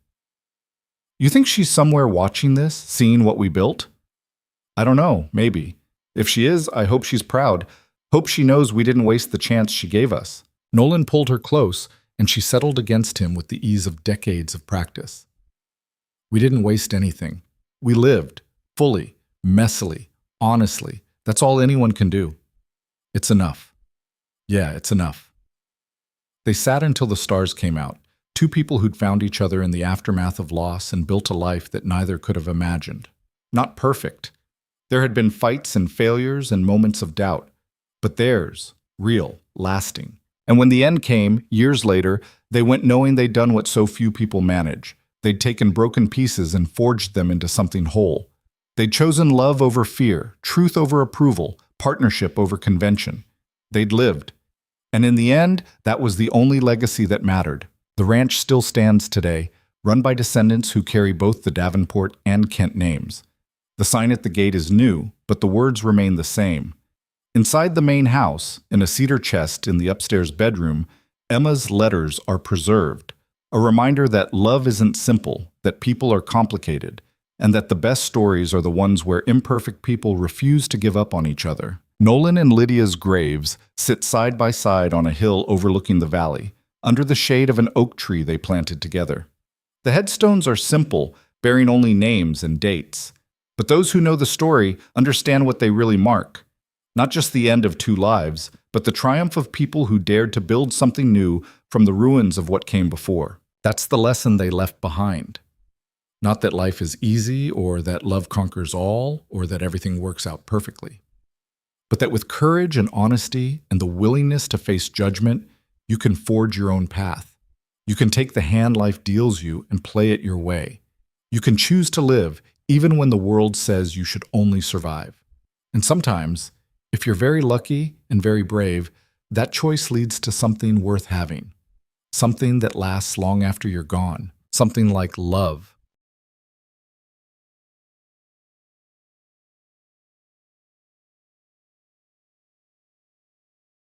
"You think she's somewhere watching this, seeing what we built?" "I don't know, maybe. If she is, I hope she's proud. Hope she knows we didn't waste the chance she gave us." Nolan pulled her close, and she settled against him with the ease of decades of practice. "We didn't waste anything. We lived, fully, messily, honestly. That's all anyone can do. It's enough. Yeah, it's enough." They sat until the stars came out, two people who'd found each other in the aftermath of loss and built a life that neither could have imagined. Not perfect. There had been fights and failures and moments of doubt, but theirs, real, lasting. And when the end came, years later, they went knowing they'd done what so few people manage. They'd taken broken pieces and forged them into something whole. They'd chosen love over fear, truth over approval, partnership over convention. They'd lived. And in the end, that was the only legacy that mattered. The ranch still stands today, run by descendants who carry both the Davenport and Kent names. The sign at the gate is new, but the words remain the same. Inside the main house, in a cedar chest in the upstairs bedroom, Emma's letters are preserved, a reminder that love isn't simple, that people are complicated, and that the best stories are the ones where imperfect people refuse to give up on each other. Nolan and Lydia's graves sit side by side on a hill overlooking the valley, under the shade of an oak tree they planted together. The headstones are simple, bearing only names and dates. But those who know the story understand what they really mark. Not just the end of two lives, but the triumph of people who dared to build something new from the ruins of what came before. That's the lesson they left behind. Not that life is easy, or that love conquers all, or that everything works out perfectly. But that with courage and honesty and the willingness to face judgment, you can forge your own path. You can take the hand life deals you and play it your way. You can choose to live even when the world says you should only survive. And sometimes, if you're very lucky and very brave, that choice leads to something worth having. something that lasts long after you're gone, something like love,